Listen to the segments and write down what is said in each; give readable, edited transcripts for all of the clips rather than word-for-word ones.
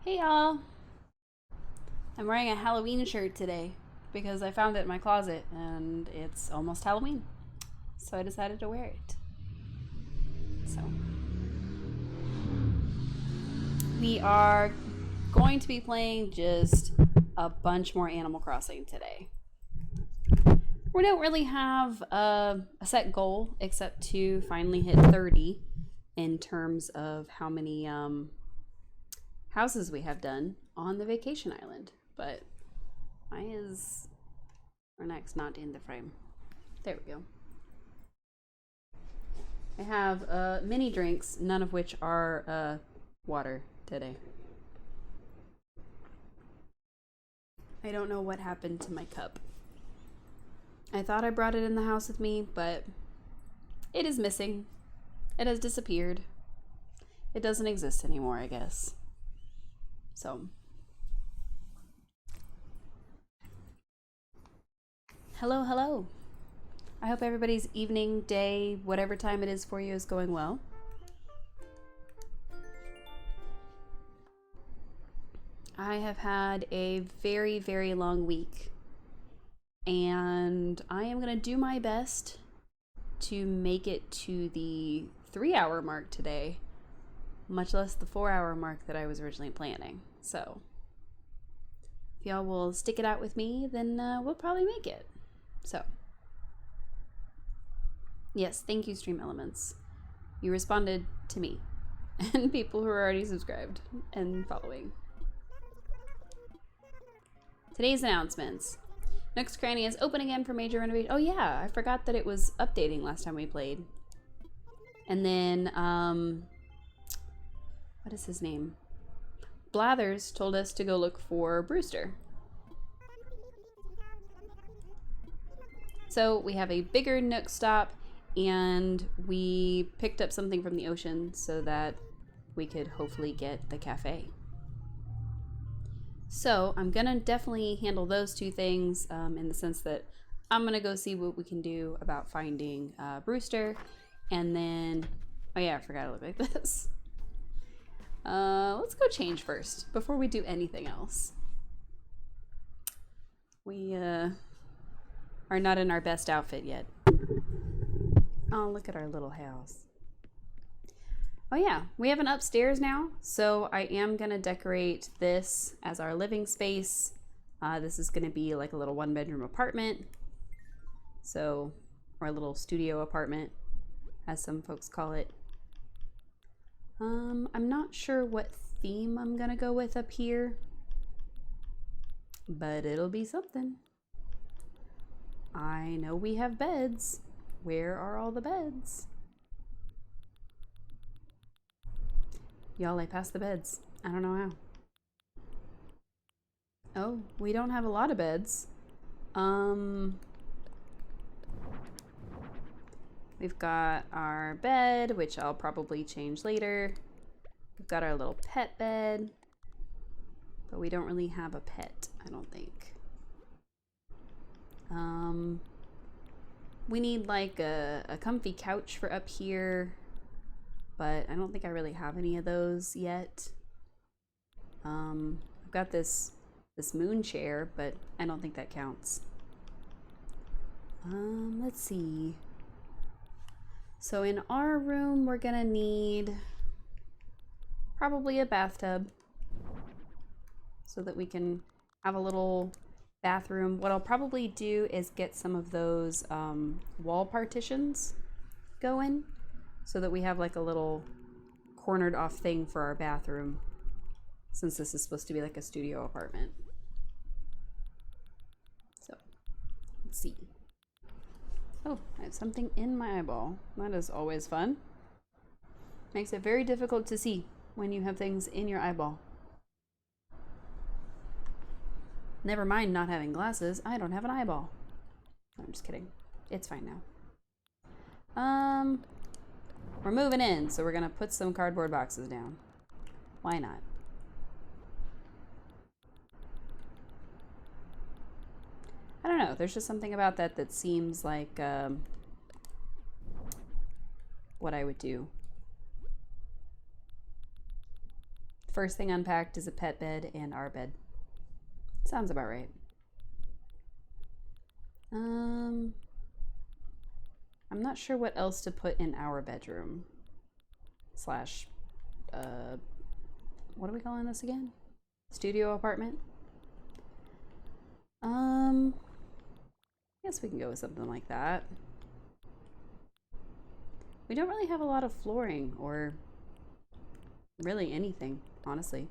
Hey y'all! I'm wearing a Halloween shirt today because I found it in my closet and it's almost Halloween. So I decided to wear it. So we are going to be playing just a bunch more Animal Crossing today. We don't really have a set goal except to finally hit 30 in terms of how many houses we have done on the vacation island. But why is our next not in the frame? There we go. I have mini drinks, none of which are water today. I don't know what happened to my cup. I thought I brought it in the house with me, but it is missing. It has disappeared. It doesn't exist anymore, I guess. So, hello, hello. I hope everybody's evening, day, whatever time it is for you is going well. I have had a very, very long week, and I am going to do my best to make it to the 3-hour mark today, much less the 4-hour mark that I was originally planning. So, if y'all will stick it out with me, then we'll probably make it. So, yes, thank you, Stream Elements. You responded to me and people who are already subscribed and following. Today's announcements. Nook's Cranny is open again for major renovation. Oh yeah, I forgot that it was updating last time we played. And then, what is his name? Blathers told us to go look for Brewster. So we have a bigger Nook stop, and we picked up something from the ocean so that we could hopefully get the cafe. So I'm gonna definitely handle those two things in the sense that I'm gonna go see what we can do about finding Brewster, and then, oh yeah, I forgot to look like this. Let's go change first before we do anything else. We are not in our best outfit yet. Oh, look at our little house. Oh yeah, we have an upstairs now, so I am gonna decorate this as our living space. This is gonna be like a little 1-bedroom apartment. So, or a little studio apartment, as some folks call it. I'm not sure what theme I'm gonna go with up here, but it'll be something. I know we have beds. Where are all the beds? Y'all, I passed the beds. I don't know how. Oh, we don't have a lot of beds. We've got our bed, which I'll probably change later. We've got our little pet bed, but we don't really have a pet, I don't think. We need like a comfy couch for up here, but I don't think I really have any of those yet. I've got this moon chair, but I don't think that counts. Let's see. So in our room, we're gonna need probably a bathtub so that we can have a little bathroom. What I'll probably do is get some of those wall partitions going so that we have like a little cornered off thing for our bathroom, since this is supposed to be like a studio apartment. So let's see. Oh, I have something in my eyeball. That is always fun. Makes it very difficult to see when you have things in your eyeball. Never mind not having glasses, I don't have an eyeball. I'm just kidding. It's fine now. We're moving in, so we're gonna put some cardboard boxes down. Why not? I don't know, there's just something about that that seems like what I would do. First thing unpacked is a pet bed and our bed. Sounds about right. I'm not sure what else to put in our bedroom. Slash, what are we calling this again? Studio apartment? I guess we can go with something like that. We don't really have a lot of flooring or really anything, honestly.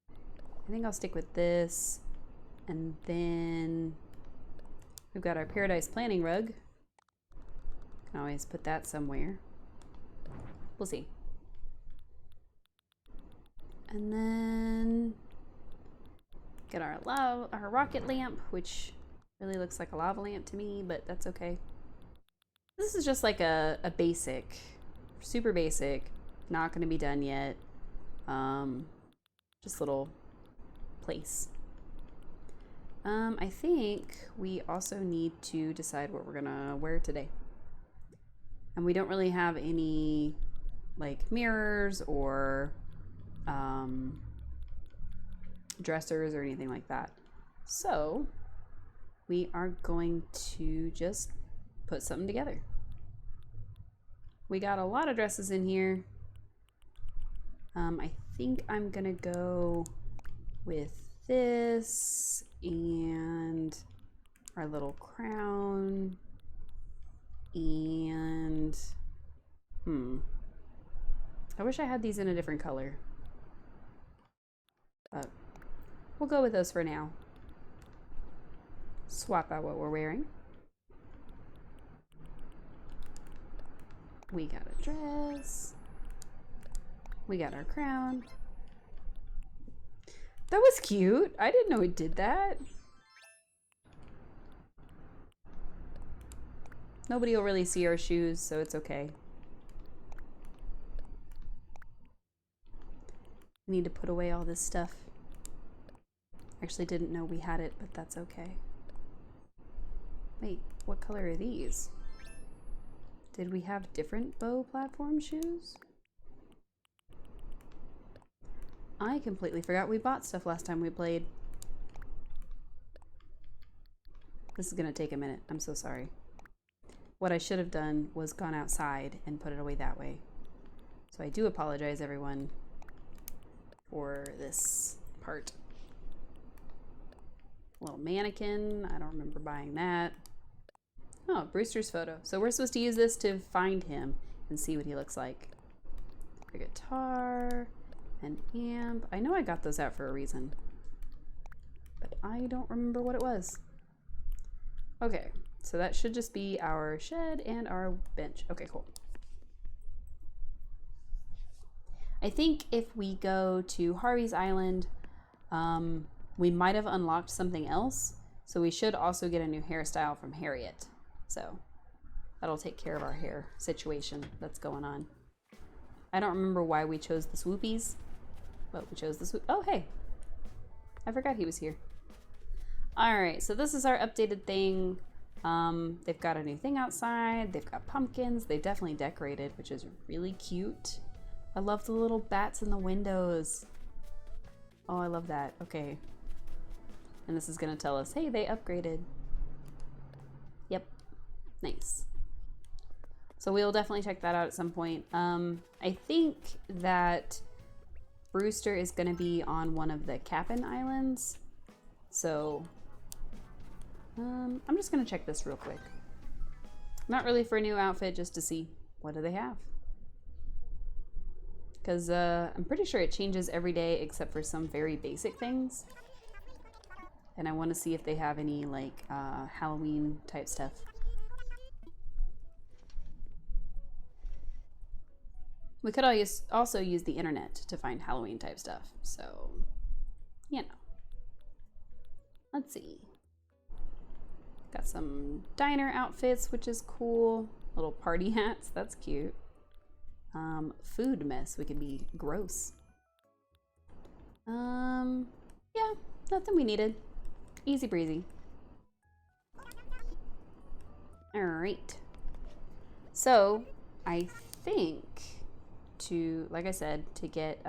I think I'll stick with this. And then we've got our Paradise Planning rug. Can always put that somewhere. We'll see. And then get our rocket lamp, which really looks like a lava lamp to me, but that's okay. This is just like a basic, super basic, not going to be done yet. Just little place. I think we also need to decide what we're gonna wear today. And we don't really have any like mirrors or dressers or anything like that. So we are going to just put something together. We got a lot of dresses in here. I think I'm gonna go with this and our little crown and I wish I had these in a different color, but we'll go with those for now. Swap out what we're wearing. We got a dress. We got our crown. That was cute. I didn't know it did that. Nobody will really see our shoes, so it's okay. We need to put away all this stuff. Actually didn't know we had it, but that's okay. Wait, what color are these? Did we have different bow platform shoes? I completely forgot we bought stuff last time we played. This is gonna take a minute. I'm so sorry. What I should have done was gone outside and put it away that way. So I do apologize, everyone, for this part. Little mannequin. I don't remember buying that. Oh, Brewster's photo. So we're supposed to use this to find him and see what he looks like. A guitar. An amp. I know I got those out for a reason, but I don't remember what it was. Okay, so that should just be our shed and our bench. Okay, cool. I think if we go to Harvey's Island, we might have unlocked something else, so we should also get a new hairstyle from Harriet. So that'll take care of our hair situation that's going on. I don't remember why we chose the swoopies. But we chose this. Oh, hey. I forgot he was here. Alright, so this is our updated thing. They've got a new thing outside. They've got pumpkins. They've definitely decorated, which is really cute. I love the little bats in the windows. Oh, I love that. Okay. And this is going to tell us, hey, they upgraded. Yep. Nice. So we'll definitely check that out at some point. I think that Brewster is going to be on one of the Cap'n Islands. So I'm just going to check this real quick. Not really for a new outfit, just to see what do they have. Because I'm pretty sure it changes every day except for some very basic things. And I want to see if they have any like Halloween type stuff. We could also use the internet to find Halloween type stuff. So, you know. Let's see. Got some diner outfits, which is cool. Little party hats. That's cute. Food mess. We could be gross. Yeah, nothing we needed. Easy breezy. All right. So, I think to, like I said, to get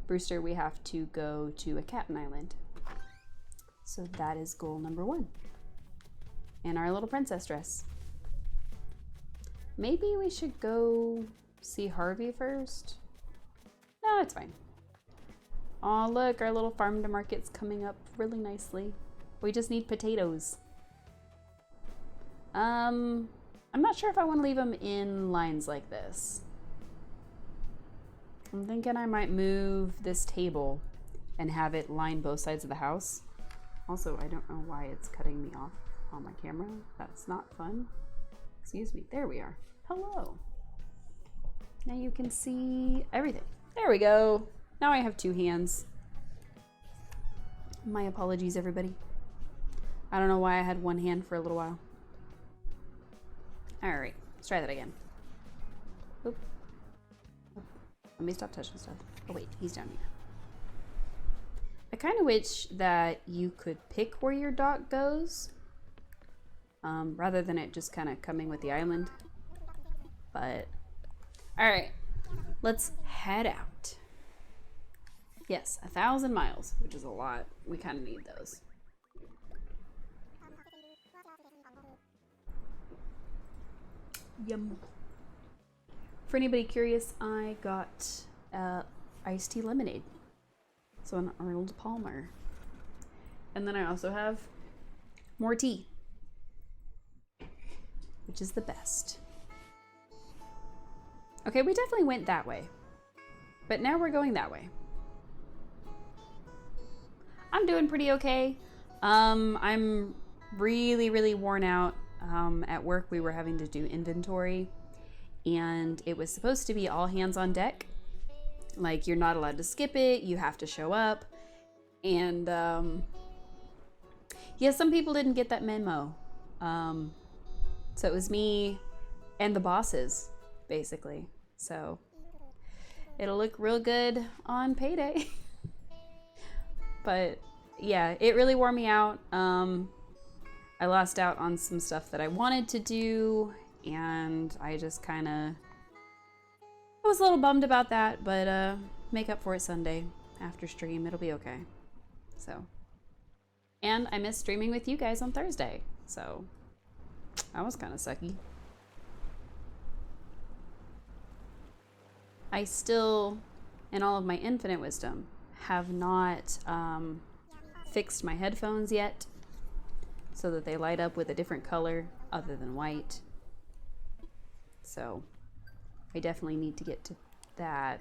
Brewster, we have to go to a Captain Island. So that is goal number 1. And our little princess dress. Maybe we should go see Harvey first? No, it's fine. Oh, look, our little farm to market's coming up really nicely. We just need potatoes. I'm not sure if I want to leave them in lines like this. I'm thinking I might move this table and have it line both sides of the house. Also, I don't know why it's cutting me off on my camera. That's not fun. Excuse me. There we are. Hello. Now you can see everything. There we go. Now I have 2 hands. My apologies, everybody. I don't know why I had 1 hand for a little while. All right, let's try that again. Oop. Let me stop touching stuff. Oh wait, he's down here. I kind of wish that you could pick where your dock goes, rather than it just kind of coming with the island. But, all right, let's head out. Yes, 1,000 miles, which is a lot. We kind of need those. Yum. For anybody curious, I got iced tea lemonade. So an Arnold Palmer. And then I also have more tea, which is the best. Okay, we definitely went that way, but now we're going that way. I'm doing pretty okay. I'm really worn out. At work, we were having to do inventory, and it was supposed to be all hands on deck. Like, you're not allowed to skip it, you have to show up. And yeah, some people didn't get that memo. So it was me and the bosses, basically. So it'll look real good on payday. But yeah, it really wore me out. I lost out on some stuff that I wanted to do, and I just kind of, I was a little bummed about that, but make up for it Sunday after stream. It'll be okay. So, and I missed streaming with you guys on Thursday, so that was kind of sucky. I still, in all of my infinite wisdom, have not fixed my headphones yet so that they light up with a different color other than white. So I definitely need to get to that.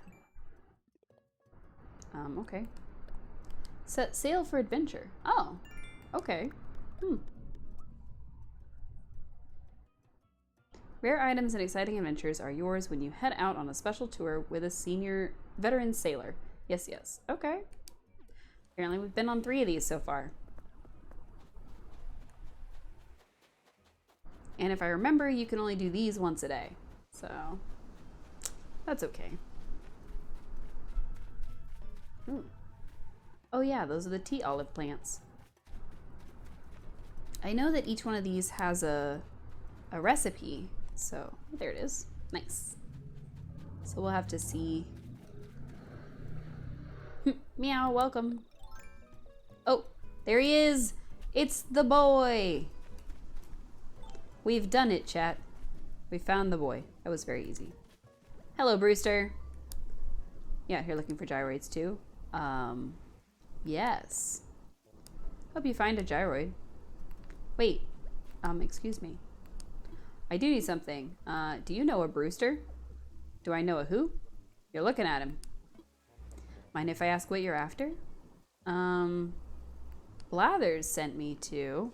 Okay. Set sail for adventure. Oh, okay. Rare items and exciting adventures are yours when you head out on a special tour with a senior veteran sailor. Yes, yes. Okay. Apparently we've been on 3 of these so far. And if I remember, you can only do these once a day. So that's okay. Oh yeah, those are the tea olive plants. I know that each one of these has a recipe. So there it is. Nice. So we'll have to see. Meow, welcome. Oh, there he is. It's the boy. We've done it, chat. We found the boy. That was very easy. Hello, Brewster. Yeah, here looking for gyroids too. Yes. Hope you find a gyroid. Wait, excuse me. I do need something. Do you know a Brewster? Do I know a who? You're looking at him. Mind if I ask what you're after? Blathers sent me to.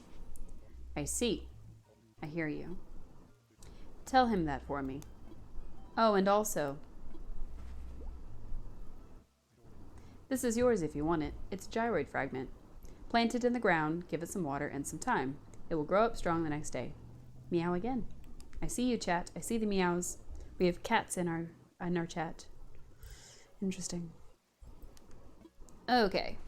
I see. I hear you. Tell him that for me. Oh, and also, this is yours if you want it. It's a gyroid fragment. Plant it in the ground, give it some water and some time. It will grow up strong the next day. Meow again. I see you, chat. I see the meows. We have cats in our chat. Interesting. Okay.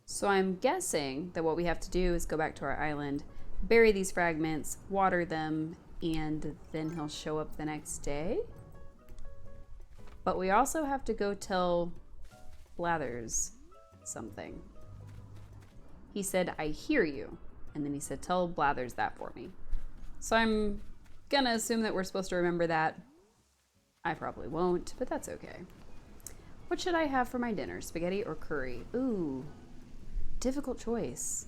So I'm guessing that what we have to do is go back to our island, bury these fragments, water them, and then he'll show up the next day? But we also have to go tell Blathers something. He said, I hear you. And then he said, tell Blathers that for me. So I'm gonna assume that we're supposed to remember that. I probably won't, but that's okay. What should I have for my dinner? Spaghetti or curry? Ooh, difficult choice.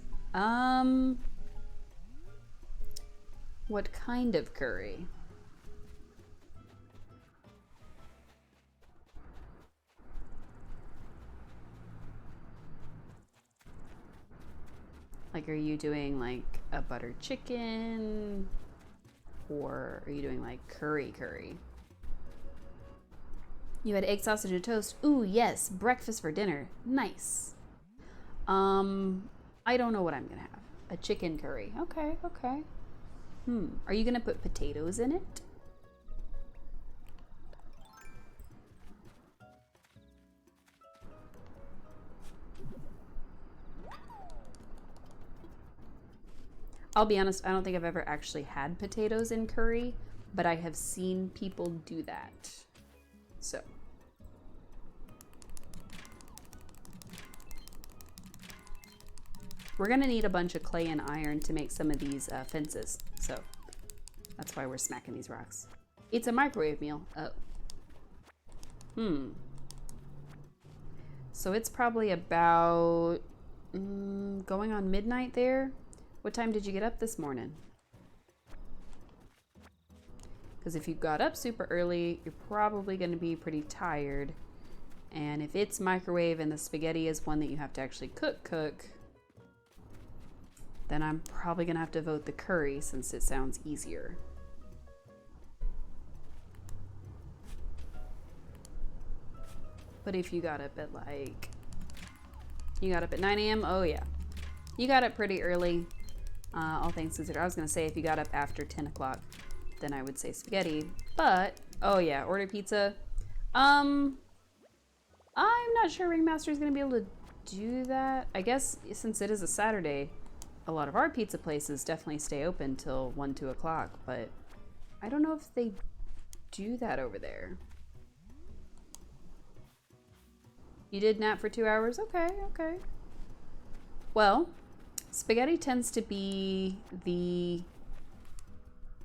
What kind of curry? Like, are you doing like a butter chicken? Or are you doing like curry? You had egg, sausage, and toast. Ooh, yes, breakfast for dinner. Nice. I don't know what I'm gonna have. A chicken curry. Okay. Are you gonna put potatoes in it? I'll be honest, I don't think I've ever actually had potatoes in curry, but I have seen people do that. So. We're gonna need a bunch of clay and iron to make some of these fences. So that's why we're smacking these rocks. It's a microwave meal. Oh. So it's probably about going on midnight there. What time did you get up this morning? Because if you got up super early, you're probably going to be pretty tired. And if it's microwave and the spaghetti is one that you have to actually cook, then I'm probably going to have to vote the curry since it sounds easier. But if you got up at you got up at 9 a.m., oh yeah. You got up pretty early. All things considered. I was going to say if you got up after 10 o'clock, then I would say spaghetti. But, oh yeah, order pizza. I'm not sure Ringmaster is going to be able to do that. I guess since it is a Saturday, a lot of our pizza places definitely stay open till 1, 2 o'clock. But I don't know if they do that over there. You did nap for 2 hours? Okay. Well, spaghetti tends to be the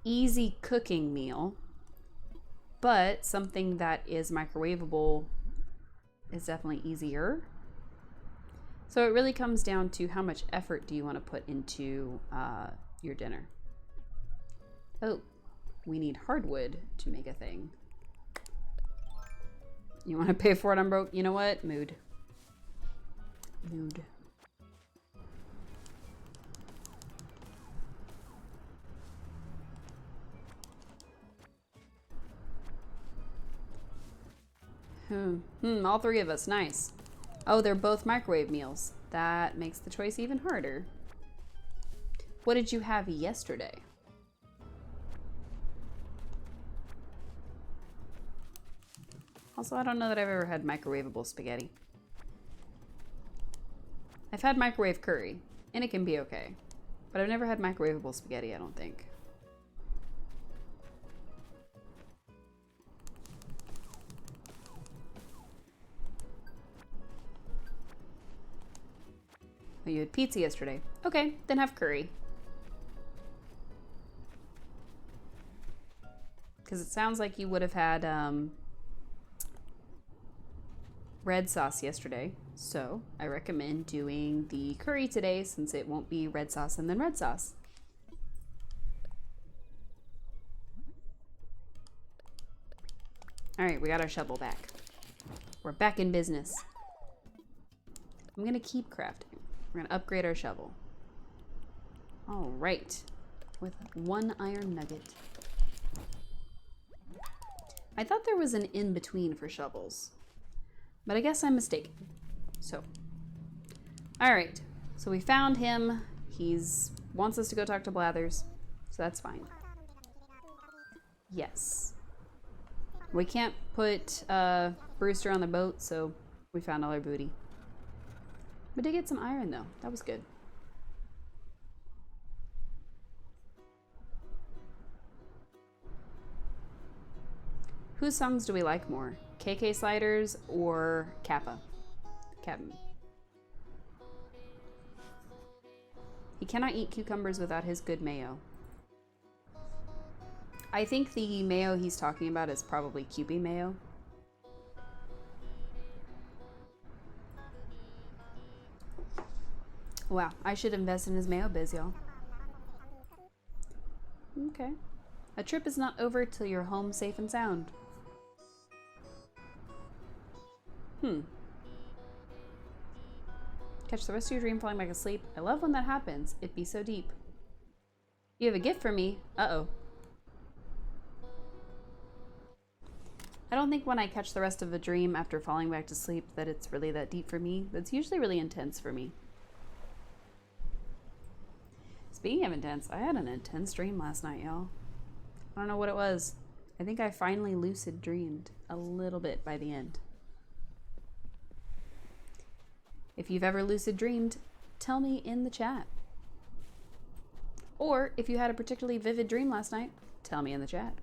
easy cooking meal, but something that is microwavable is definitely easier. So it really comes down to how much effort do you want to put into your dinner. Oh, we need hardwood to make a thing. You want to pay for it? I'm broke. You know what? Mood. All three of us. Nice. Oh, they're both microwave meals. That makes the choice even harder. What did you have yesterday? Also, I don't know that I've ever had microwavable spaghetti. I've had microwave curry, and it can be okay. But I've never had microwavable spaghetti, I don't think. Oh, you had pizza yesterday. Okay, then have curry. Because it sounds like you would have had red sauce yesterday. So I recommend doing the curry today since it won't be red sauce and then red sauce. All right, we got our shovel back. We're back in business. I'm gonna keep crafting. We're gonna upgrade our shovel. All right, with 1 iron nugget. I thought there was an in-between for shovels, but I guess I'm mistaken. So, all right, so we found him. He's wants us to go talk to Blathers, so that's fine. Yes. We can't put Brewster on the boat, so we found all our booty. We did get some iron, though. That was good. Whose songs do we like more? KK Sliders or Kappa? Captain. He cannot eat cucumbers without his good mayo. I think the mayo he's talking about is probably Kewpie mayo. Wow, I should invest in his mayo biz, y'all. Okay. A trip is not over till you're home safe and sound. Catch the rest of your dream falling back asleep. I love when that happens. It'd be so deep. You have a gift for me. Uh-oh. I don't think when I catch the rest of a dream after falling back to sleep that it's really that deep for me. That's usually really intense for me. Speaking of intense, I had an intense dream last night, y'all. I don't know what it was. I think I finally lucid dreamed a little bit by the end. If you've ever lucid dreamed, tell me in the chat. Or if you had a particularly vivid dream last night, tell me in the chat.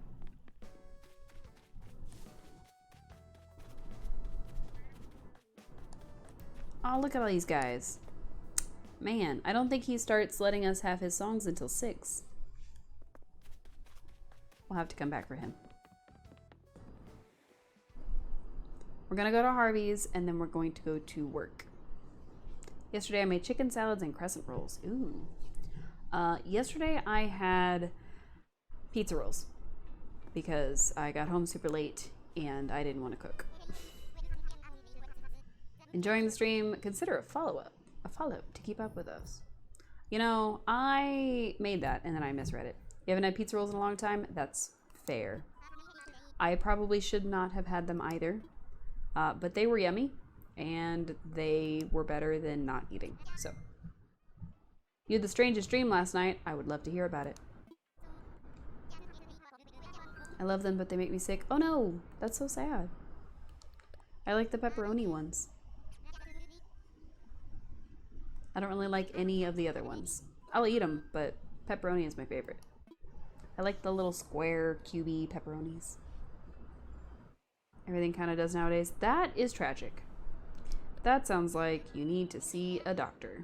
Oh, look at all these guys. Man, I don't think he starts letting us have his songs until 6. We'll have to come back for him. We're gonna go to Harvey's and then we're going to go to work. Yesterday I made chicken salads and crescent rolls. Ooh. Yesterday I had pizza rolls because I got home super late and I didn't want to cook. Enjoying the stream, consider a follow-up to keep up with us. You know, I made that and then I misread it. You haven't had pizza rolls in a long time? That's fair. I probably should not have had them either, but they were yummy and they were better than not eating. So, you had the strangest dream last night. I would love to hear about it. I love them, but they make me sick. Oh no, that's so sad. I like the pepperoni ones. I don't really like any of the other ones. I'll eat them, but pepperoni is my favorite. I like the little square, cubey pepperonis. Everything kind of does nowadays. That is tragic. That sounds like you need to see a doctor.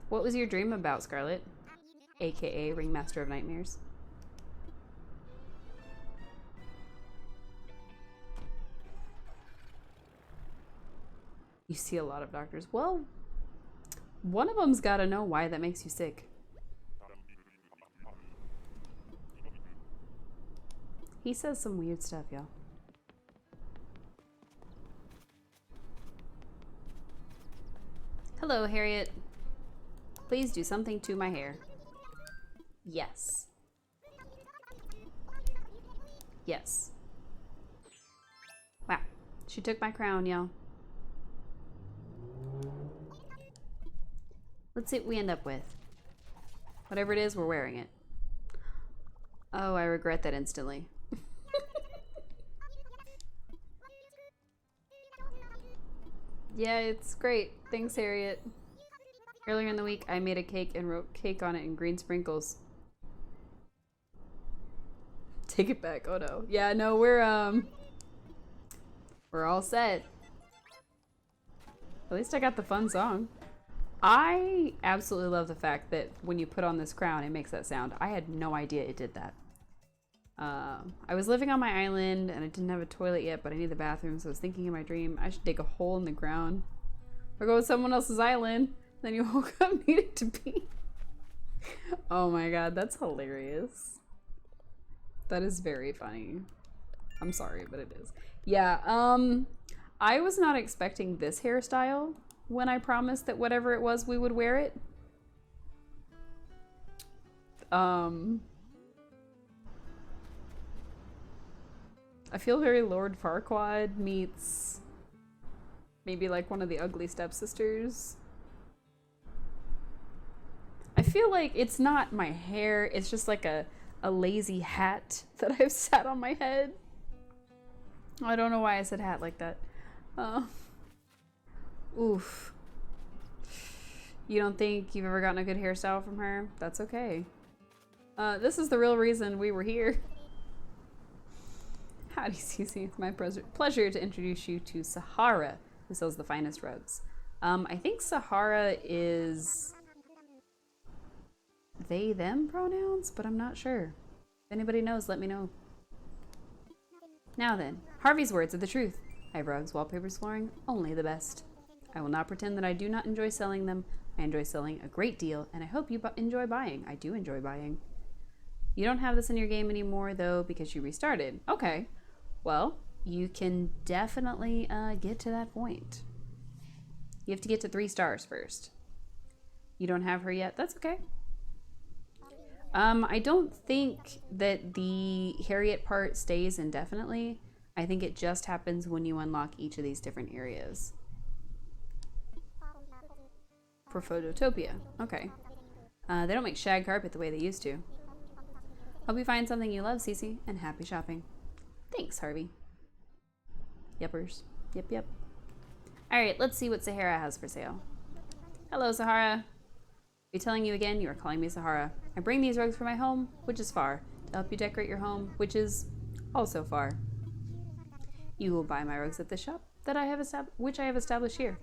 What was your dream about, Scarlet? AKA Ringmaster of Nightmares. You see a lot of doctors. Well, one of them's got to know why that makes you sick. He says some weird stuff, y'all. Hello, Harriet. Please do something to my hair. Yes. Yes. Wow. She took my crown, y'all. Let's see what we end up with. Whatever it is, we're wearing it. Oh, I regret that instantly. Yeah, it's great. Thanks, Harriet. Earlier in the week, I made a cake and wrote cake on it in green sprinkles. Take it back. Oh no. Yeah, no, we're all set. At least I got the fun song. I absolutely love the fact that when you put on this crown, it makes that sound. I had no idea it did that. I was living on my island and I didn't have a toilet yet, but I needed the bathroom, so I was thinking in my dream I should dig a hole in the ground or go to someone else's island. Then you woke up needed to pee. Oh my god, that's hilarious. That is very funny. I'm sorry, but it is. Yeah, I was not expecting this hairstyle when I promised that whatever it was, we would wear it. I feel very Lord Farquaad meets maybe like one of the ugly stepsisters. I feel like it's not my hair, it's just like a lazy hat that I've sat on my head. I don't know why I said hat like that. Oof. You don't think you've ever gotten a good hairstyle from her? That's okay. This is the real reason we were here. Howdy, Cece. It's my pleasure to introduce you to Sahara, who sells the finest rugs. I think Sahara is they, them pronouns, but I'm not sure. If anybody knows, let me know. Now then, Harvey's words are the truth. I have rugs, wallpapers, flooring, only the best. I will not pretend that I do not enjoy selling them. I enjoy selling a great deal, and I hope you enjoy buying. I do enjoy buying. You don't have this in your game anymore, though, because you restarted. Okay. Well, you can definitely get to that point. You have to get to 3 stars first. You don't have her yet? That's okay. I don't think that the Harriet part stays indefinitely. I think it just happens when you unlock each of these different areas. For Phototopia. Okay. They don't make shag carpet the way they used to. Hope you find something you love, Cece, and happy shopping. Thanks, Harvey. Yuppers. Yep. Alright, let's see what Sahara has for sale. Hello, Sahara. Be telling you again, you are calling me Sahara. I bring these rugs from my home, which is far, to help you decorate your home, which is also far. You will buy my rugs at the shop that I have established here.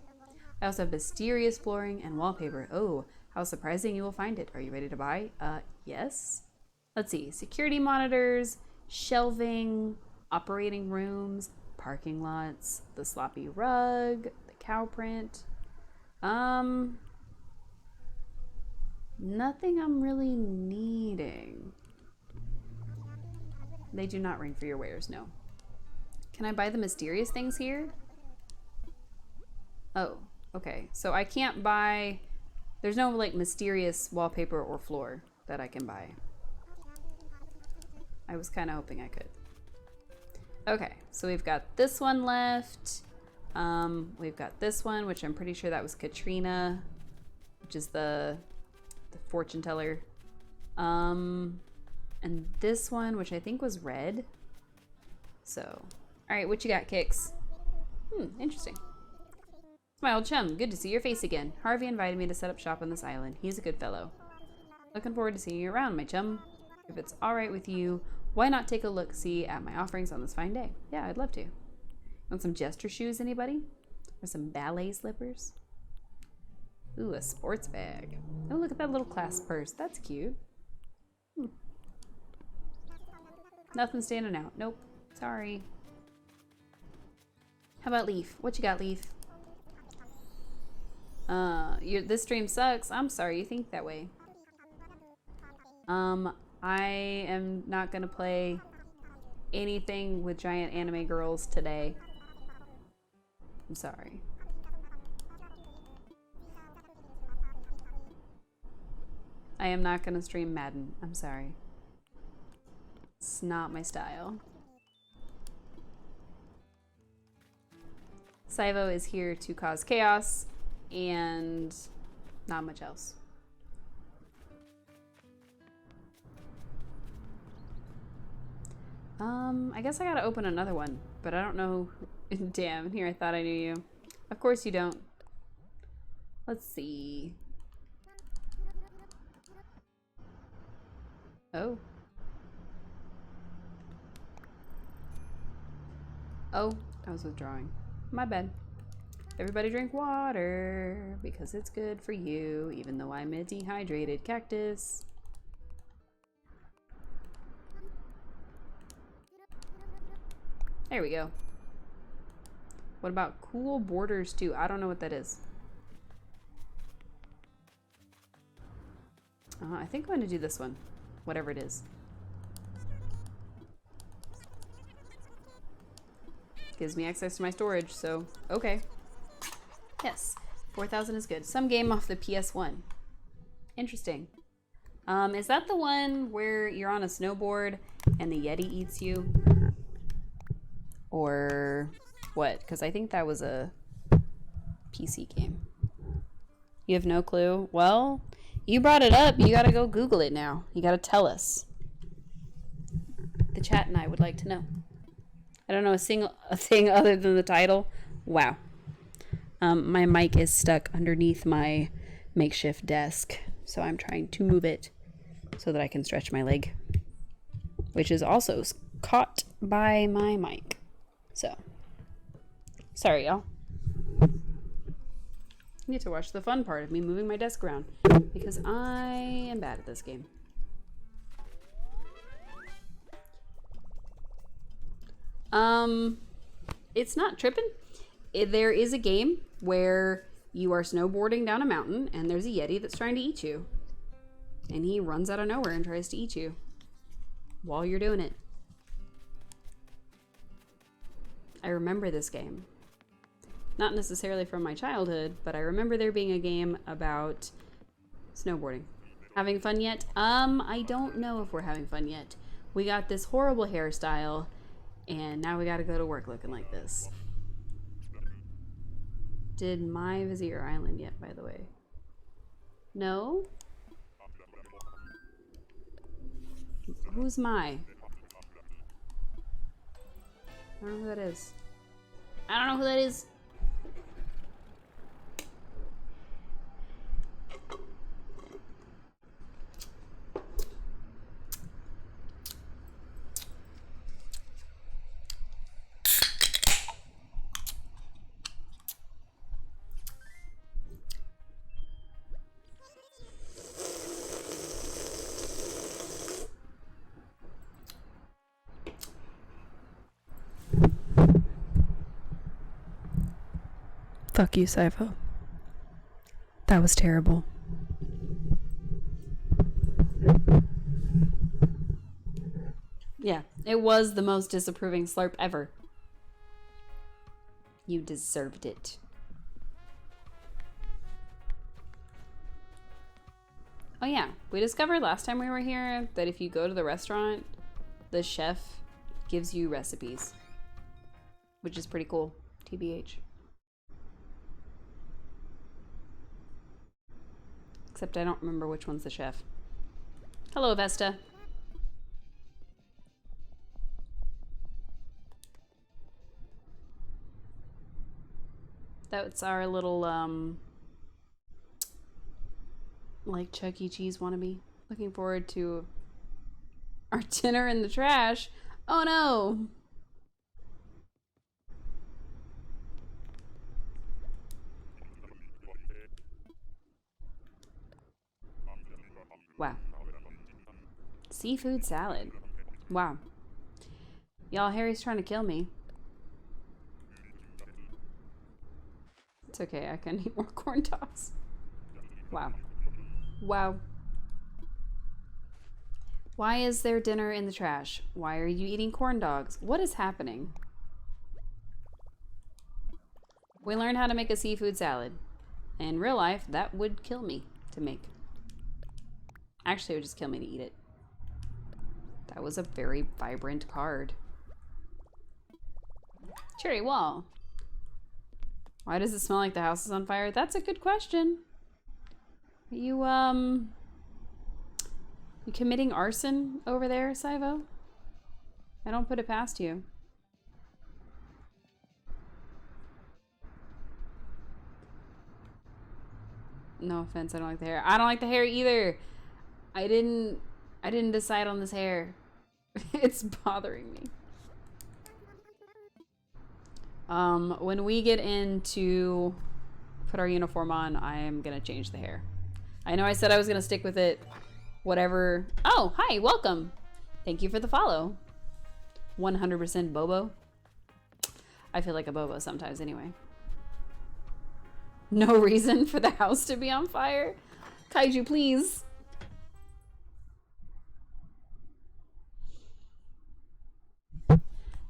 I also have mysterious flooring and wallpaper. Oh, how surprising you will find it. Are you ready to buy? Yes. Let's see. Security monitors, shelving, operating rooms, parking lots, the sloppy rug, the cow print. Nothing I'm really needing. They do not ring for your wares, no. Can I buy the mysterious things here? Oh, okay. So I can't buy... There's no, like, mysterious wallpaper or floor that I can buy. I was kind of hoping I could. Okay, so we've got this one left. We've got this one, which I'm pretty sure that was Katrina, which is the fortune teller. And this one, which I think was red. So, all right, what you got, Kix? Interesting. My old chum, good to see your face again. Harvey invited me to set up shop on this island. He's a good fellow. Looking forward to seeing you around, my chum. If it's all right with you, why not take a look-see at my offerings on this fine day? Yeah, I'd love to. Want some jester shoes, anybody? Or some ballet slippers? Ooh, a sports bag. Oh, look at that little clasp purse. That's cute. Nothing standing out. Nope. Sorry. How about Leaf? What you got, Leaf? This stream sucks. I'm sorry you think that way. I am not gonna play anything with giant anime girls today. I'm sorry. I am not gonna stream Madden. I'm sorry. It's not my style. Saivo is here to cause chaos and not much else. I guess I gotta open another one, but I don't know. Damn, here I thought I knew you. Of course you don't. Let's see. Oh. Oh, I was withdrawing. My bad. Everybody drink water because it's good for you, even though I'm a dehydrated cactus. There we go. What about cool borders too? I don't know what that is. I think I'm going to do this one, whatever it is. Gives me access to my storage, so okay. Yes, 4,000 is good. Some game off the PS1. Interesting. Is that the one where you're on a snowboard and the Yeti eats you? Or what? Because I think that was a PC game. You have no clue? Well, you brought it up. You gotta go Google it now. You gotta tell us. The chat and I would like to know. I don't know a thing other than the title. Wow. My mic is stuck underneath my makeshift desk, so I'm trying to move it. so that I can stretch my leg, which is also caught by my mic. So, sorry, y'all. You get to watch the fun part of me moving my desk around because I am bad at this game. It's not tripping. There is a game where you are snowboarding down a mountain and there's a Yeti that's trying to eat you. And he runs out of nowhere and tries to eat you while you're doing it. I remember this game. Not necessarily from my childhood, but I remember there being a game about snowboarding. Having fun yet? I don't know if we're having fun yet. We got this horrible hairstyle, and now we gotta go to work looking like this. Did my Vizier Island yet, by the way? No? Who's my? I don't know who that is. I don't know who that is. Fuck you, Sypho. That was terrible. Yeah, it was the most disapproving slurp ever. You deserved it. Oh yeah, we discovered last time we were here that if you go to the restaurant, the chef gives you recipes, which is pretty cool, TBH. Except I don't remember which one's the chef. Hello, Vesta. That's our little, like Chuck E. Cheese wannabe. Looking forward to our dinner in the trash. Oh no! Wow. Seafood salad. Wow. Y'all, Harry's trying to kill me. It's okay, I can eat more corn dogs. Wow. Wow. Why is there dinner in the trash? Why are you eating corn dogs? What is happening? We learned how to make a seafood salad. In real life, that would kill me to make. Actually, it would just kill me to eat it. That was a very vibrant card. Cherry wall. Why does it smell like the house is on fire? That's a good question. Are you committing arson over there, Syvo? I don't put it past you. No offense, I don't like the hair. I don't like the hair either. I didn't decide on this hair. It's bothering me. When we get in to put our uniform on, I am gonna change the hair. I know I said I was gonna stick with it. Whatever. Oh, hi, welcome. Thank you for the follow. 100% Bobo. I feel like a Bobo sometimes anyway. No reason for the house to be on fire. Kaiju, please.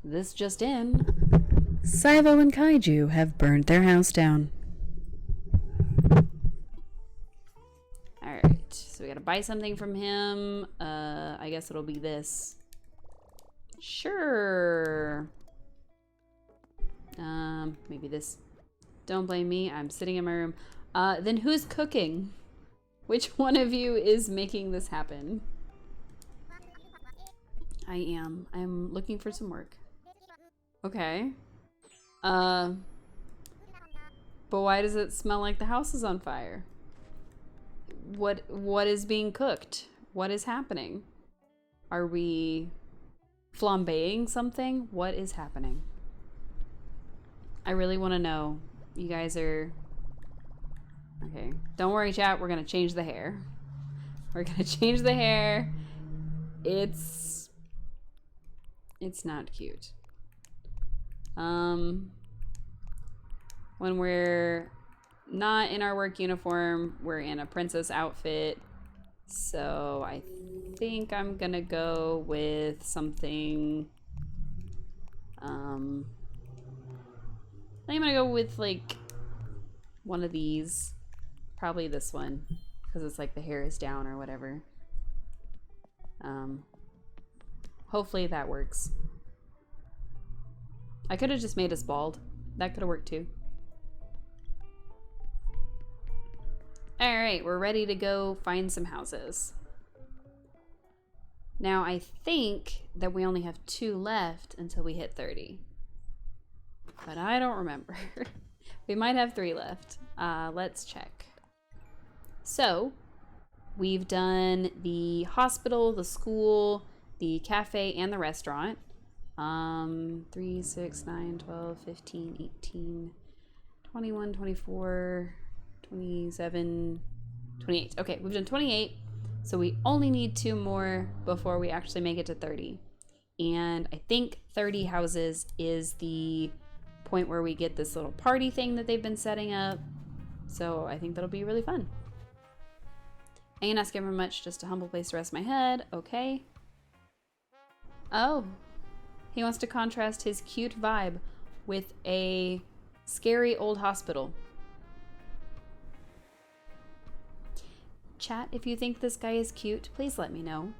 This just in. Syvo and Kaiju have burned their house down. Alright, so we gotta buy something from him. I guess it'll be this. Sure. Maybe this. Don't blame me, I'm sitting in my room. Then who's cooking? Which one of you is making this happen? I am. I'm looking for some work. Okay. But why does it smell like the house is on fire? What is being cooked? What is happening? Are we flambeing something? What is happening? I really want to know. You guys are... Okay. Don't worry, chat. We're going to change the hair. We're going to change the hair. It's not cute. When we're not in our work uniform, we're in a princess outfit. So I think I'm gonna go with something. I'm gonna go with like one of these. Probably this one, because it's like the hair is down or whatever. Hopefully that works. I could have just made us bald. That could have worked too. Alright, we're ready to go find some houses. Now I think that we only have 2 left until we hit 30. But I don't remember. We might have 3 left. Let's check. So, we've done the hospital, the school, the cafe, and the restaurant. 3, 6, 9, 12, 15, 18, 21, 24, 27, 28. Okay, we've done 28. So we only need 2 more before we actually make it to 30. And I think 30 houses is the point where we get this little party thing that they've been setting up. So I think that'll be really fun. I ain't asking for much, just a humble place to rest my head. Okay. Oh. He wants to contrast his cute vibe with a scary old hospital. Chat, if you think this guy is cute, please let me know.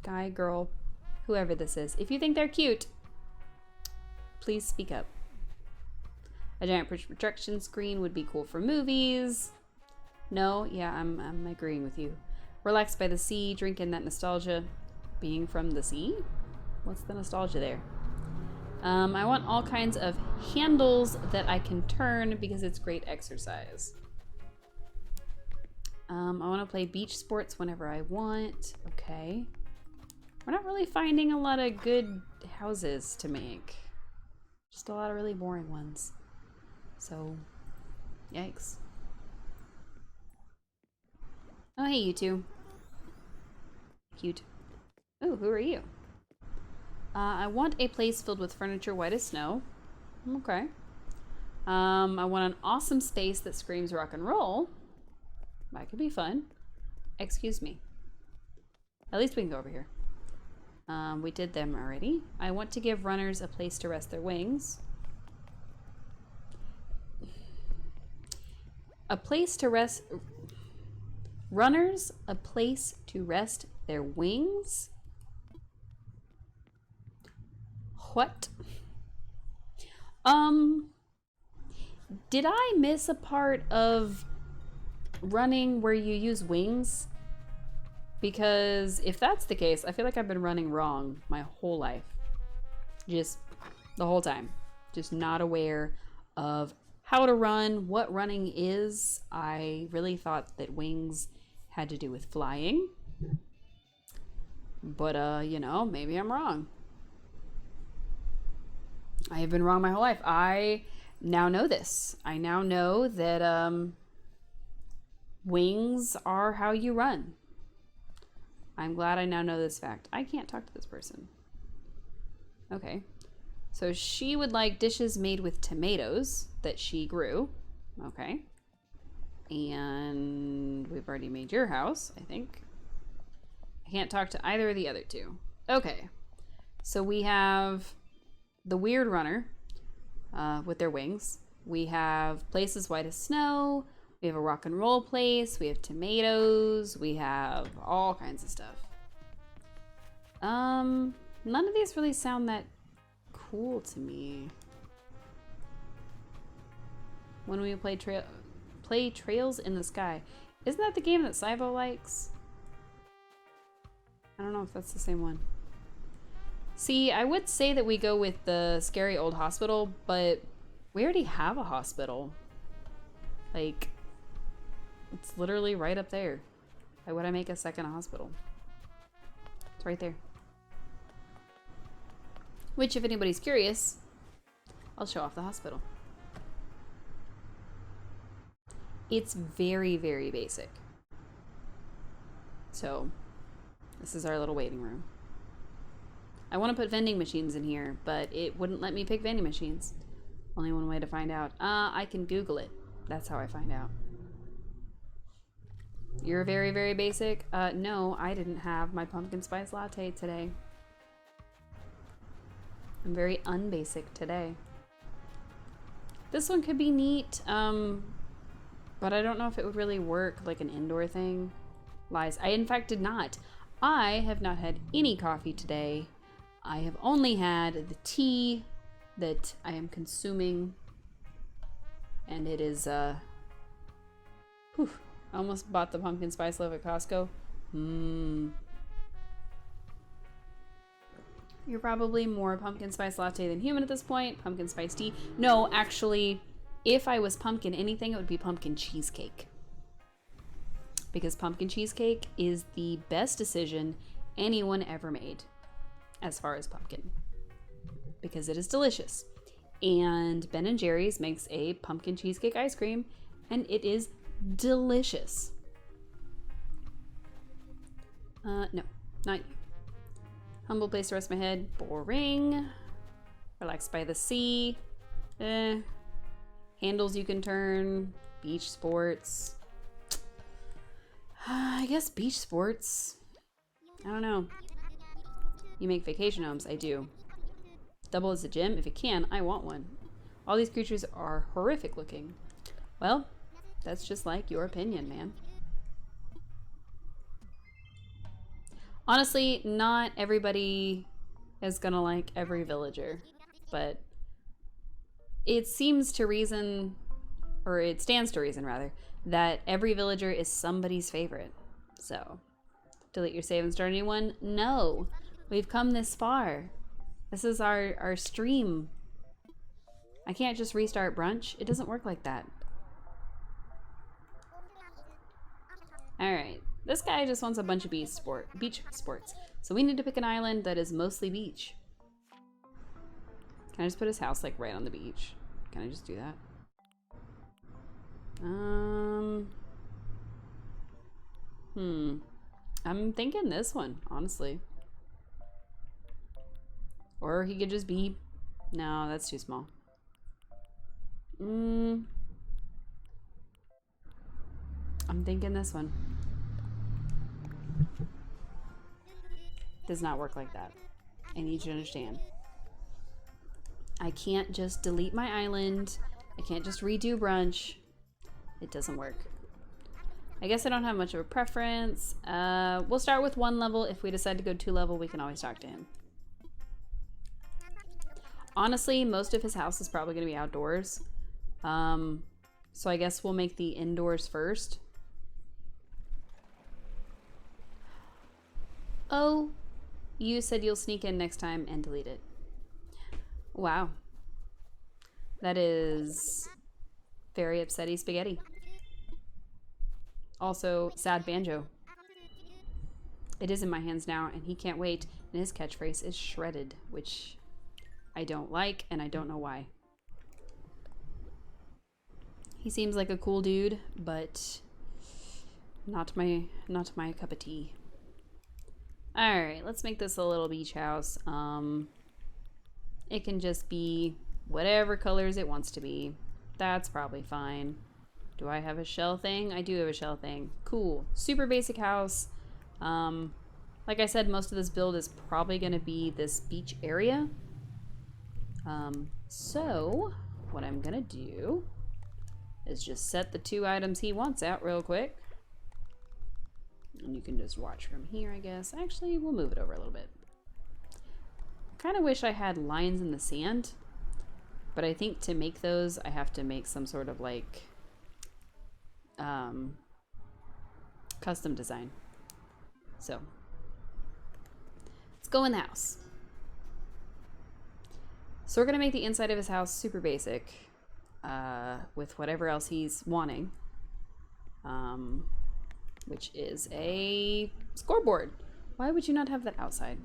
Guy, girl, whoever this is. If you think they're cute, please speak up. A giant projection screen would be cool for movies. No, yeah, I'm agreeing with you. Relaxed by the sea, drinking that nostalgia. Being from the sea? What's the nostalgia there? I want all kinds of handles that I can turn because it's great exercise. I want to play beach sports whenever I want. Okay. We're not really finding a lot of good houses to make. Just a lot of really boring ones. So, yikes. Oh, hey, you two. Cute. Oh, who are you? I want a place filled with furniture white as snow. Okay. I want an awesome space that screams rock and roll. That could be fun. Excuse me. At least we can go over here. We did them already. I want to give runners a place to rest their wings. A place to rest... Runners, a place to rest their wings? What? Did I miss a part of running where you use wings? Because if that's the case, I feel like I've been running wrong my whole life. Just the whole time. Just not aware of how to run, what running is. I really thought that wings had to do with flying. But, you know, maybe I'm wrong. I have been wrong my whole life. I now know this. I now know that wings are how you run. I'm glad I now know this fact. I can't talk to this person. Okay. So she would like dishes made with tomatoes that she grew. Okay. And we've already made your house, I think. I can't talk to either of the other two. Okay. So we have the weird runner with their wings. We have places white as snow. We have a rock and roll place. We have tomatoes. We have all kinds of stuff. None of these really sound that cool to me. When we play Trails in the Sky. Isn't that the game that Saibo likes? I don't know if that's the same one. See, I would say that we go with the scary old hospital, but we already have a hospital. Like, It's literally right up there. Why would I make a second hospital? It's right there. Which, if anybody's curious, I'll show off the hospital. It's very, very basic. So, this is our little waiting room. I want to put vending machines in here, but it wouldn't let me pick vending machines. Only one way to find out. I can Google it. That's how I find out. You're very, very basic? No, I didn't have my pumpkin spice latte today. I'm very unbasic today. This one could be neat, but I don't know if it would really work like an indoor thing. Lies. I, in fact, did not. I have not had any coffee today. I have only had the tea that I am consuming. And it is, whew, I almost bought the pumpkin spice loaf at Costco. You're probably more pumpkin spice latte than human at this point. Pumpkin spice tea. No, actually, if I was pumpkin anything, it would be pumpkin cheesecake. Because pumpkin cheesecake is the best decision anyone ever made as far as pumpkin. Because it is delicious. And Ben & Jerry's makes a pumpkin cheesecake ice cream, and it is delicious. No, not you. Humble place to rest my head. Boring. Relax by the sea. Handles you can turn. Beach sports. I guess beach sports. I don't know. You make vacation homes. I do. Double as a gym? If it can, I want one. All these creatures are horrific looking. Well, that's just like your opinion, man. Honestly, not everybody is gonna like every villager, but it seems to reason, or it stands to reason rather, that every villager is somebody's favorite. So, delete your save and start a new one? No, we've come this far. This is our stream. I can't just restart brunch. It doesn't work like that. All right. This guy just wants a bunch of beach sports. So we need to pick an island that is mostly beach. Can I just put his house like right on the beach? Can I just do that? I'm thinking this one, honestly. Or he could just be... No, that's too small. I'm thinking this one. Does not work like that. I need you to understand. I can't just delete my island. I can't just redo brunch. It doesn't work. I guess I don't have much of a preference. We'll start with 1 level. If we decide to go 2 level, we can always talk to him. Honestly, most of his house is probably going to be outdoors. So I guess we'll make the indoors first. Oh, you said you'll sneak in next time and delete it. Wow. That is very upsetty spaghetti. Also, sad banjo. It is in my hands now, and he can't wait. And his catchphrase is shredded, which I don't like, and I don't know why. He seems like a cool dude, but not my cup of tea. All right, let's make this a little beach house. It can just be whatever colors it wants to be. That's probably fine. Do I have a shell thing? I do have a shell thing. Cool. Super basic house. Like I said, most of this build is probably going to be this beach area. So what I'm going to do is just set the 2 items he wants out real quick. And you can just watch from here, I guess. Actually, we'll move it over a little bit. I kind of wish I had lines in the sand, but I think to make those, I have to make some sort of like custom design. So let's go in the house. So we're gonna make the inside of his house super basic with whatever else he's wanting. which is a scoreboard. Why would you not have that outside?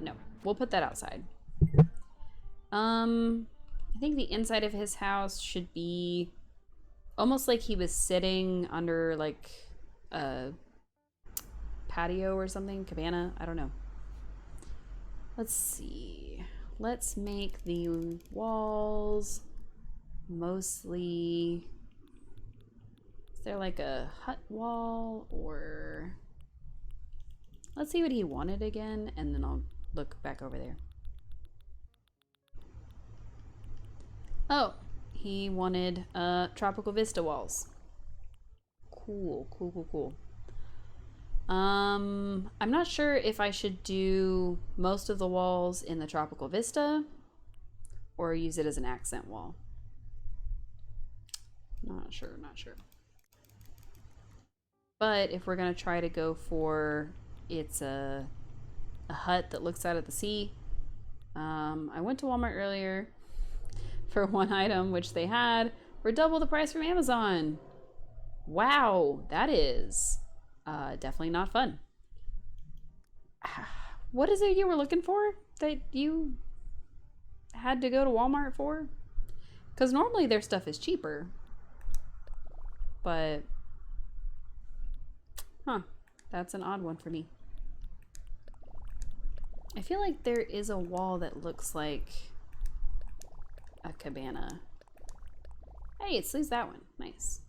No, we'll put that outside. I think the inside of his house should be almost like he was sitting under like a patio or something, cabana, I don't know. Let's see. Let's make the walls mostly... Is there like a hut wall or... Let's see what he wanted again, and then I'll look back over there. Oh, he wanted tropical vista walls. Cool, cool, cool, cool. I'm not sure if I should do most of the walls in the tropical vista or use it as an accent wall. Not sure, not sure. But if we're gonna try to go for it's a hut that looks out at the sea, I went to Walmart earlier for one item which they had for double the price from Amazon. Wow, that is definitely not fun. What is it you were looking for that you had to go to Walmart for? Because normally their stuff is cheaper. But, that's an odd one for me. I feel like there is a wall that looks like a cabana. Hey, it sleeves that one. Nice.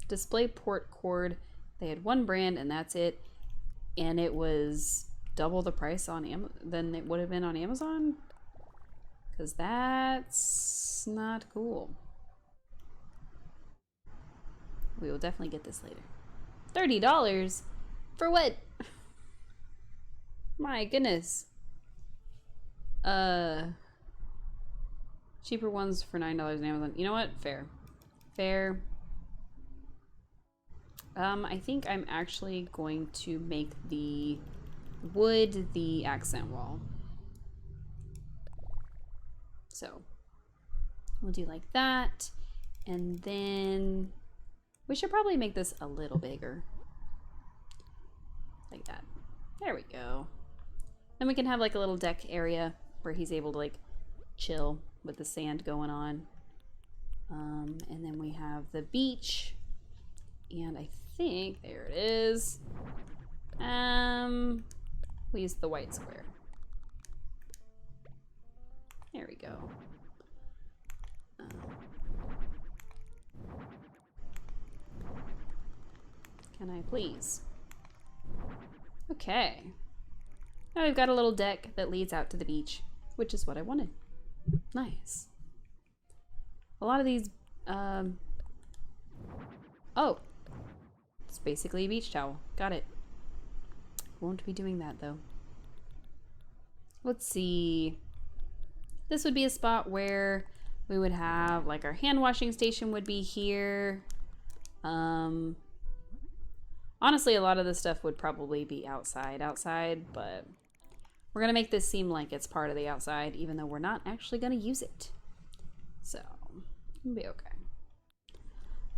Display port cord. They had one brand and that's it. And it was double the price on than it would have been on Amazon. Because that's not cool. We will definitely get this later. $30? For what? My goodness. Cheaper ones for $9 on Amazon. You know what? Fair. Fair. I think I'm actually going to make the wood the accent wall. So we'll do like that. And then we should probably make this a little bigger. Like that. There we go. Then we can have like a little deck area where he's able to like chill with the sand going on. And then we have the beach. And I think, there it is. We use the white square. There we go. Can I please? Okay. Now we've got a little deck that leads out to the beach, which is what I wanted. Nice. A lot of these, oh, it's basically a beach towel. Got it. Won't be doing that though. Let's see. This would be a spot where we would have like our hand washing station would be here. Honestly, a lot of this stuff would probably be outside, but we're gonna make this seem like it's part of the outside, even though we're not actually gonna use it. So, it'll be okay.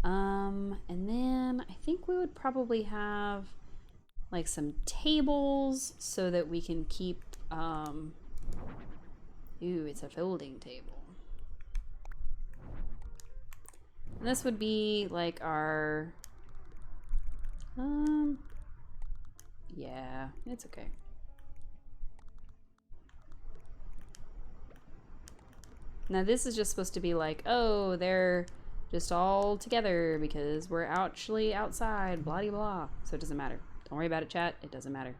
And then I think we would probably have like some tables so that we can keep, ooh, it's a folding table. And this would be like our, yeah, it's okay. Now this is just supposed to be like, oh, they're just all together because we're actually outside, blah, blah, blah. So it doesn't matter. Don't worry about it, chat. It doesn't matter.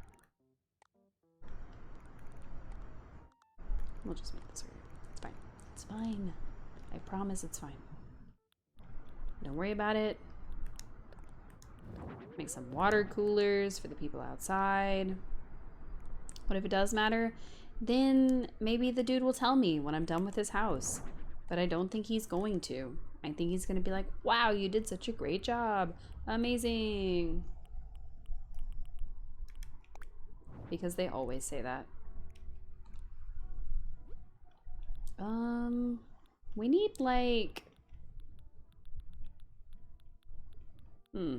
We'll just make this weird. It's fine. It's fine. I promise it's fine. Don't worry about it. Make some water coolers for the people outside. What if it does matter? Then maybe the dude will tell me when I'm done with his house. But I don't think he's going to. I think he's going to be like, wow, you did such a great job. Amazing. Because they always say that. We need like Hmm.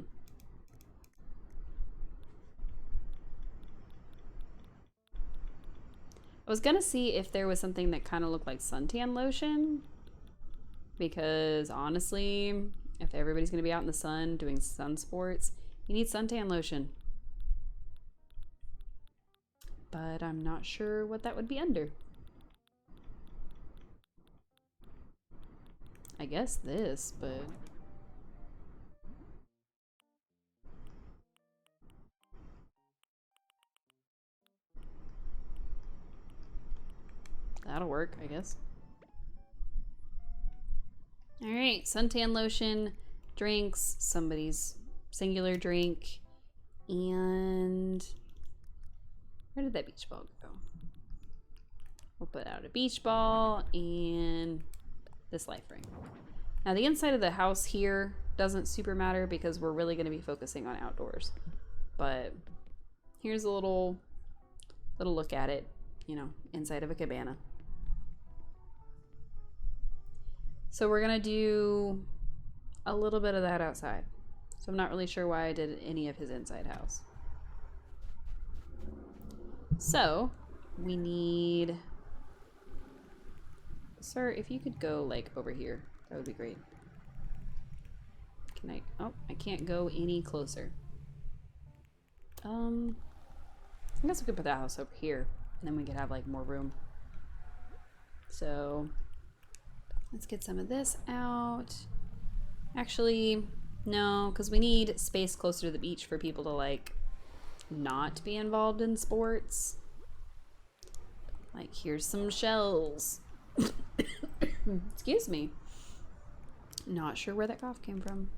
I was gonna see if there was something that kind of looked like suntan lotion. Because honestly, if everybody's gonna be out in the sun doing sun sports, you need suntan lotion. But I'm not sure what that would be under. I guess this, but... that'll work, I guess. Alright, suntan lotion, drinks, somebody's singular drink, and... where did that beach ball go? We'll put out a beach ball and this life ring. Now the inside of the house here doesn't super matter because we're really going to be focusing on outdoors. But here's a little look at it, you know, inside of a cabana. So we're going to do a little bit of that outside. So I'm not really sure why I did any of his inside house. So we need... sir, if you could go like over here, that would be great. Can I? Oh, I can't go any closer. I guess we could put the house over here and then we could have like more room. So let's get some of this out. Actually, no, because we need space closer to the beach for people to like not be involved in sports. Like, here's some shells. Excuse me. Not sure where that cough came from.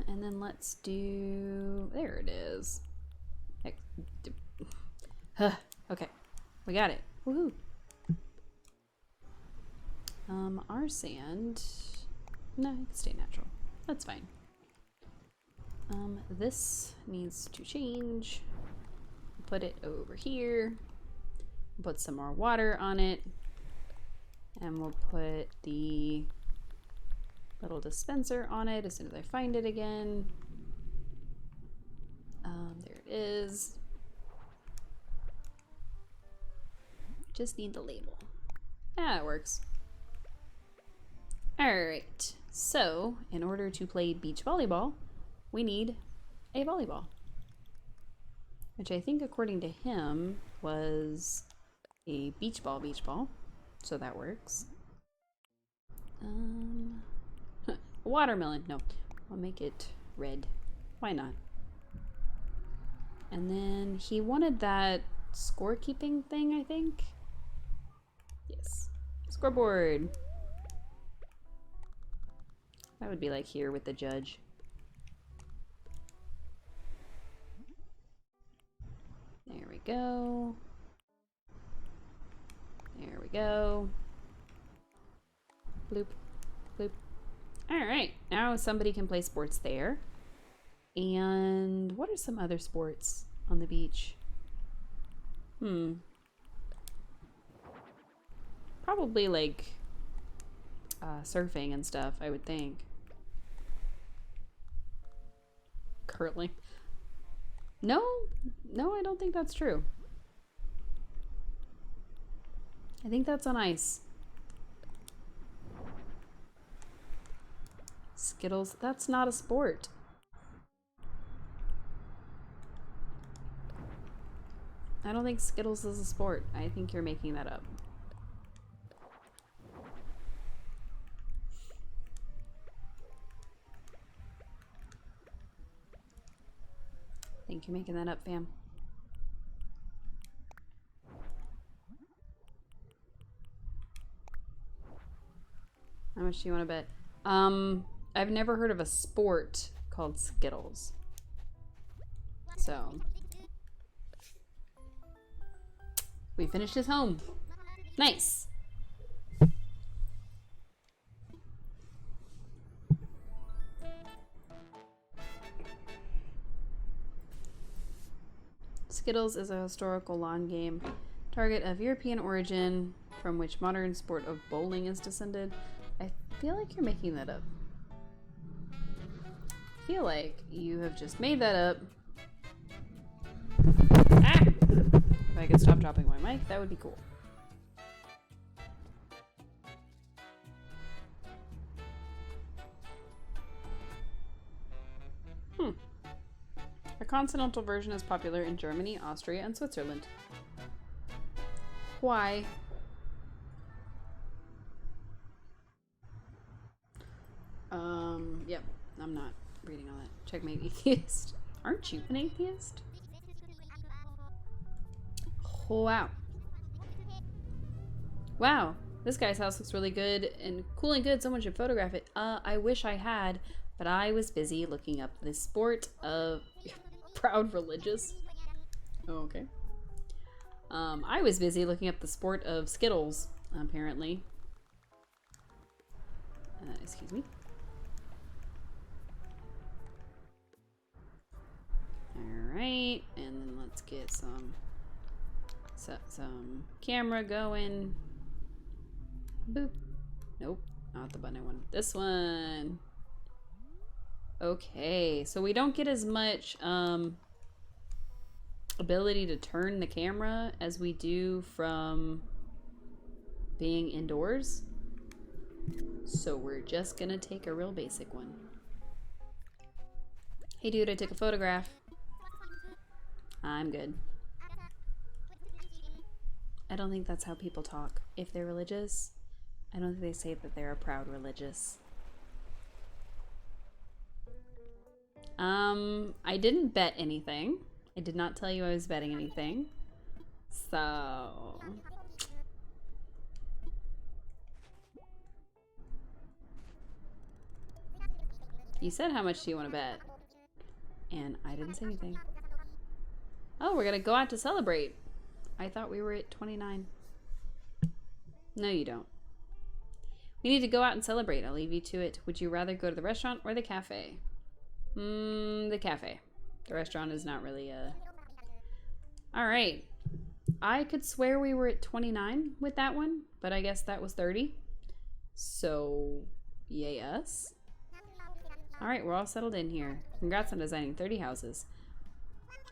And then let's do... there it is. Okay, we got it. Woohoo! Our sand... no, it can stay natural. That's fine. This needs to change. Put it over here. Put some more water on it. And we'll put the little dispenser on it as soon as I find it again. There it is. Just need the label. Yeah, it works. Alright, so in order to play beach volleyball, we need a volleyball. Which I think according to him was a beach ball, so that works. A watermelon, no, I'll make it red. Why not? And then he wanted that scorekeeping thing, I think. Yes, scoreboard. That would be like here with the judge. There we go. There we go. Bloop, bloop. All right, now somebody can play sports there. And what are some other sports on the beach? Probably like surfing and stuff, I would think. Curling. No, I don't think that's true. I think that's on ice. Skittles, that's not a sport. I don't think Skittles is a sport. I think you're making that up. I think you're making that up, fam. How much do you want to bet? I've never heard of a sport called Skittles. So we finished his home. Nice. Skittles is a historical lawn game, target of European origin, from which modern sport of bowling is descended. A I feel like you're making that up. I feel like you have just made that up. Ah! If I could stop dropping my mic, that would be cool. A consonantal version is popular in Germany, Austria, and Switzerland. Why? Yep, I'm not reading all that. Checkmate atheist. Aren't you an atheist? Wow. Wow, this guy's house looks really good and cool and good. Someone should photograph it. I wish I had, but I was busy looking up the sport of proud religious. Oh, okay. I was busy looking up the sport of Skittles, apparently. Excuse me. Alright, and then let's get some camera going. Boop. Nope, not the button I wanted. This one. Okay, so we don't get as much ability to turn the camera as we do from being indoors. So we're just gonna take a real basic one. Hey dude, I took a photograph. I'm good. I don't think that's how people talk. If they're religious, I don't think they say that they're a proud religious. I didn't bet anything. I did not tell you I was betting anything. So... You said how much do you want to bet? And I didn't say anything. Oh, we're gonna go out to celebrate. I thought we were at 29. No, you don't. We need to go out and celebrate. I'll leave you to it. Would you rather go to the restaurant or the cafe? The cafe. The restaurant is not really Alright. I could swear we were at 29 with that one, but I guess that was 30. So, yay us. Alright, we're all settled in here. Congrats on designing 30 houses.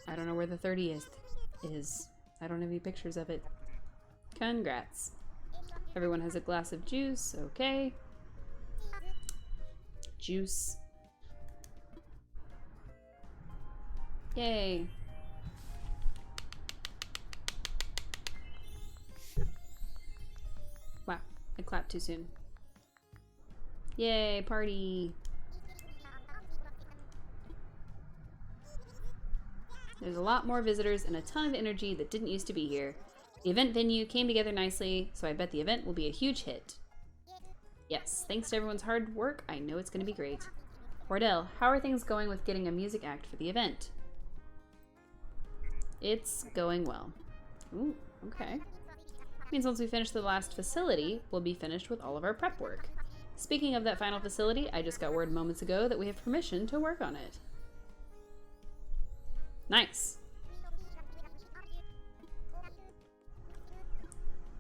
I don't know where the 30th is. I don't have any pictures of it. Congrats. Everyone has a glass of juice. Okay. Juice. Yay. Wow, I clapped too soon. Yay, party. There's a lot more visitors and a ton of energy that didn't used to be here. The event venue came together nicely, so I bet the event will be a huge hit. Yes, thanks to everyone's hard work, I know it's going to be great. Wardell, how are things going with getting a music act for the event? It's going well. Ooh, okay. Means once we finish the last facility, we'll be finished with all of our prep work. Speaking of that final facility, I just got word moments ago that we have permission to work on it. Nice.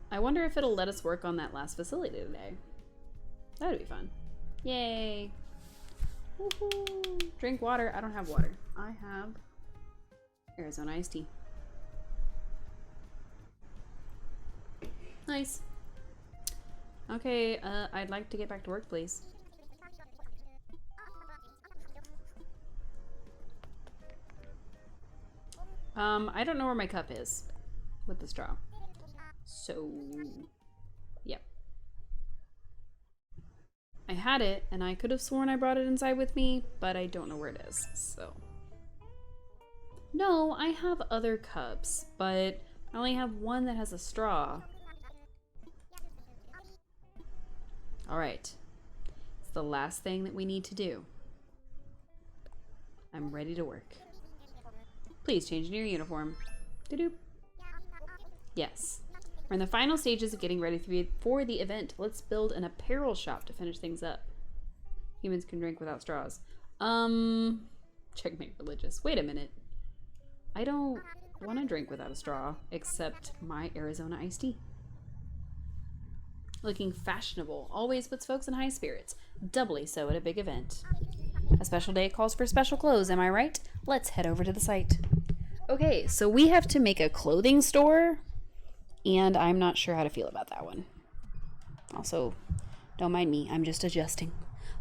I wonder if it'll let us work on that last facility today. That would be fun. Yay. Woohoo. Drink water. I don't have water. I have Arizona iced tea. Nice. Okay, I'd like to get back to work, please. I don't know where my cup is with the straw. So, yep. I had it, and I could have sworn I brought it inside with me, but I don't know where it is, so. No, I have other cups, but I only have one that has a straw. Alright. It's the last thing that we need to do. I'm ready to work. Please change into your uniform. Doo-doo. Yes. We're in the final stages of getting ready for the event. Let's build an apparel shop to finish things up. Humans can drink without straws. Checkmate religious. Wait a minute. I don't want to drink without a straw, except my Arizona iced tea. Looking fashionable always puts folks in high spirits, doubly so at a big event. A special day calls for special clothes, am I right? Let's head over to the site. Okay, so we have to make a clothing store, and I'm not sure how to feel about that one. Also, don't mind me, I'm just adjusting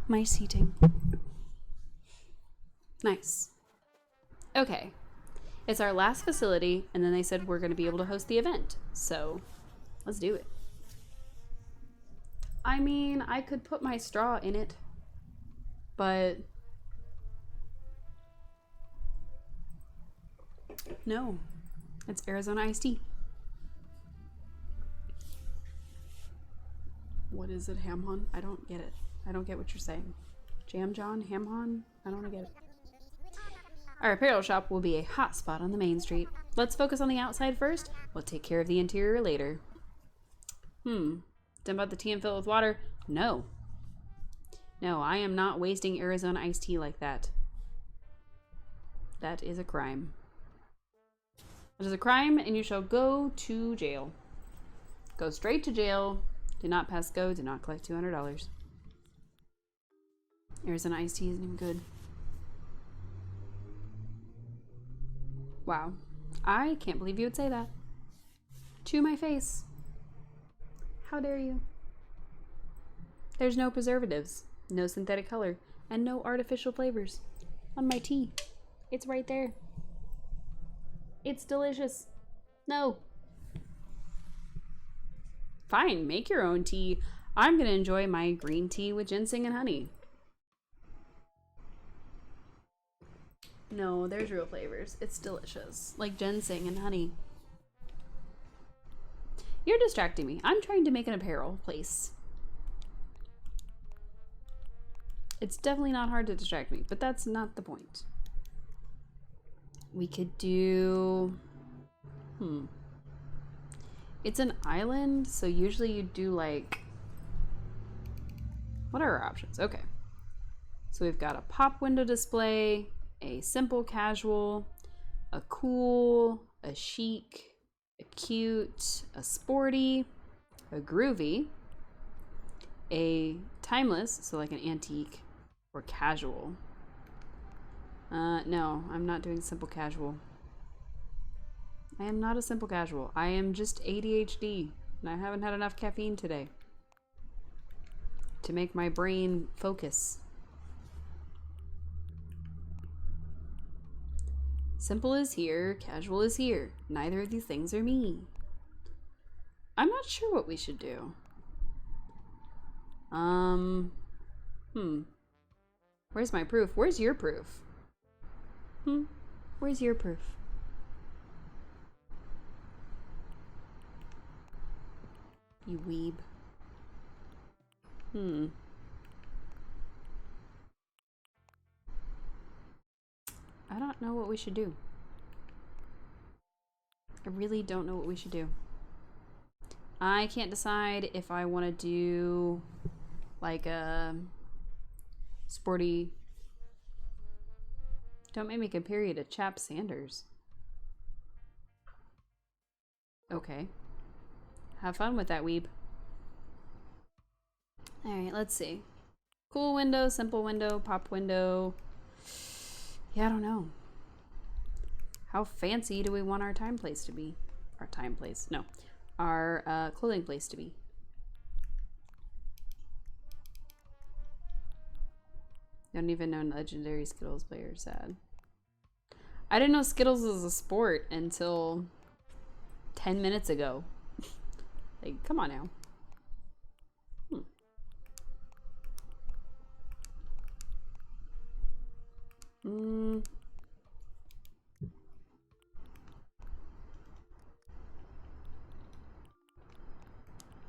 my seating. Nice. Okay, it's our last facility, and then they said we're going to be able to host the event, so let's do it. I mean, I could put my straw in it, but no, it's Arizona iced tea. What is it, ham-hon? I don't get it. I don't get what you're saying. Jam John? Ham-hon? I don't get it. Our apparel shop will be a hot spot on the main street. Let's focus on the outside first. We'll take care of the interior later. Done about the tea and fill it with water? No. No, I am not wasting Arizona iced tea like that. That is a crime. It is a crime, and you shall go to jail. Go straight to jail. Do not pass go. Do not collect $200. Arizona iced tea isn't even good. Wow. I can't believe you would say that. To my face. How dare you? There's no preservatives, no synthetic color, and no artificial flavors on my tea. It's right there. It's delicious. No. Fine, make your own tea. I'm gonna enjoy my green tea with ginseng and honey. No, there's real flavors. It's delicious. Like ginseng and honey. You're distracting me. I'm trying to make an apparel place. It's definitely not hard to distract me, but that's not the point. We could do... It's an island, so usually you do like... What are our options? Okay. So we've got a pop window display, a simple casual, a cool, a chic, a cute, a sporty, a groovy, a timeless, so like an antique, or casual. No, I'm not doing simple casual. I am not a simple casual. I am just ADHD, and I haven't had enough caffeine today to make my brain focus. Simple is here, casual is here. Neither of these things are me. I'm not sure what we should do. Where's my proof? Where's your proof? Where's your proof? You weeb. I don't know what we should do. I really don't know what we should do. I can't decide if I want to do like a sporty... Don't make me compare you to Chap Sanders. Okay. Have fun with that, weeb. Alright, let's see. Cool window, simple window, pop window. Yeah, I don't know. How fancy do we want our time place to be? Our time place, no. Our clothing place to be. Don't even know legendary Skittles player, sad. I didn't know Skittles was a sport until 10 minutes ago. Like, come on now.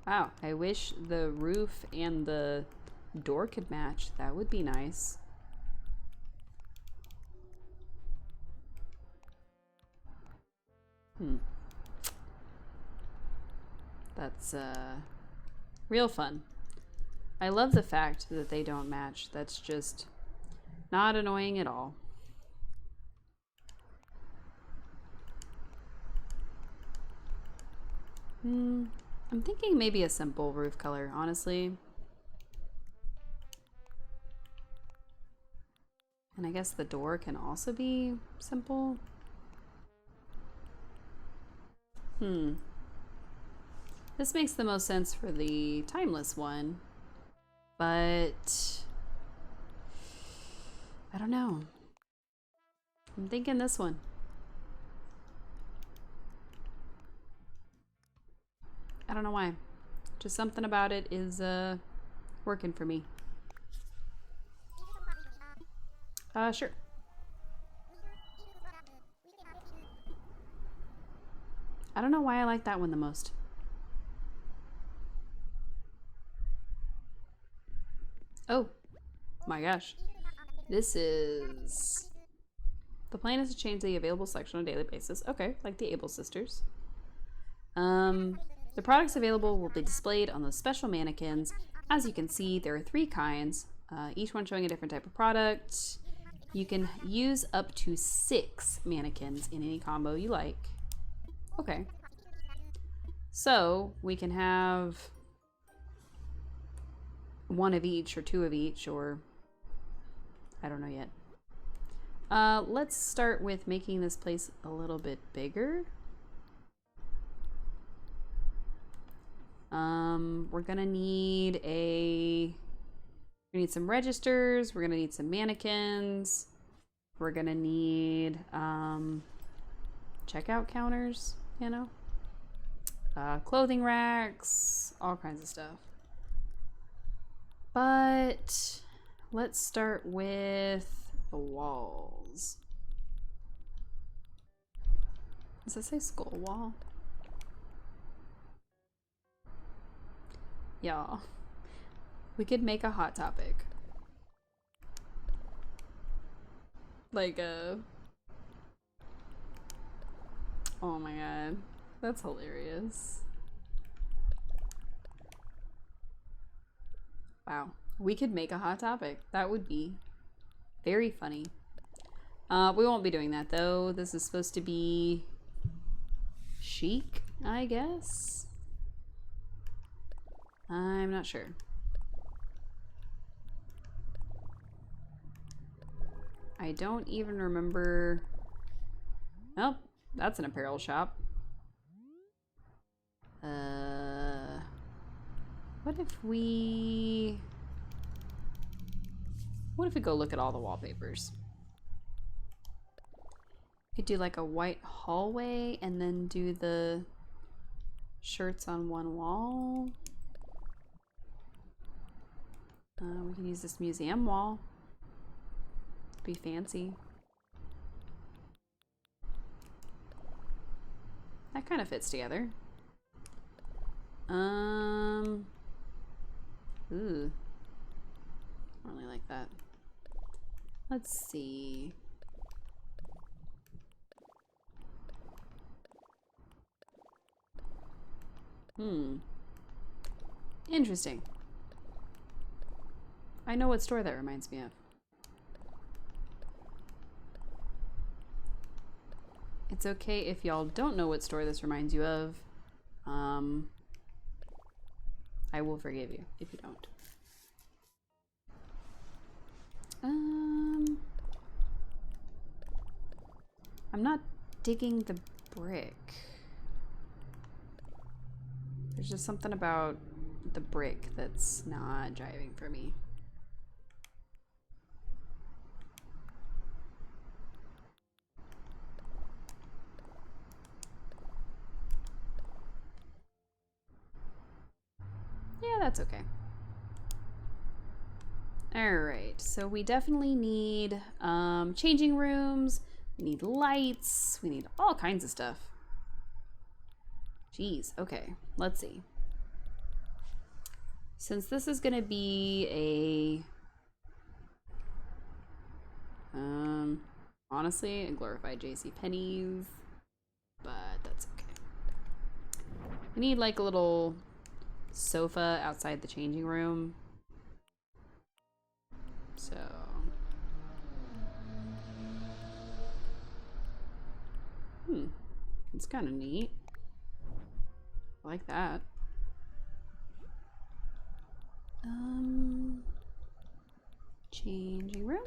Wow, I wish the roof and the door could match. That would be nice. That's real fun. I love the fact that they don't match. That's just not annoying at all. I'm thinking maybe a simple roof color, honestly. And I guess the door can also be simple. This makes the most sense for the timeless one, but I don't know. I'm thinking this one. I don't know why. Just something about it is working for me. Sure. I don't know why I like that one the most. Oh my gosh. This is... The plan is to change the available selection on a daily basis. Okay, like the Able Sisters. The products available will be displayed on those special mannequins. As you can see, there are 3 kinds, each one showing a different type of product. You can use up to 6 mannequins in any combo you like. Okay. So we can have 1 of each or 2 of each, or I don't know yet. Let's start with making this place a little bit bigger. We're gonna need some registers. We're gonna need some mannequins. We're gonna need checkout counters, you know, clothing racks, all kinds of stuff. But let's start with the walls. Does it say skull wall? Y'all, we could make a hot topic. Like oh my god, that's hilarious. Wow, we could make a hot topic. That would be very funny. We won't be doing that though. This is supposed to be chic, I guess. I'm not sure. I don't even remember. Nope, that's an apparel shop. What if we go look at all the wallpapers? Could do like a white hallway and then do the shirts on one wall. We can use this museum wall. Be fancy. That kind of fits together. Ooh. I don't really like that. Let's see. Interesting. I know what store that reminds me of. It's okay if y'all don't know what store this reminds you of. I will forgive you if you don't. I'm not digging the brick. There's just something about the brick that's not driving for me. Yeah, that's okay. Alright, so we definitely need changing rooms, we need lights, we need all kinds of stuff. Jeez, okay, let's see. Since this is gonna be honestly, a glorified JCPenney's, but that's okay. We need like a little sofa outside the changing room. So it's kind of neat. I like that. Changing room.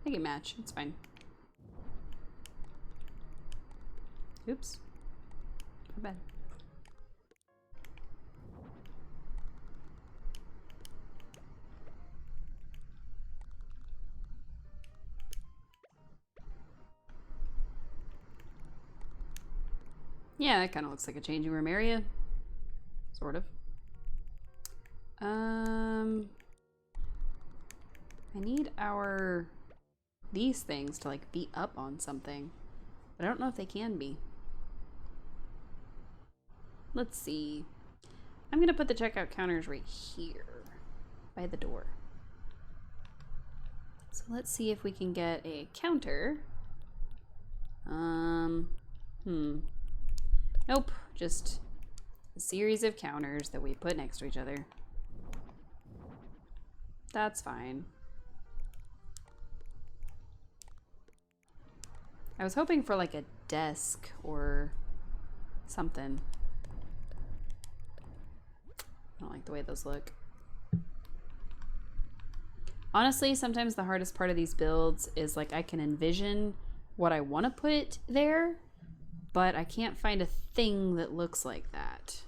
I can match. It's fine. Oops. Not bad. Yeah, that kind of looks like a changing room area. Sort of. I need these things to like be up on something, but I don't know if they can be. Let's see. I'm gonna put the checkout counters right here by the door. So let's see if we can get a counter. Nope, just a series of counters that we put next to each other. That's fine. I was hoping for like a desk or something. I don't like the way those look. Honestly, sometimes the hardest part of these builds is like I can envision what I want to put there, but I can't find a thing that looks like that.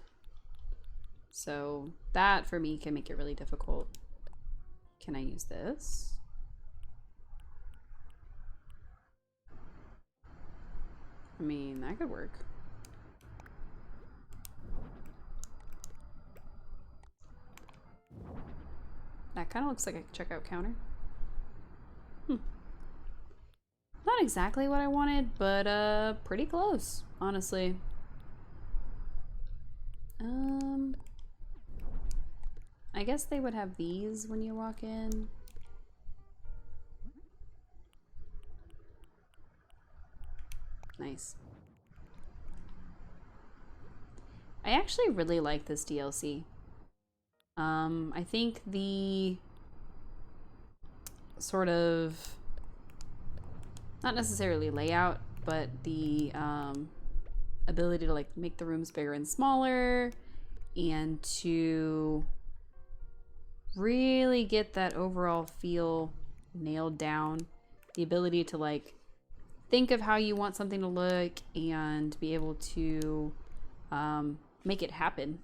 So that for me can make it really difficult. Can I use this? I mean, that could work. That kind of looks like a checkout counter. Not exactly what I wanted, but pretty close, honestly. I guess they would have these when you walk in. Nice. I actually really like this DLC. I think the sort of, not necessarily layout, but the ability to like make the rooms bigger and smaller and to really get that overall feel nailed down. The ability to like think of how you want something to look and be able to make it happen.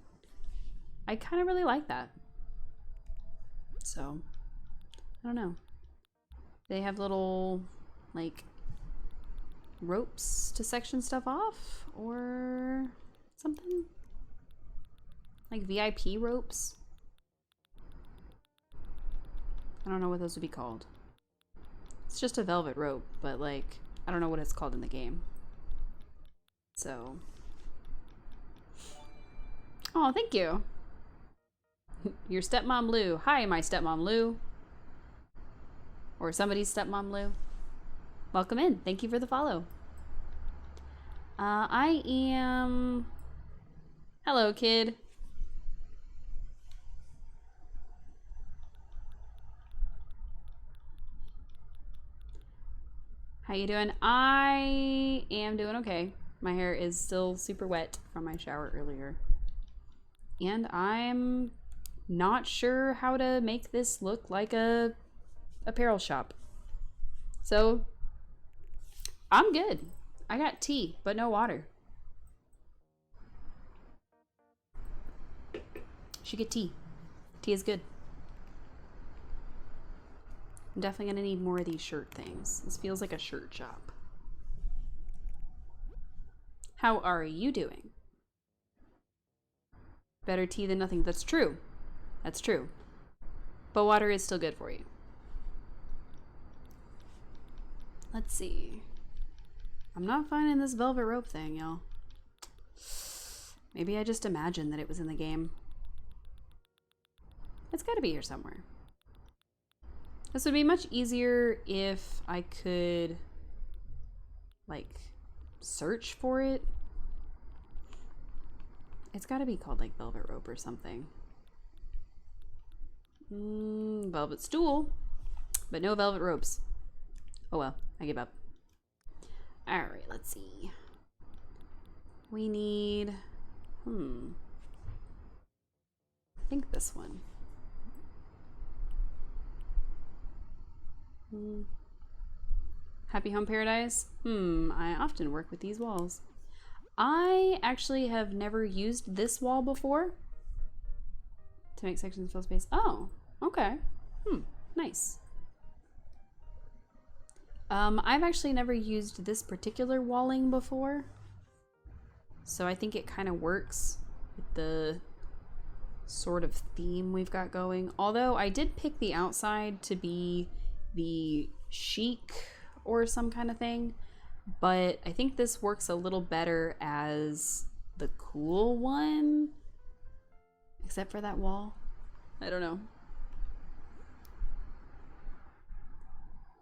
I kind of really like that. So, I don't know. They have little like ropes to section stuff off or something? Like VIP ropes? I don't know what those would be called. It's just a velvet rope, but like, I don't know what it's called in the game. So. Oh, thank you. Your stepmom Lou. Hi, my stepmom Lou. Or somebody's stepmom Lou. Welcome in. Thank you for the follow. I am... Hello, kid. How you doing? I am doing okay. My hair is still super wet from my shower earlier. And I'm not sure how to make this look like a apparel shop. So, I'm good. I got tea, but no water. Should get tea. Tea is good. I'm definitely gonna need more of these shirt things. This feels like a shirt shop. How are you doing? Better tea than nothing. That's true. That's true. But water is still good for you. Let's see. I'm not finding this velvet rope thing, y'all. Maybe I just imagined that it was in the game. It's gotta be here somewhere. This would be much easier if I could, like, search for it. It's got to be called, like, velvet rope or something. Velvet stool, but no velvet ropes. Oh well, I give up. Alright, let's see. We need, I think this one. Happy Home Paradise? I often work with these walls. I actually have never used this wall before to make sections fill space. Oh, okay. Nice. I've actually never used this particular walling before, so I think it kind of works with the sort of theme we've got going. Although I did pick the outside to be the chic or some kind of thing, but I think this works a little better as the cool one, except for that wall. I don't know.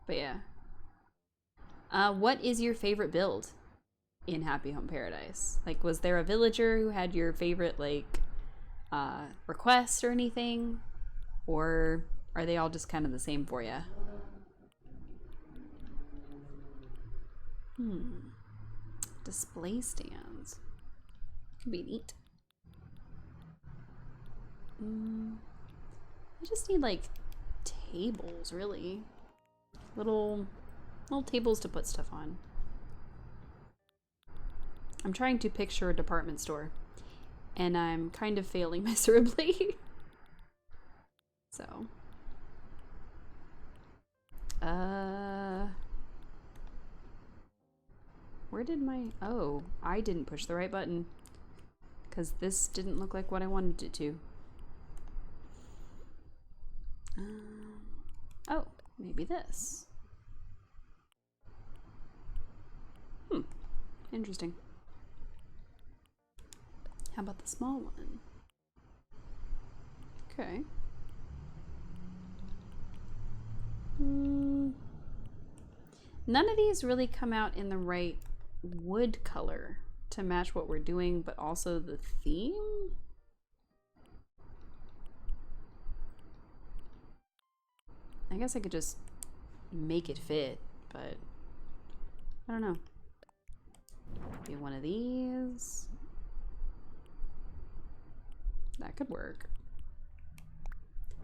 But yeah. What is your favorite build in Happy Home Paradise? Like, was there a villager who had your favorite, like, requests or anything? Or are they all just kind of the same for you? Display stands. Could be neat. I just need, like, tables, really. Little tables to put stuff on. I'm trying to picture a department store, and I'm kind of failing miserably. So, where did my, oh, I didn't push the right button, because this didn't look like what I wanted it to. Oh, maybe this. Interesting. How about the small one? Okay. None of these really come out in the right wood color to match what we're doing, but also the theme? I guess I could just make it fit, but I don't know. Maybe one of these. That could work.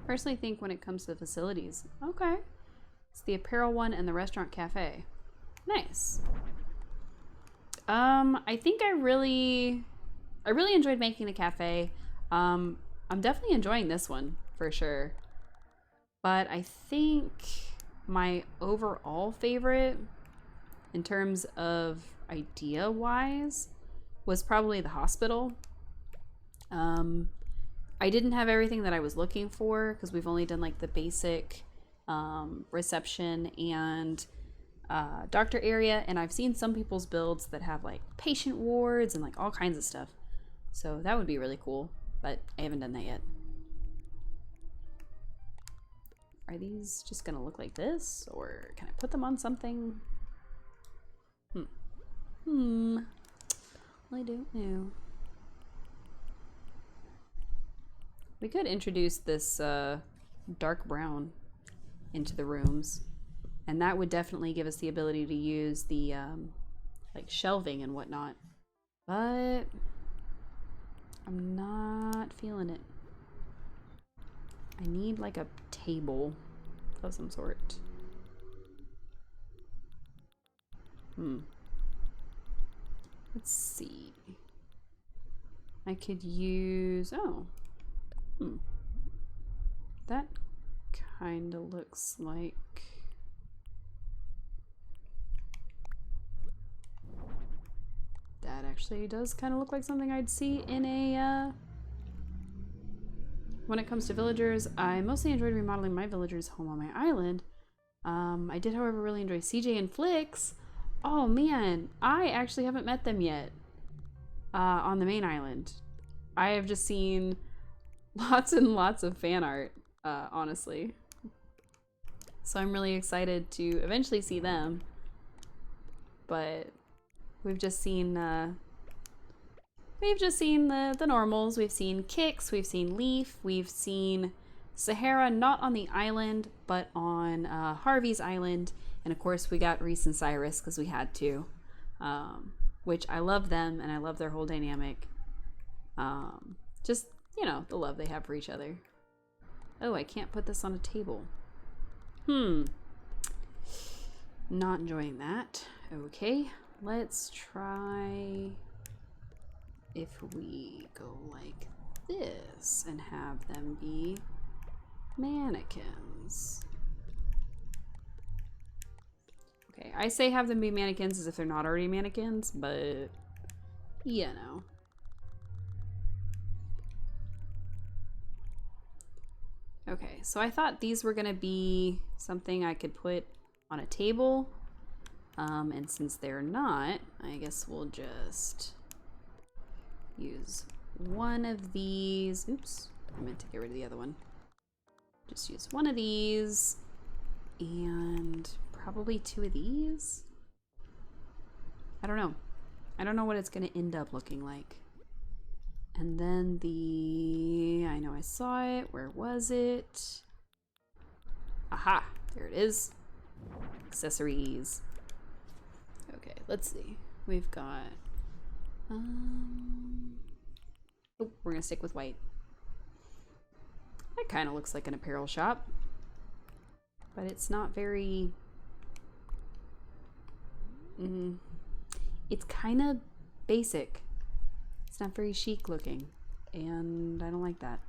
Personally think when it comes to the facilities, okay. It's the apparel one and the restaurant cafe. Nice. I think I really enjoyed making the cafe. I'm definitely enjoying this one for sure. But I think my overall favorite in terms of idea wise was probably the hospital. I didn't have everything that I was looking for because we've only done like the basic reception and doctor area, and I've seen some people's builds that have like patient wards and like all kinds of stuff, so that would be really cool, but I haven't done that yet. Are these just gonna look like this, or can I put them on something? I don't know. We could introduce this dark brown into the rooms, and that would definitely give us the ability to use the like shelving and whatnot, but I'm not feeling it. I need like a table of some sort. Let's see. I could use, that kind of looks like, that actually does kind of look like something I'd see in a, when it comes to villagers. I mostly enjoyed remodeling my villagers' home on my island. I did, however, really enjoy CJ and Flix. Oh man, I actually haven't met them yet on the main island. I have just seen lots and lots of fan art, honestly. So I'm really excited to eventually see them. But we've just seen the normals. We've seen Kix, we've seen Leaf, we've seen Sahara, not on the island, but on Harvey's island. And of course we got Reese and Cyrus because we had to. Which I love them and I love their whole dynamic. Just, you know, the love they have for each other. Oh, I can't put this on a table. Not enjoying that. Okay, let's try if we go like this and have them be mannequins. Okay, I say have them be mannequins as if they're not already mannequins, but you know. Okay, so I thought these were gonna be something I could put on a table. And since they're not, I guess we'll just use one of these. Oops, I meant to get rid of the other one. Just use one of these and probably two of these. I don't know. I don't know what it's gonna end up looking like. And then I know I saw it. Where was it? Aha, there it is. Accessories. Okay, let's see. We've got, oh, we're gonna stick with white. That kind of looks like an apparel shop, but it's not very, it's kind of basic. It's not very chic looking, and I don't like that.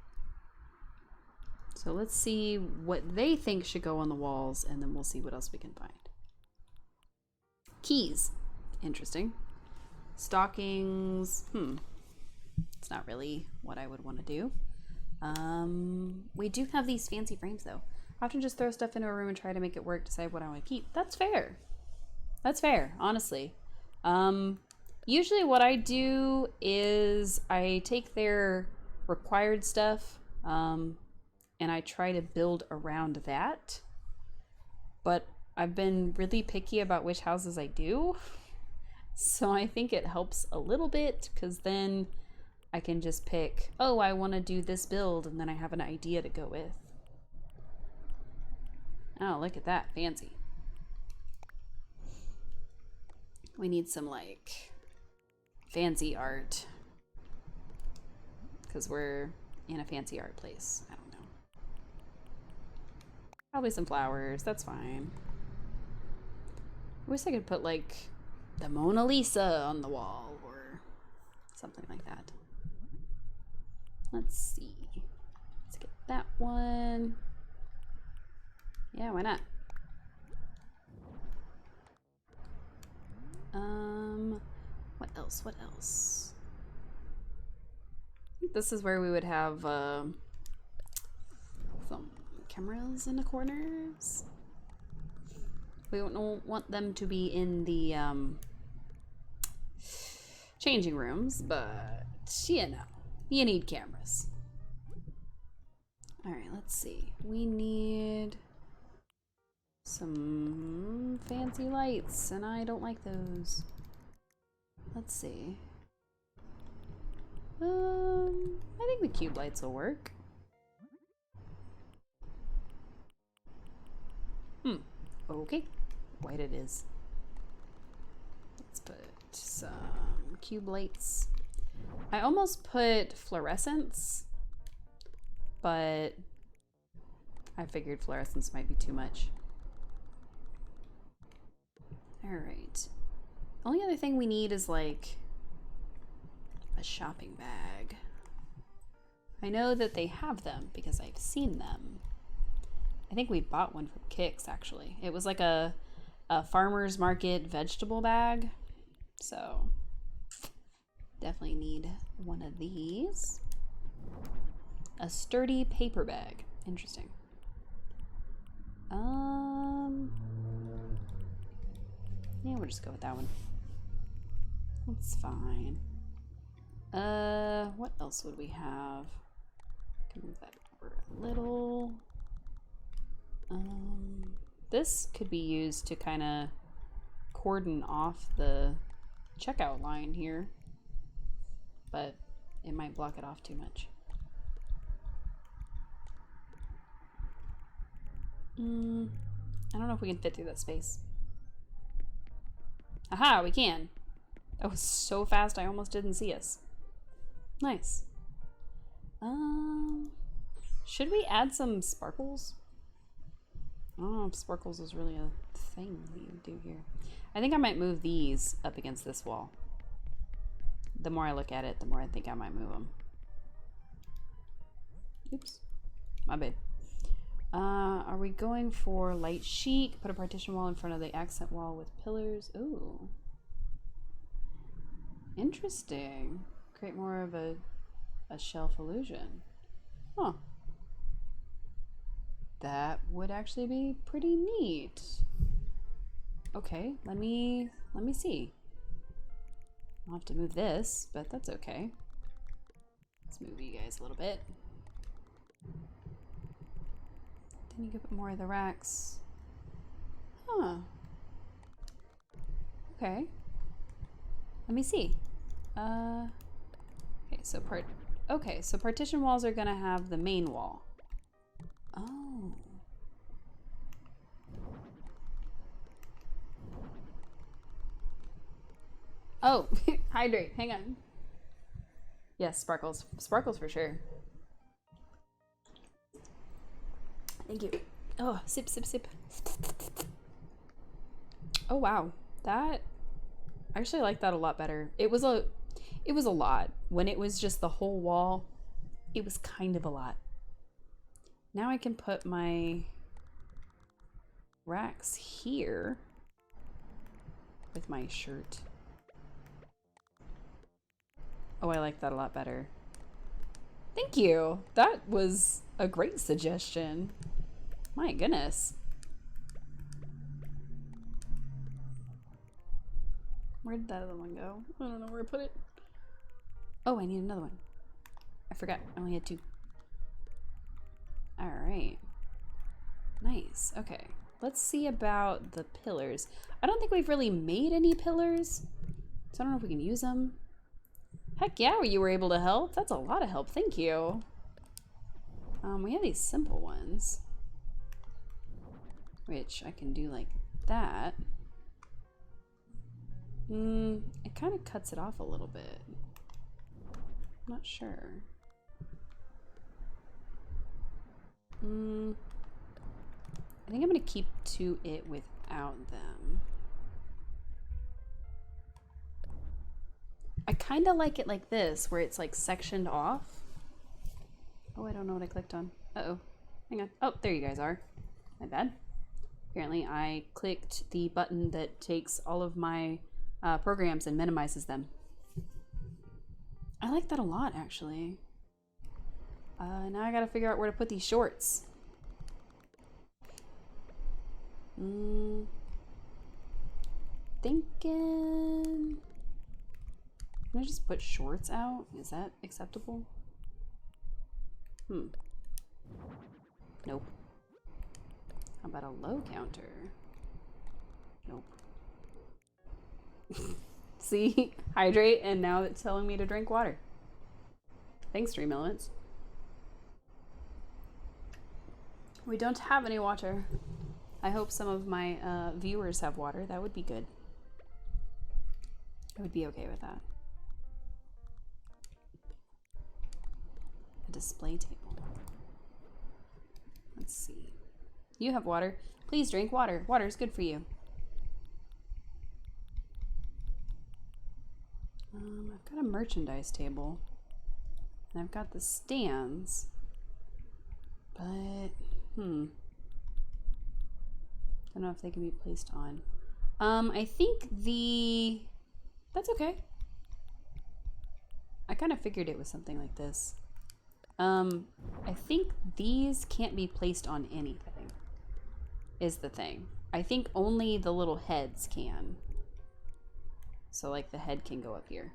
So let's see what they think should go on the walls, and then we'll see what else we can find. Keys. Interesting. Stockings. It's not really what I would want to do. We do have these fancy frames, though. I often just throw stuff into a room and try to make it work, decide what I want to keep. That's fair. That's fair, honestly. Usually what I do is I take their required stuff, and I try to build around that. But I've been really picky about which houses I do. So I think it helps a little bit because then I can just pick, oh, I want to do this build, and then I have an idea to go with. Oh, look at that. Fancy. We need some, like, fancy art. Because we're in a fancy art place. I don't know. Probably some flowers. That's fine. I wish I could put, like, the Mona Lisa on the wall or something like that. Let's see. Let's get that one. Yeah, why not? What else? What else? I think this is where we would have some cameras in the corners. We don't want them to be in the changing rooms, but you know, you need cameras. All right, let's see. We need some fancy lights, and I don't like those. Let's see. I think the cube lights will work. Okay. White it is. Let's put some cube lights. I almost put fluorescence, but I figured fluorescence might be too much. All right. Only other thing we need is like a shopping bag. I know that they have them because I've seen them. I think we bought one from Kix, actually. It was like a farmer's market vegetable bag. So definitely need one of these. A sturdy paper bag. Interesting. Yeah, we'll just go with that one. That's fine. What else would we have? Can move that over a little. This could be used to kind of cordon off the checkout line here, but it might block it off too much. I don't know if we can fit through that space. Aha, we can. That was so fast I almost didn't see us. Nice. Should we add some sparkles? I don't know if sparkles is really a thing that you do here. I think I might move these up against this wall. The more I look at it, the more I think I might move them. Oops, my bad. Are we going for light chic? Put a partition wall in front of the accent wall with pillars. Ooh. Interesting. Create more of a shelf illusion. Huh. That would actually be pretty neat. Okay, let me see. I'll have to move this, but that's okay. Let's move you guys a little bit. Then you can put more of the racks. Huh. Okay. Let me see. Okay, so partition walls are gonna have the main wall. Oh. Oh, hydrate, hang on. Yes, sparkles. Sparkles for sure. Thank you. Oh, sip, sip, sip. Oh wow, that I actually like that a lot better. It was a lot. When it was just the whole wall, it was kind of a lot. Now I can put my racks here with my shirt. Oh, I like that a lot better. Thank you. That was a great suggestion. My goodness. Where did that other one go? I don't know where I put it. Oh, I need another one. I forgot. I only had 2. All right. Nice. Okay. Let's see about the pillars. I don't think we've really made any pillars, so I don't know if we can use them. Heck yeah, you were able to help. That's a lot of help. Thank you. We have these simple ones, which I can do like that. It kind of cuts it off a little bit. I'm not sure. I think I'm gonna keep to it without them. I kind of like it like this, where it's like sectioned off. Oh, I don't know what I clicked on. Uh-oh. Hang on. Oh, there you guys are. My bad. Apparently I clicked the button that takes all of my programs and minimizes them. I like that a lot, actually. Now I gotta figure out where to put these shorts. Thinking... Can I just put shorts out? Is that acceptable? Nope. How about a low counter? Nope. See? Hydrate, and now it's telling me to drink water. Thanks, 3 Elements. We don't have any water. I hope some of my viewers have water. That would be good. I would be okay with that. A display table. Let's see. You have water. Please drink water. Water is good for you. I've got a merchandise table. And I've got the stands. But, I don't know if they can be placed on. I think that's okay. I kind of figured it was something like this. I think these can't be placed on anything, is the thing. I think only the little heads can. So like the head can go up here.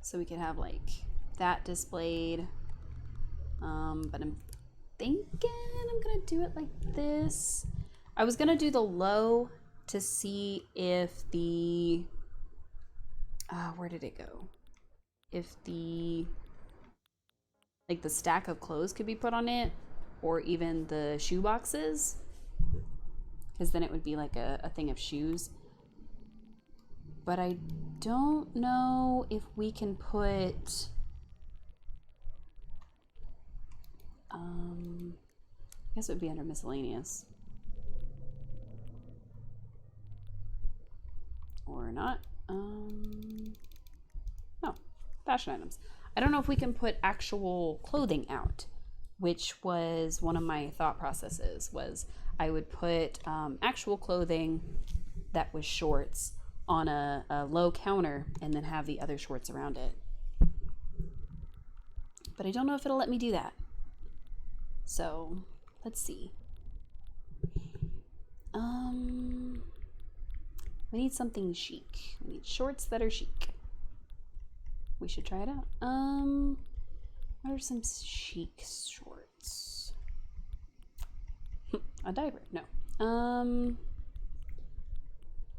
So we could have like that displayed. But I'm thinking I'm gonna do it like this. I was gonna do the low to see if the, where did it go? If the, like the stack of clothes could be put on it, or even the shoe boxes, because then it would be like a thing of shoes. But I don't know if we can put, I guess it would be under miscellaneous. Or not. No, fashion items. I don't know if we can put actual clothing out, which was one of my thought processes, was I would put actual clothing that was shorts on a low counter and then have the other shorts around it. But I don't know if it'll let me do that. So let's see. We need something chic. We need shorts that are chic. We should try it out. What are some chic shorts? A diaper? No.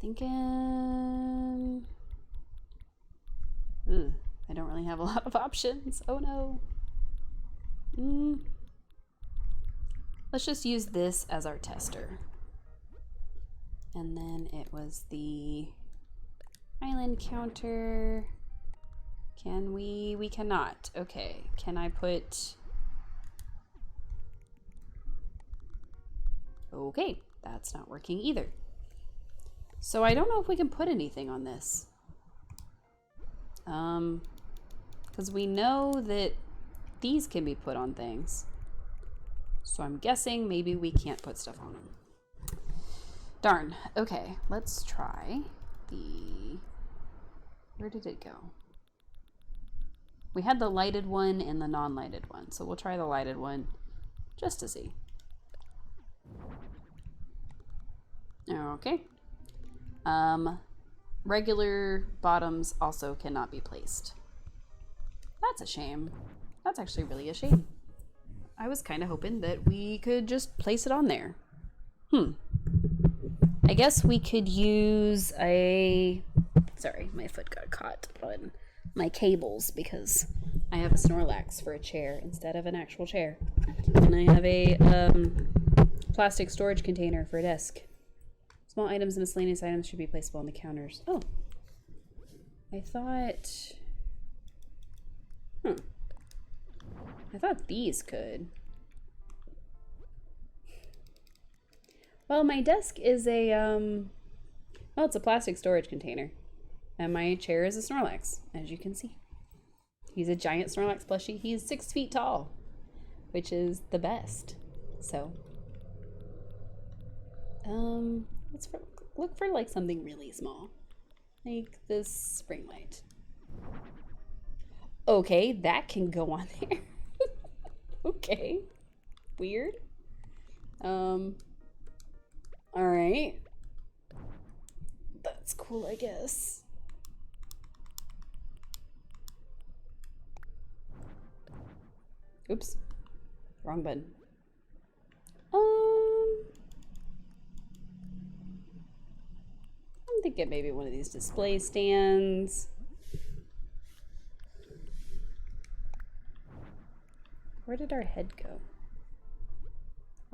Thinking. Ugh, I don't really have a lot of options. Oh no. Let's just use this as our tester. And then it was the island counter. Can we? We cannot. Okay. Can I put... Okay, that's not working either. So I don't know if we can put anything on this. Because we know that these can be put on things. So I'm guessing maybe we can't put stuff on them. Darn. Okay, let's try the... Where did it go? We had the lighted one and the non-lighted one. So we'll try the lighted one just to see. Okay. Regular bottoms also cannot be placed. That's a shame. That's actually really a shame. I was kind of hoping that we could just place it on there. I guess we could use a... Sorry, my foot got caught on my cables because I have a Snorlax for a chair instead of an actual chair. And I have a plastic storage container for a desk. Small items and miscellaneous items should be placeable on the counters. Oh. I thought... I thought these could. Well, my desk is a, well, it's a plastic storage container. And my chair is a Snorlax, as you can see. He's a giant Snorlax plushie. He's 6 feet tall, which is the best. So, let's look for like something really small, like this spring light. Okay, that can go on there. Okay, weird. All right, that's cool, I guess. Oops, wrong button. I'm thinking maybe one of these display stands. Where did our head go?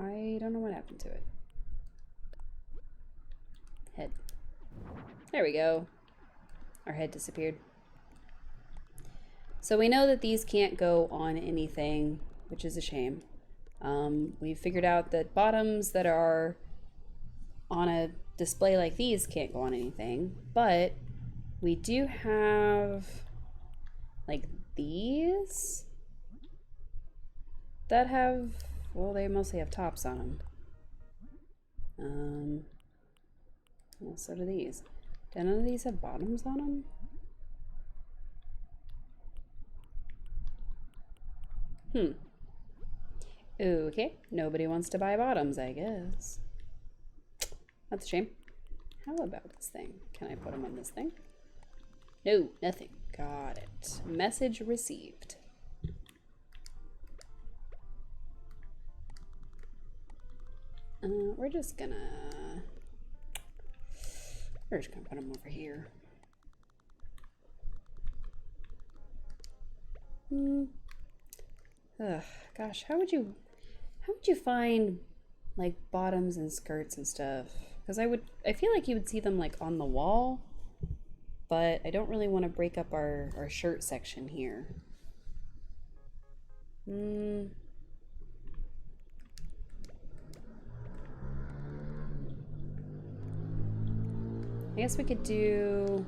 I don't know what happened to it. Head. There we go. Our head disappeared. So we know that these can't go on anything, which is a shame. We figured out that bottoms that are on a display like these can't go on anything, but we do have like these that have, well, they mostly have tops on them. Well, so do these. Do none of these have bottoms on them? Okay, nobody wants to buy bottoms, I guess. That's a shame. How about this thing? Can I put them on this thing? No, nothing. Got it. Message received. We're just gonna put them over here. Ugh, gosh, how would you find like bottoms and skirts and stuff? Because I feel like you would see them like on the wall, but I don't really want to break up our shirt section here. I guess we could do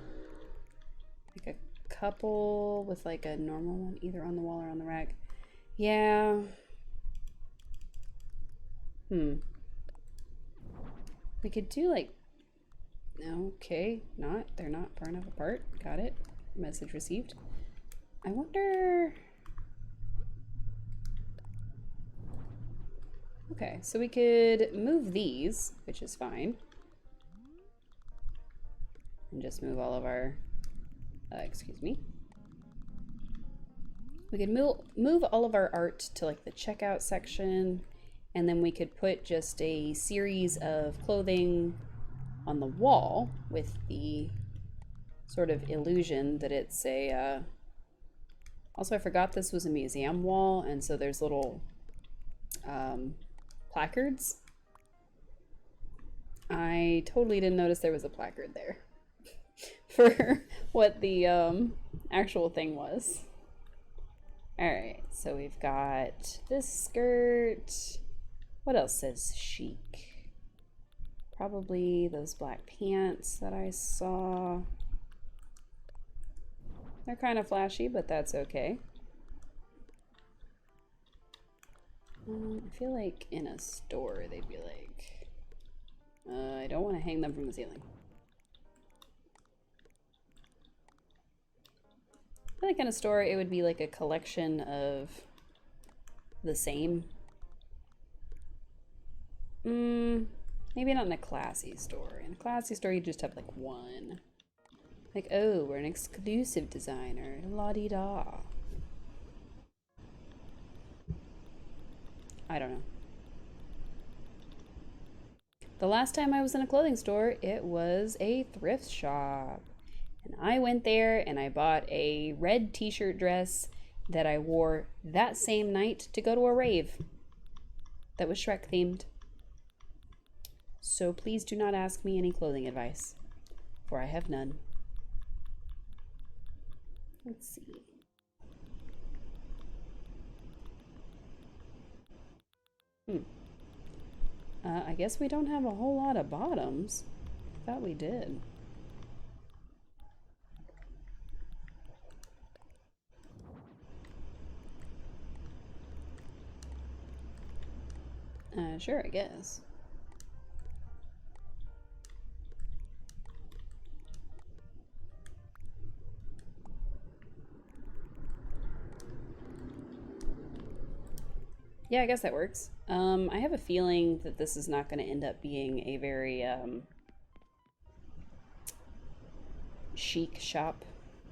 like a couple with like a normal one either on the wall or on the rack. Yeah. We could do like, okay, they're not far enough apart. Got it. Message received. I wonder. Okay, so we could move these, which is fine. And just move all of our, excuse me. We could move all of our art to like the checkout section, and then we could put just a series of clothing on the wall with the sort of illusion that it's a, also I forgot this was a museum wall, and so there's little placards. I totally didn't notice there was a placard there for what the actual thing was. Alright, so we've got this skirt. What else says chic? Probably those black pants that I saw. They're kind of flashy, but that's okay. I feel like in a store they'd be like, I don't want to hang them from the ceiling. I feel like in a store it would be like a collection of the same. Maybe not in a classy store. In a classy store you just have like one. Like, oh, we're an exclusive designer. La-di-da. I don't know. The last time I was in a clothing store, it was a thrift shop. And I went there and I bought a red t-shirt dress that I wore that same night to go to a rave that was Shrek themed. So please do not ask me any clothing advice, for I have none. Let's see. I guess we don't have a whole lot of bottoms. I thought we did. Sure, I guess. Yeah, I guess that works. I have a feeling that this is not going to end up being a very chic shop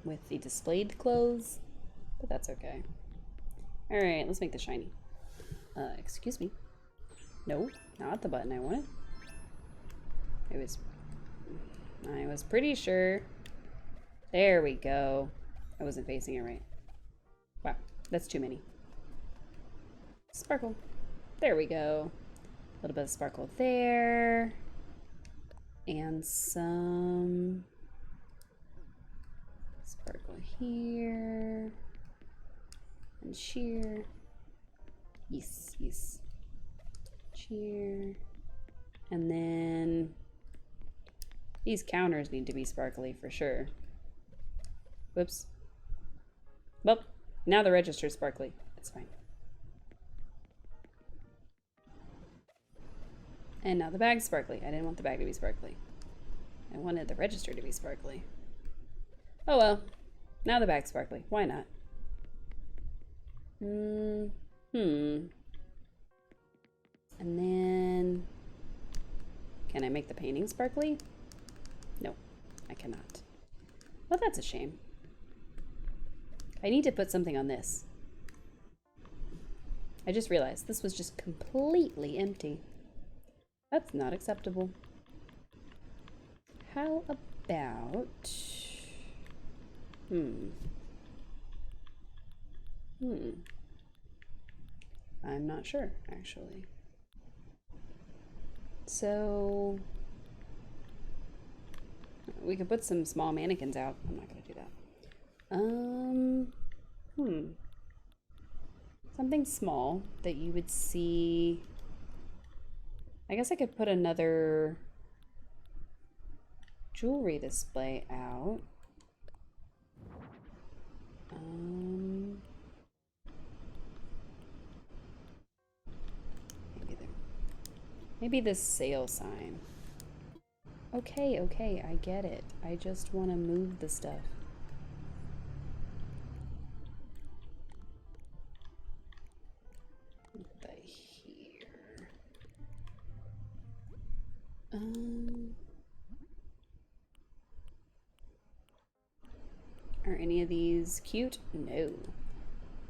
with the displayed clothes, but that's okay. All right, let's make this shiny. Excuse me. No, not the button I wanted. I was pretty sure. There we go. I wasn't facing it right. Wow, that's too many. Sparkle. There we go. A little bit of sparkle there. And some sparkle here. And sheer. Yes, yes. Cheer. And then these counters need to be sparkly for sure. Whoops. Well, now the register's sparkly. It's fine. And now the bag's sparkly. I didn't want the bag to be sparkly. I wanted the register to be sparkly. Oh well. Now the bag's sparkly. Why not? And then... Can I make the painting sparkly? No, I cannot. Well, that's a shame. I need to put something on this. I just realized this was just completely empty. That's not acceptable. How about... I'm not sure, actually. So... we could put some small mannequins out. I'm not gonna do that. Something small that you would see... I guess I could put another jewelry display out. Maybe this sale sign. Okay, okay, I get it. I just want to move the stuff. Put that here. Are any of these cute? No.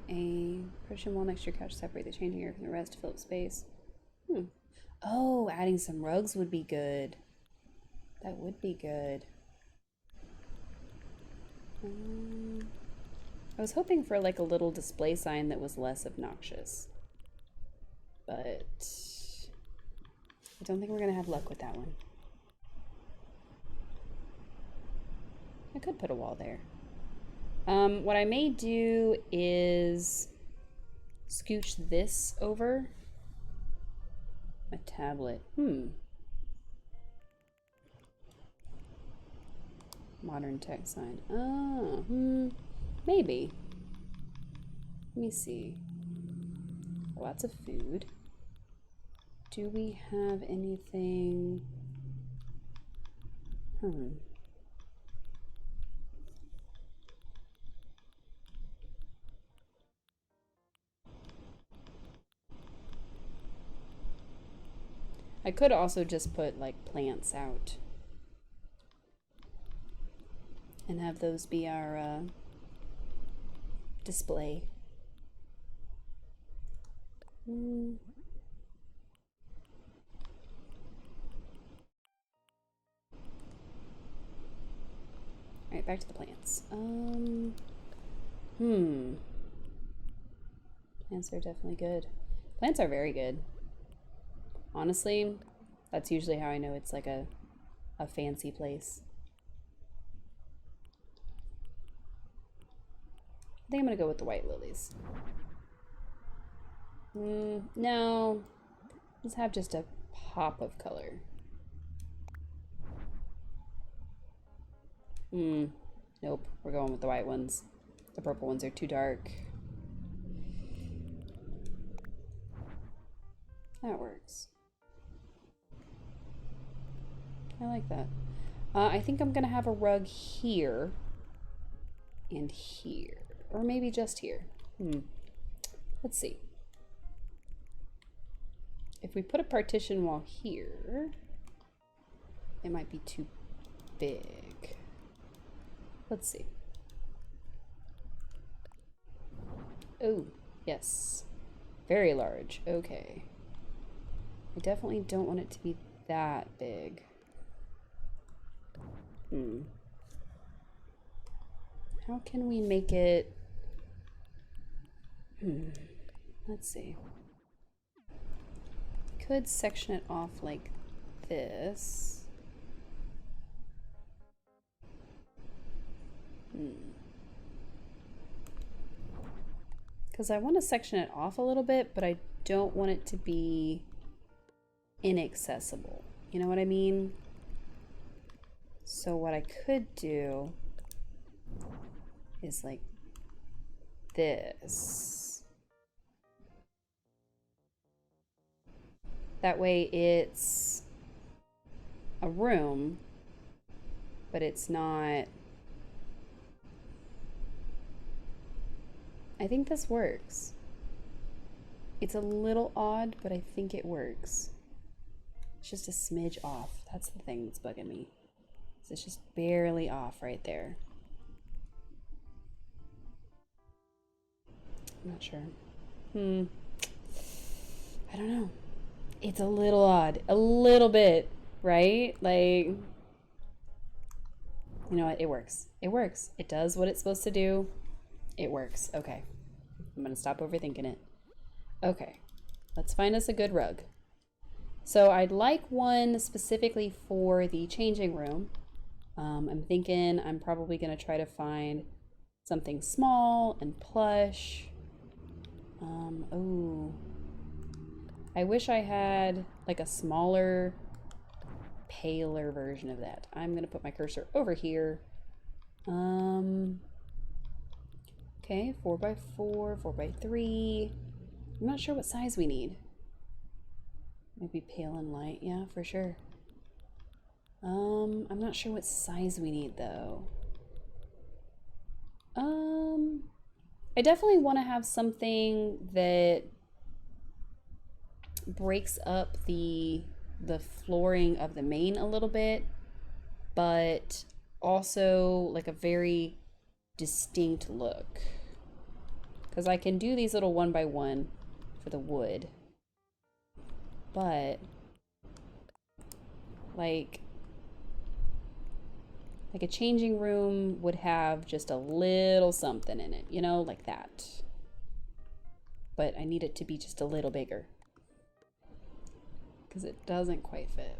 A partition wall next to your couch separate the changing area from the rest to fill up space. Oh, adding some rugs would be good. That would be good. I was hoping for like a little display sign that was less obnoxious. But I don't think we're gonna have luck with that one. I could put a wall there. What I may do is scooch this over. A tablet. Modern tech sign. Oh, maybe. Let me see. Lots of food. Do we have anything? I could also just put like plants out and have those be our display. Alright, back to the plants. Plants are definitely good. Plants are very good. Honestly, that's usually how I know it's like a fancy place. I think I'm gonna go with the white lilies. No. Let's have just a pop of color. Nope, we're going with the white ones. The purple ones are too dark. That works. I like that. I think I'm gonna have a rug here and here, or maybe just here. Let's see. If we put a partition wall here, it might be too big. Let's see. Oh, yes. Very large. Okay. I definitely don't want it to be that big. How can we make it? Let's see. Could section it off like this. Because I want to section it off a little bit, but I don't want it to be inaccessible. You know what I mean? So what I could do is like this. That way it's a room, but it's not... I think this works. It's a little odd, but I think it works. It's just a smidge off. That's the thing that's bugging me. So it's just barely off right there. I'm not sure. I don't know. It's a little odd. A little bit, right? Like, you know what? It works. It works. It does what it's supposed to do. It works. Okay. I'm gonna stop overthinking it. Okay. Let's find us a good rug. So I'd like one specifically for the changing room. I'm thinking I'm probably gonna try to find something small and plush. Oh. I wish I had like a smaller, paler version of that. I'm gonna put my cursor over here. Okay, 4x4, 4x3. I'm not sure what size we need. Maybe pale and light, yeah, for sure. I'm not sure what size we need though. I definitely want to have something that breaks up the flooring of the main a little bit, but also like a very distinct look. Because I can do these little 1x1 for the wood, but like a changing room would have just a little something in it, you know, like that. But I need it to be just a little bigger because it doesn't quite fit.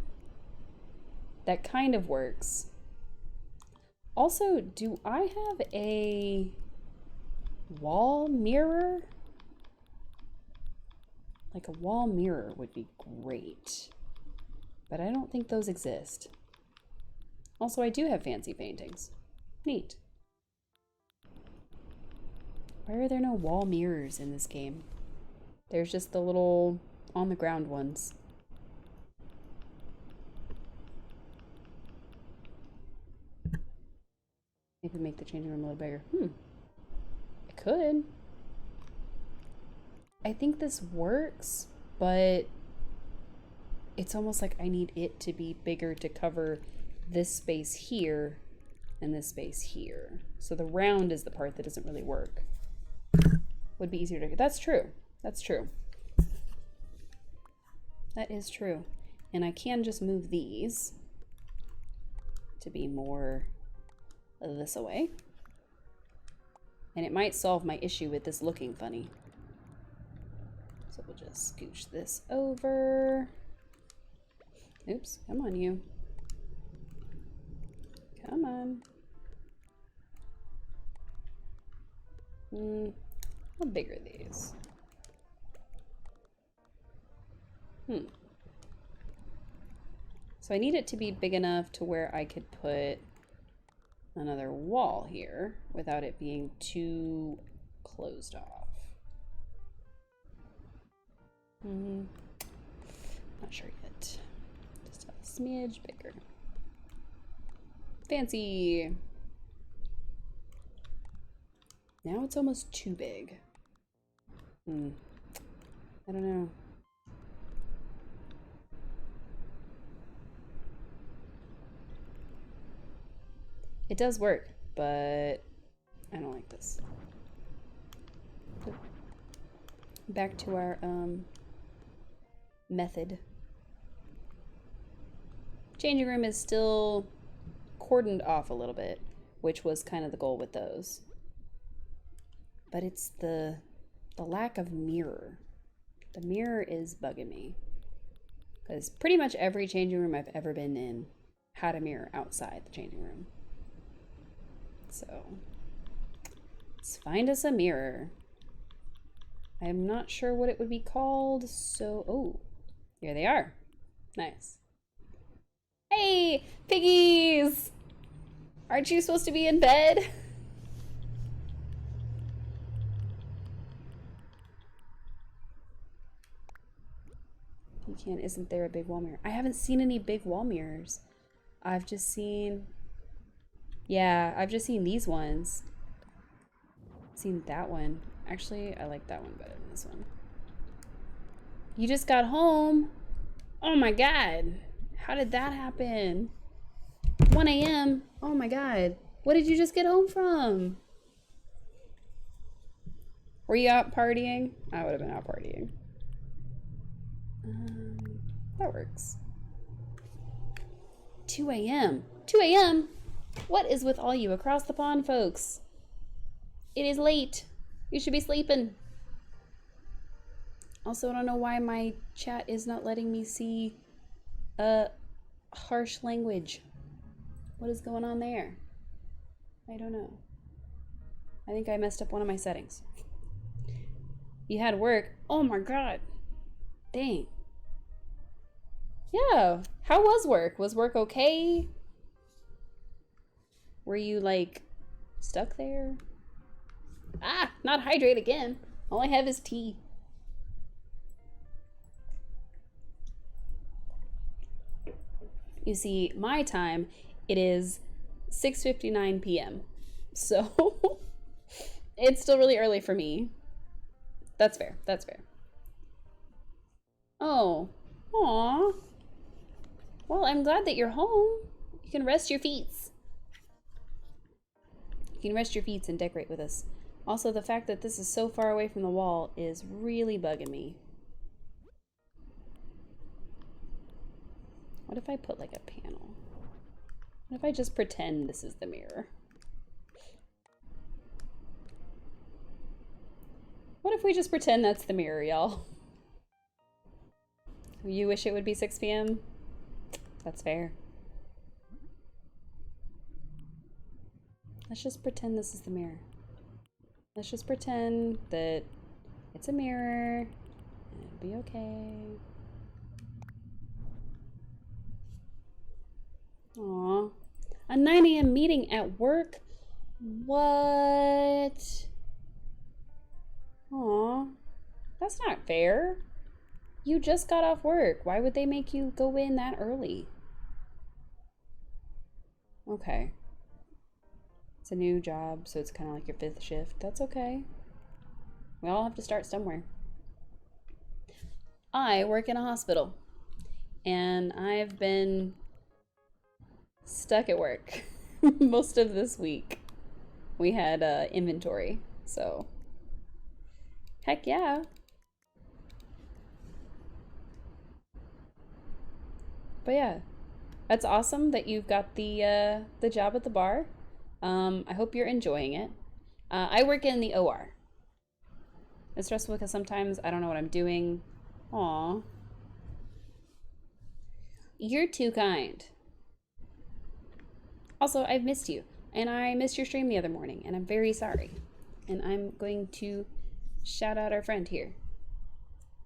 That kind of works. Also, do I have a wall mirror? Like a wall mirror would be great, but I don't think those exist. Also, I do have fancy paintings. Neat. Why are there no wall mirrors in this game? There's just the little on the ground ones. Maybe make the changing room a little bigger. I could. I think this works, but it's almost like I need it to be bigger to cover this space here and this space here. So the round is the part that doesn't really work. Would be easier to, that's true. That's true. That is true. And I can just move these to be more this away. And it might solve my issue with this looking funny. So we'll just scooch this over. Oops, come on you. Come on. How big are these? So I need it to be big enough to where I could put another wall here without it being too closed off. Not sure yet. Just a smidge bigger. Fancy. Now it's almost too big. I don't know. It does work, but I don't like this. Back to our method. Changing room is still cordoned off a little bit, which was kind of the goal with those. But it's the lack of mirror. The mirror is bugging me. Because pretty much every changing room I've ever been in had a mirror outside the changing room. So let's find us a mirror. I'm not sure what it would be called, so oh, here they are. Nice. Hey, piggies! Aren't you supposed to be in bed? You can't, isn't there a big wall mirror? I haven't seen any big wall mirrors. I've just seen, yeah, I've just seen these ones. Seen that one. Actually, I like that one better than this one. You just got home? Oh my god. How did that happen? 1 a.m. Oh my god. What did you just get home from? Were you out partying? I would have been out partying. That works. 2 a.m. 2 a.m.? What is with all you across the pond, folks? It is late. You should be sleeping. Also, I don't know why my chat is not letting me see harsh language. What is going on there? I don't know. I think I messed up one of my settings. You had work. Oh my god. Dang. Yeah. How was work? Was work okay? Were you like stuck there? Ah, not hydrate again. All I have is tea. You see, my time, it is 6:59 p.m. So it's still really early for me. That's fair. That's fair. Oh. Aw. Well, I'm glad that you're home. You can rest your feet. You can rest your feet and decorate with us. Also, the fact that this is so far away from the wall is really bugging me. What if I put like a panel? What if I just pretend this is the mirror? What if we just pretend that's the mirror, y'all? You wish it would be 6 p.m.? That's fair. Let's just pretend this is the mirror. Let's just pretend that it's a mirror and it'll be okay. Aw. A 9 a.m. meeting at work? What? Aw. That's not fair. You just got off work. Why would they make you go in that early? Okay. It's a new job, so it's kind of like your 5th shift. That's okay. We all have to start somewhere. I work in a hospital, and I've been stuck at work most of this week. We had inventory, so heck yeah. But yeah, that's awesome that you've got the job at the bar. I hope you're enjoying it. I work in the OR. It's stressful because sometimes I don't know what I'm doing. Aw. You're too kind. Also, I've missed you, and I missed your stream the other morning, and I'm very sorry. And I'm going to shout out our friend here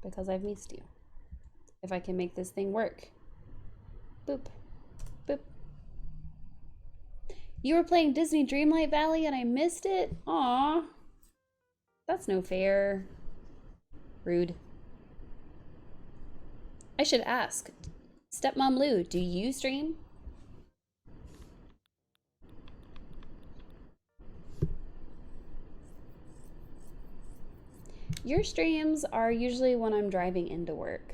because I've missed you. If I can make this thing work. Boop. Boop. You were playing Disney Dreamlight Valley and I missed it? Aw. That's no fair. Rude. I should ask. Stepmom Lou, do you stream? Your streams are usually when I'm driving into work.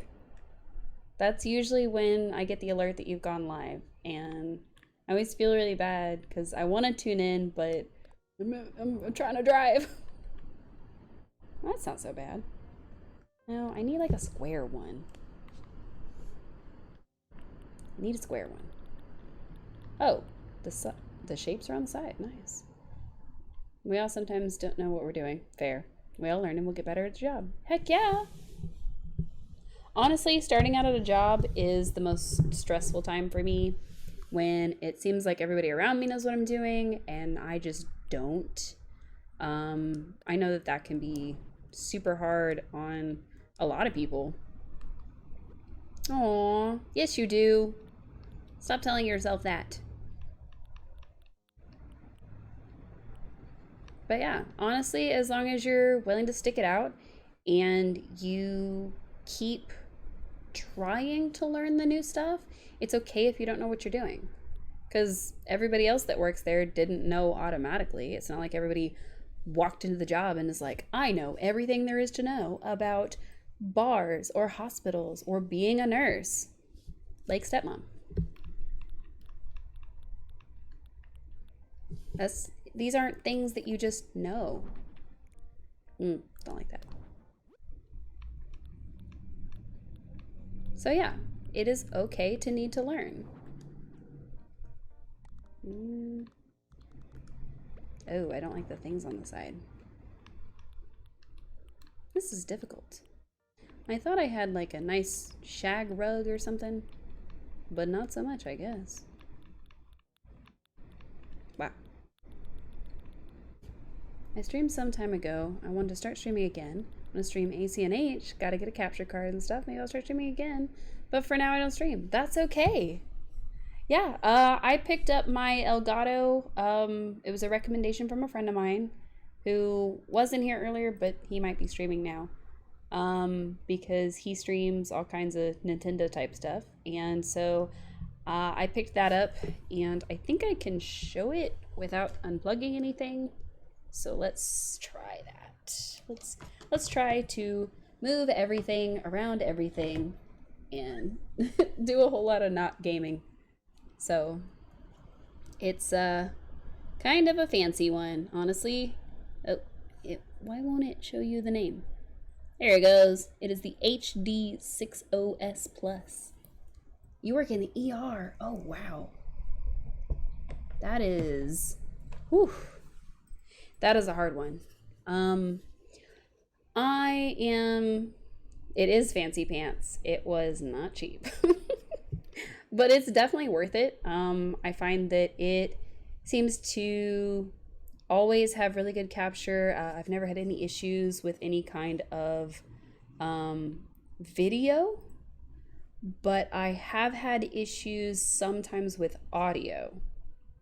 That's usually when I get the alert that you've gone live, and I always feel really bad because I want to tune in, but I'm trying to drive. Well, that's not so bad. No, I need like a square one. I need a square one. Oh, the shapes are on the side. Nice. We all sometimes don't know what we're doing. Fair. We all learn and we'll get better at the job. Heck yeah! Honestly, starting out at a job is the most stressful time for me, when it seems like everybody around me knows what I'm doing and I just don't. I know that that can be super hard on a lot of people. Aw, yes you do. Stop telling yourself that. But yeah, honestly, as long as you're willing to stick it out and you keep trying to learn the new stuff, it's okay if you don't know what you're doing. Because everybody else that works there didn't know automatically. It's not like everybody walked into the job and is like, I know everything there is to know about bars or hospitals or being a nurse. Like stepmom. These aren't things that you just know. Don't like that. So yeah, It is okay to need to learn. Oh, I don't like the things on the side. This is difficult. I thought I had like a nice shag rug or something, but not so much, I guess. Wow. I streamed some time ago. I wanted to start streaming again. I'm gonna stream ACNH. Gotta get a capture card and stuff. Maybe I'll start streaming again. But for now, I don't stream. That's okay. Yeah, I picked up my Elgato. It was a recommendation from a friend of mine who wasn't here earlier, but he might be streaming now. Because he streams all kinds of Nintendo type stuff. And so I picked that up, and I think I can show it without unplugging anything. So let's try that. Let's try to move everything around everything and do a whole lot of not gaming. So it's kind of a fancy one, honestly. Oh, why won't it show you the name? There it goes. It is the HD60S Plus. You work in the ER. Oh, wow. That is... Whew. That is a hard one. It is fancy pants. It was not cheap. But it's definitely worth it. I find that it seems to always have really good capture. I've never had any issues with any kind of video, but I have had issues sometimes with audio.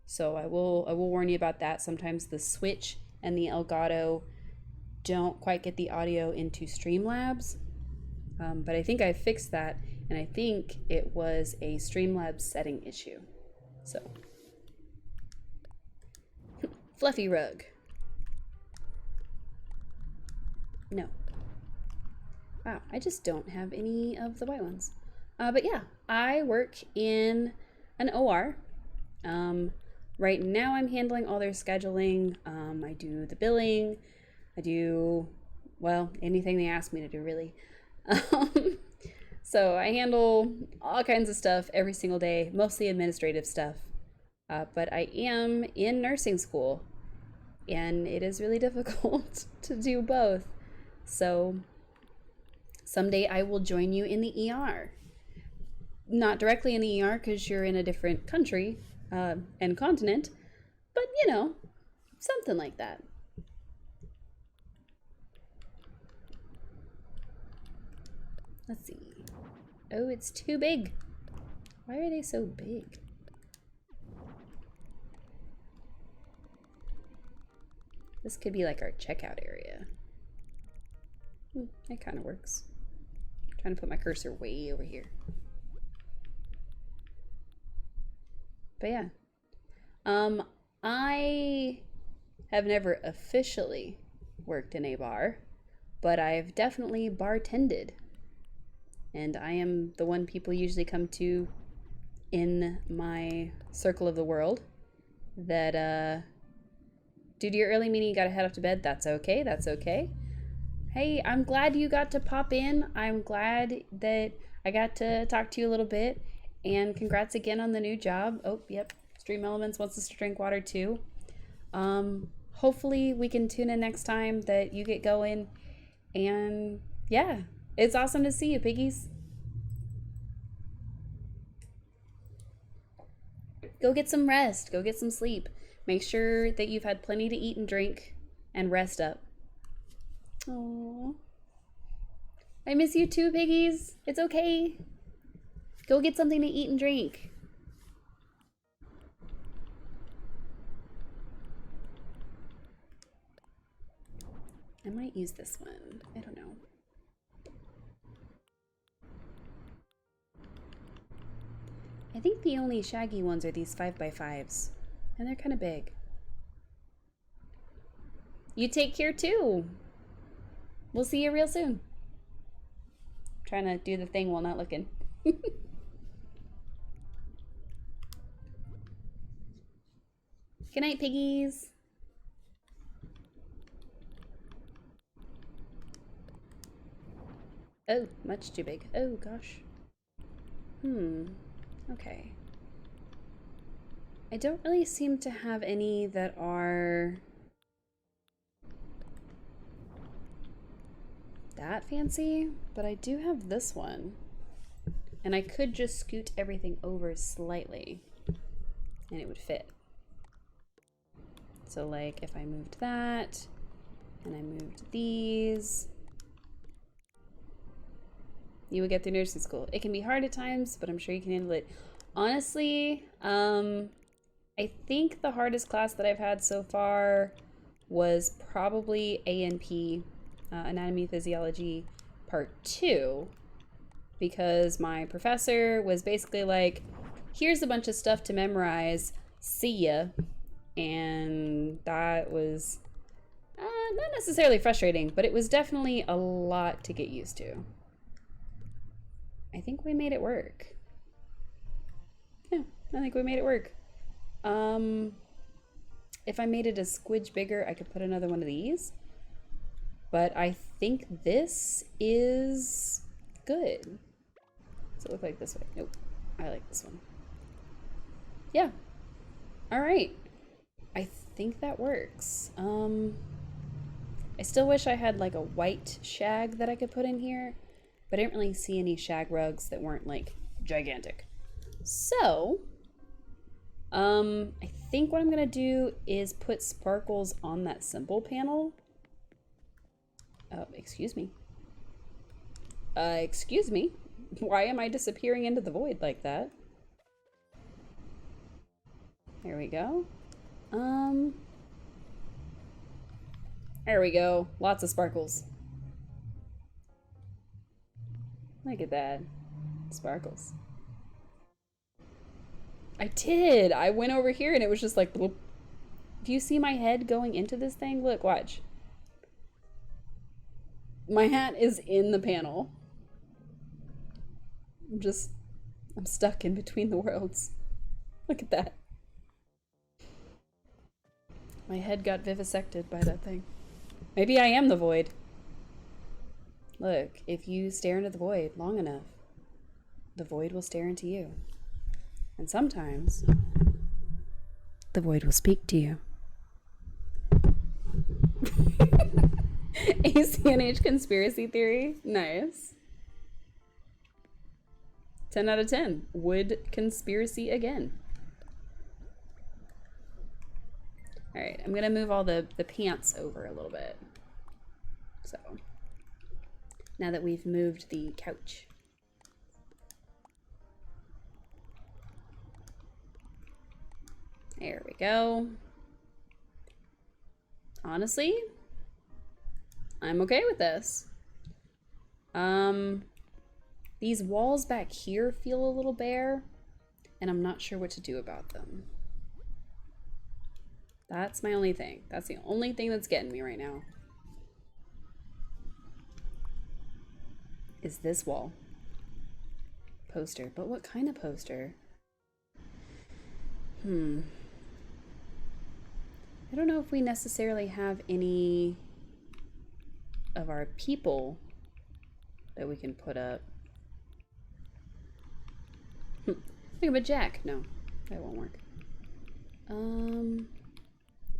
So I will warn you about that. Sometimes the Switch and the Elgato don't quite get the audio into Streamlabs. But I think I fixed that, and I think it was a Streamlabs setting issue. So, fluffy rug. No. Wow, I just don't have any of the white ones. But yeah, I work in an OR. Right now I'm handling all their scheduling. I do the billing. I do, well, anything they ask me to do, really. So I handle all kinds of stuff every single day, mostly administrative stuff. But I am in nursing school, and it is really difficult to do both. So someday I will join you in the ER. Not directly in the ER because you're in a different country and continent, but you know, something like that. Let's see. Oh, it's too big. Why are they so big? This could be like our checkout area. That kind of works. I'm trying to put my cursor way over here. But yeah. I have never officially worked in a bar, but I've definitely bartended. And I am the one people usually come to in my circle of the world that, due to your early meeting, you gotta head up to bed. That's okay, that's okay. Hey, I'm glad you got to pop in. I'm glad that I got to talk to you a little bit. And congrats again on the new job. Oh, yep, Stream Elements wants us to drink water too. Hopefully we can tune in next time that you get going. And yeah. It's awesome to see you, piggies. Go get some rest. Go get some sleep. Make sure that you've had plenty to eat and drink and rest up. Aww. I miss you too, piggies. It's okay. Go get something to eat and drink. I might use this one. I don't know. I think the only shaggy ones are these 5x5s, and they're kind of big. You take care too. We'll see you real soon. I'm trying to do the thing while not looking. Good night, piggies. Oh, much too big. Oh, gosh. Okay. I don't really seem to have any that are that fancy, but I do have this one. And I could just scoot everything over slightly and it would fit. So like if I moved that and I moved these, you would get through nursing school. It can be hard at times, but I'm sure you can handle it. Honestly, I think the hardest class that I've had so far was probably A&P, Anatomy Physiology Part 2, because my professor was basically like, here's a bunch of stuff to memorize, see ya. And that was not necessarily frustrating, but it was definitely a lot to get used to. I think we made it work. Yeah, I think we made it work. If I made it a squidge bigger, I could put another one of these. But I think this is good. Does it look like this way? Nope. I like this one. Yeah. All right. I think that works. I still wish I had like a white shag that I could put in here, but I didn't really see any shag rugs that weren't like gigantic. So, I think what I'm gonna do is put sparkles on that simple panel. Oh, excuse me. Excuse me. Why am I disappearing into the void like that? There we go. There we go. Lots of sparkles. Look at that. Sparkles. I did. I went over here and it was just like, bloop. Do you see my head going into this thing? Look, watch. My hat is in the panel. I'm stuck in between the worlds. Look at that. My head got vivisected by that thing. Maybe I am the void. Look, if you stare into the void long enough, the void will stare into you. And sometimes, the void will speak to you. ACNH conspiracy theory. Nice. 10 out of 10. Would conspiracy again. All right, I'm gonna move all the pants over a little bit. So, now that we've moved the couch. There we go. Honestly, I'm okay with this. These walls back here feel a little bare, and I'm not sure what to do about them. That's my only thing. That's the only thing that's getting me right now. Is this wall. Poster. But what kind of poster? I don't know if we necessarily have any of our people that we can put up. Think of a jack. No, that won't work.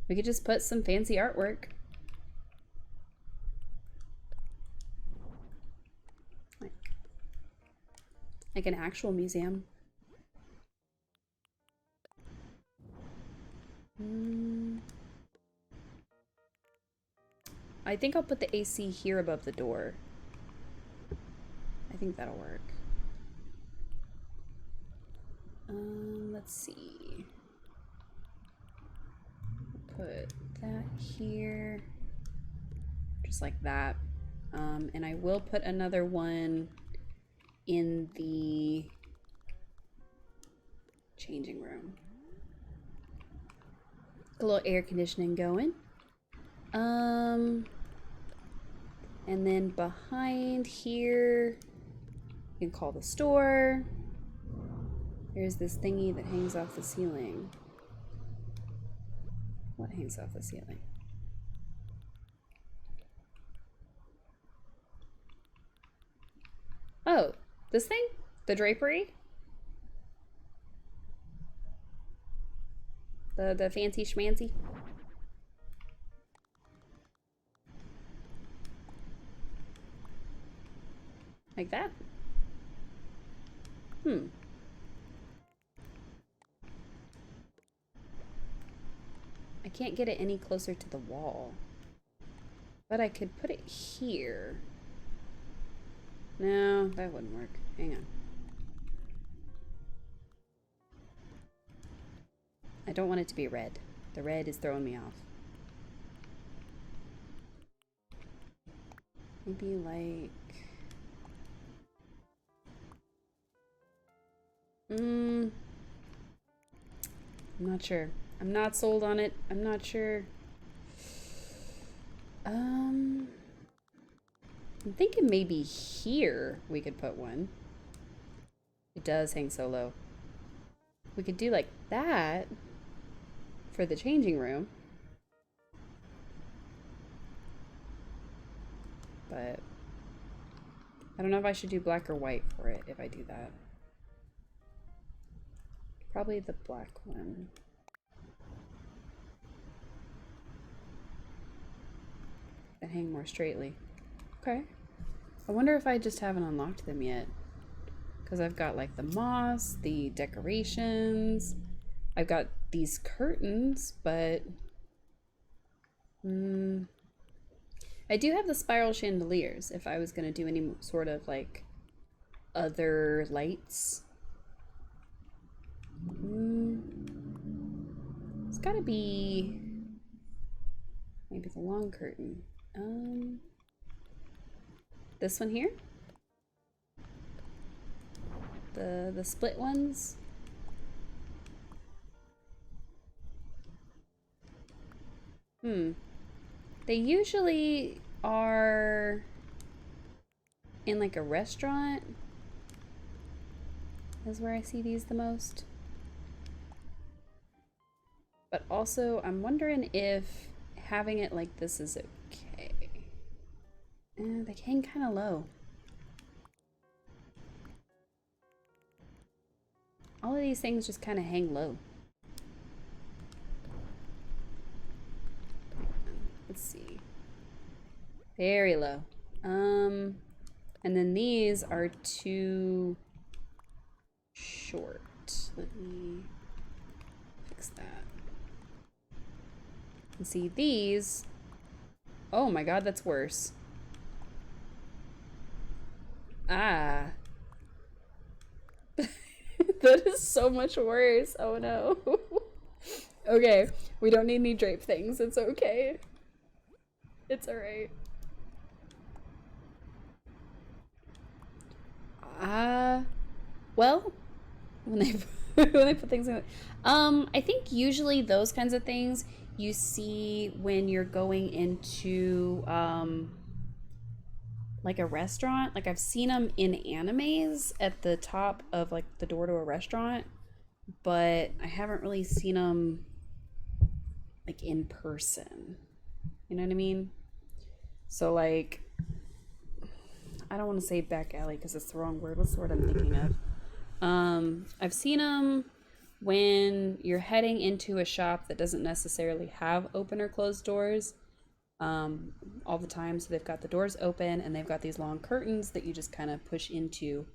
We could just put some fancy artwork. Like an actual museum. I think I'll put the AC here above the door. I think that'll work. Let's see. Put that here. Just like that. And I will put another one in the changing room. A little air conditioning going. And then behind here, you can call the store. There's this thingy that hangs off the ceiling. What hangs off the ceiling? Oh, this thing? The drapery? The fancy schmancy. Like that? I can't get it any closer to the wall. But I could put it here. No, that wouldn't work. Hang on. I don't want it to be red. The red is throwing me off. Maybe like... I'm not sure. I'm not sold on it. I'm not sure. I'm thinking maybe here we could put one. It does hang so low. We could do like that for the changing room. But I don't know if I should do black or white for it if I do that. Probably the black one. That hang more straightly. Okay. I wonder if I just haven't unlocked them yet. Because I've got like the moss, the decorations. I've got these curtains, but... I do have the spiral chandeliers if I was going to do any sort of like other lights. It's got to be maybe the long curtain. This one here? The split ones? They usually are in like a restaurant. Is where I see these the most. But also, I'm wondering if having it like this is okay. They hang kind of low. All of these things just kind of hang low. Let's see. Very low. And then these are too short. Let me fix that. And see these. Oh my god, that's worse. Ah. That is so much worse. Oh no. Okay, we don't need any drape things. It's okay. It's alright. Well, when they when they put things in, I think usually those kinds of things you see when you're going into like a restaurant. Like I've seen them in animes at the top of like the door to a restaurant, but I haven't really seen them like in person. You know what I mean? So like, I don't want to say back alley because it's the wrong word. What's the word I'm thinking of? I've seen them when you're heading into a shop that doesn't necessarily have open or closed doors all the time. So they've got the doors open and they've got these long curtains that you just kind of push into.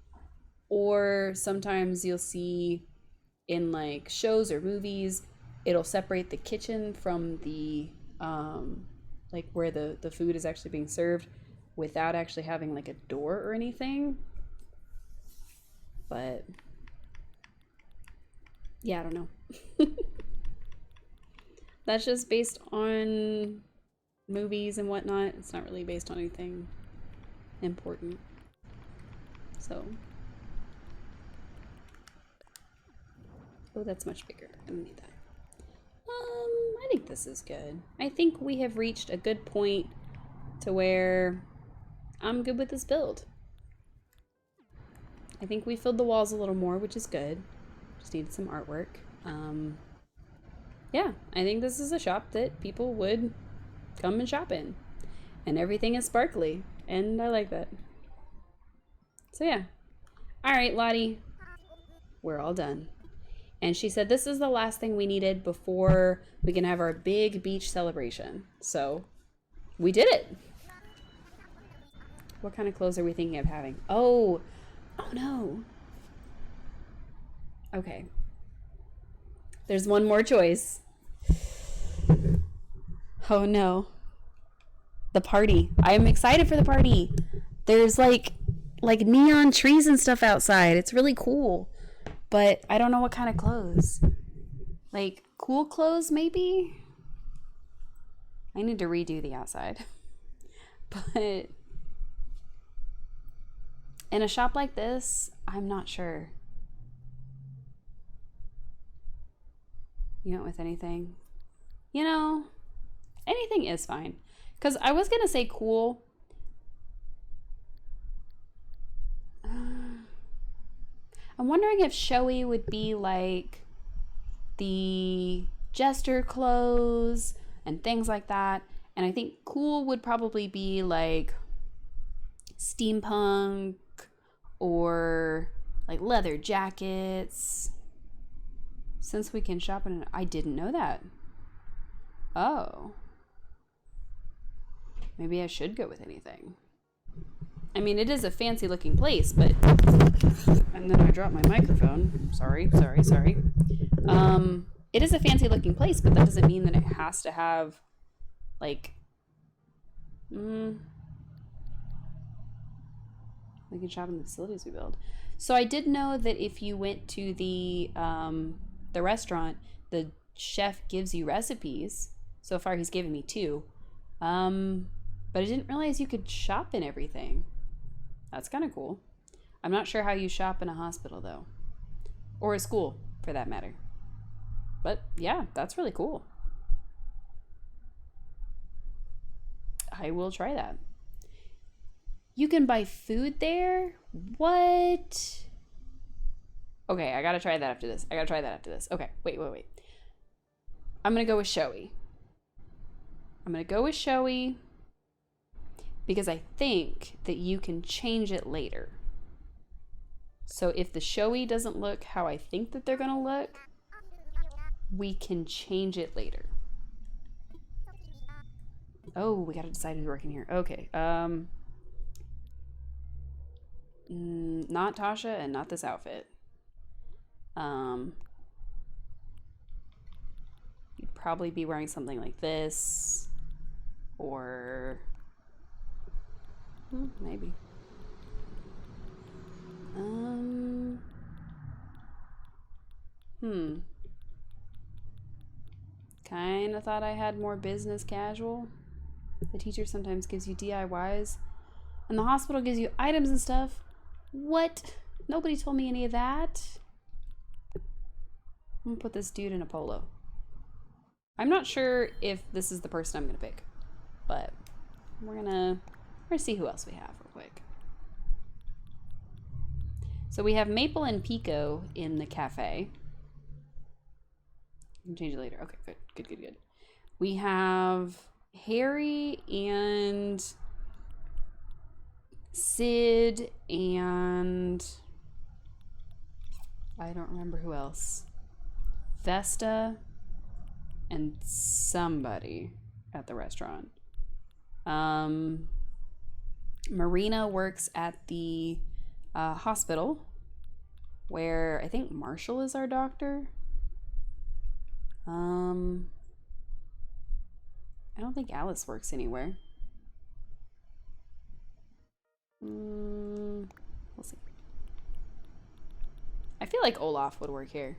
Or sometimes you'll see in like shows or movies, it'll separate the kitchen from the like where the food is actually being served without actually having like a door or anything. But yeah, I don't know. That's just based on movies and whatnot. It's not really based on anything important. So, oh, that's much bigger. I don't need that. I think this is good. I think we have reached a good point to where I'm good with this build. I think we filled the walls a little more, which is good. Just needed some artwork. Yeah, I think this is a shop that people would come and shop in. And everything is sparkly, and I like that. So yeah. Alright, Lottie. We're all done. And she said this is the last thing we needed before we can have our big beach celebration. So we did it. What kind of clothes are we thinking of having? Oh no. Okay. There's one more choice. Oh no. The party. I am excited for the party. There's like neon trees and stuff outside. It's really cool. But I don't know what kind of clothes. Like cool clothes maybe? I need to redo the outside. But in a shop like this, I'm not sure. You went with anything? You know, anything is fine. Because I was going to say cool. I'm wondering if showy would be like the jester clothes and things like that. And I think cool would probably be like steampunk or like leather jackets. Since we can shop in I didn't know that. Oh. Maybe I should go with anything. I mean, it is a fancy looking place, but... And then I dropped my microphone. Sorry. It is a fancy looking place, but that doesn't mean that it has to have, like... We can shop in the facilities we build. So I did know that if you went to the restaurant, the chef gives you recipes. So far he's given me 2. But I didn't realize you could shop in everything. That's kind of cool. I'm not sure how you shop in a hospital though. Or a school for that matter. But yeah, that's really cool. I will try that. You can buy food there? What? Okay, I gotta try that after this. Okay, wait. I'm gonna go with showy. Because I think that you can change it later. So if the showy doesn't look how I think that they're gonna look, we can change it later. Oh, we gotta decide who's working here. Okay, not Tasha and not this outfit. You'd probably be wearing something like this, or maybe. Kinda thought I had more business casual. The teacher sometimes gives you DIYs, and the hospital gives you items and stuff. What? Nobody told me any of that. I'm gonna put this dude in a polo. I'm not sure if this is the person I'm gonna pick, but we're gonna see who else we have real quick. So we have Maple and Pico in the cafe. You can change it later. Okay, good. We have Harry and Sid and I don't remember who else. Vesta and somebody at the restaurant. Marina works at the hospital where I think Marshall is our doctor. I don't think Alice works anywhere. We'll see. I feel like Olaf would work here,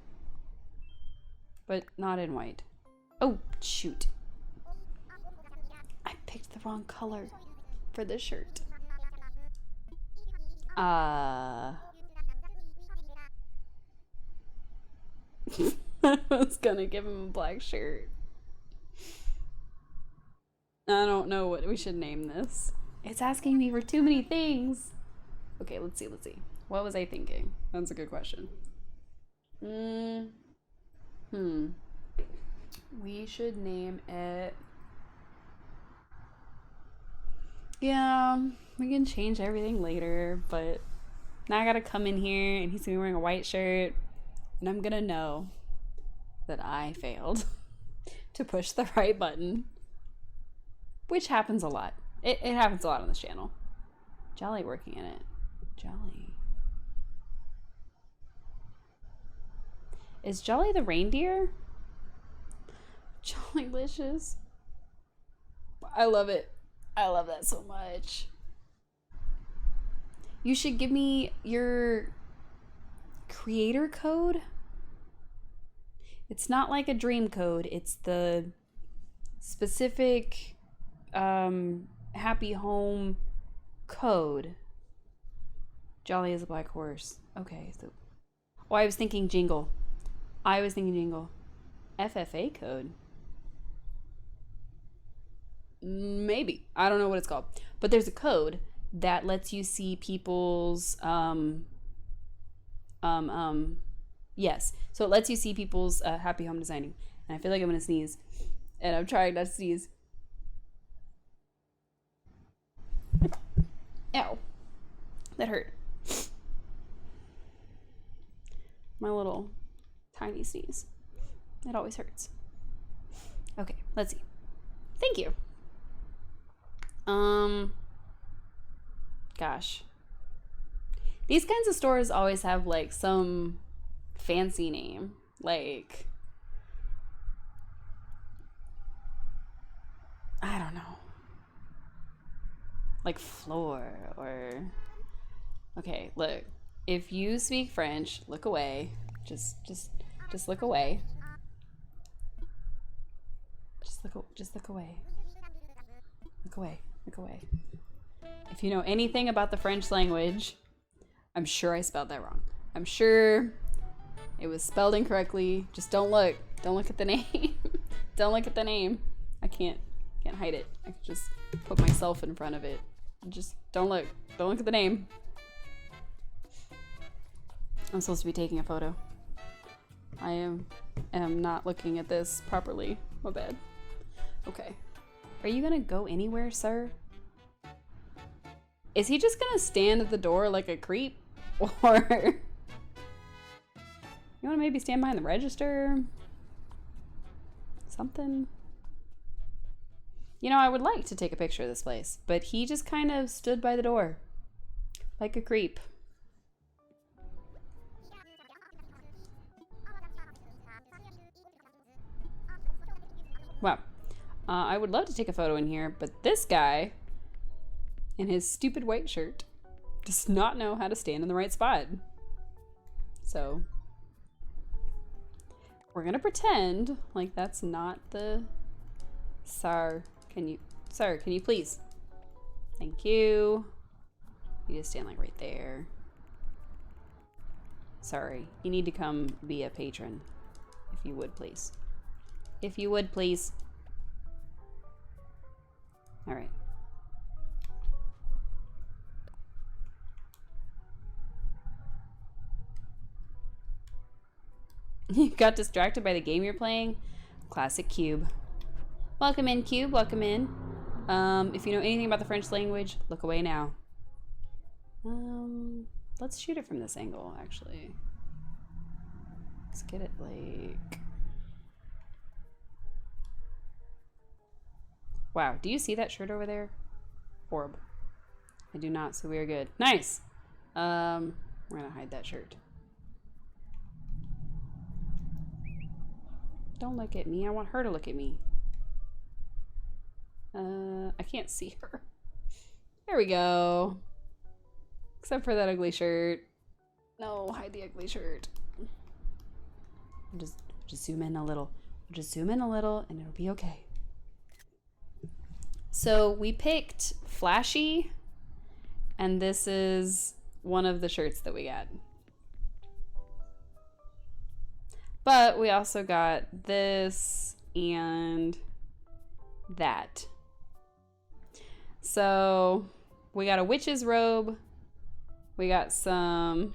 but not in white. Oh, shoot. I picked the wrong color for this shirt. I was gonna give him a black shirt. I don't know what we should name this. It's asking me for too many things. Okay, let's see. What was I thinking? That's a good question. We should name it... Yeah, we can change everything later, but now I gotta come in here and he's gonna be wearing a white shirt and I'm gonna know. that I failed to push the right button, which happens a lot. It happens a lot on this channel. Jolly working in it. Jolly. Is Jolly the reindeer? Jollylicious. I love it. I love that so much. You should give me your creator code. It's not like a dream code. It's the specific happy home code. Jolly is a black horse. Okay, so I was thinking jingle. FFA code. Maybe. I don't know what it's called. But there's a code that lets you see people's yes. So it lets you see people's happy home designing. And I feel like I'm gonna sneeze. And I'm trying not to sneeze. Ow. That hurt. My little tiny sneeze. It always hurts. Okay, let's see. Thank you. Gosh. These kinds of stores always have like some fancy name. Like, I don't know. Like floor or... Okay, look. If you speak French, look away. Just look away. Just look away. Look away. Look away. If you know anything about the French language, I'm sure I spelled that wrong. I'm sure it was spelled incorrectly. Just don't look. Don't look at the name. Don't look at the name. I can't hide it. I can just put myself in front of it. Just don't look. Don't look at the name. I'm supposed to be taking a photo. I am not looking at this properly. My bad. Okay. Are you gonna go anywhere, sir? Is he just gonna stand at the door like a creep? Or you wanna maybe stand behind the register? Something? You know, I would like to take a picture of this place, but he just kind of stood by the door like a creep. Wow. I would love to take a photo in here, but this guy in his stupid white shirt does not know how to stand in the right spot. So we're gonna pretend like that's not the... Sir, can you please? Thank you. You just stand like right there. Sorry, you need to come be a patron. If you would, please. If you would, please. All right. You got distracted by the game you're playing? Classic Cube. Welcome in, Cube. Welcome in. If you know anything about the French language, look away now. Let's shoot it from this angle, actually. Let's get it like... Wow, do you see that shirt over there? Horrible. I do not, so we are good. Nice! We're gonna hide that shirt. Don't look at me, I want her to look at me. I can't see her. There we go. Except for that ugly shirt. No, hide the ugly shirt. Just zoom in a little. Just zoom in a little and it'll be okay. So we picked Flashy, and this is one of the shirts that we got. But we also got this and that. So we got a witch's robe. We got some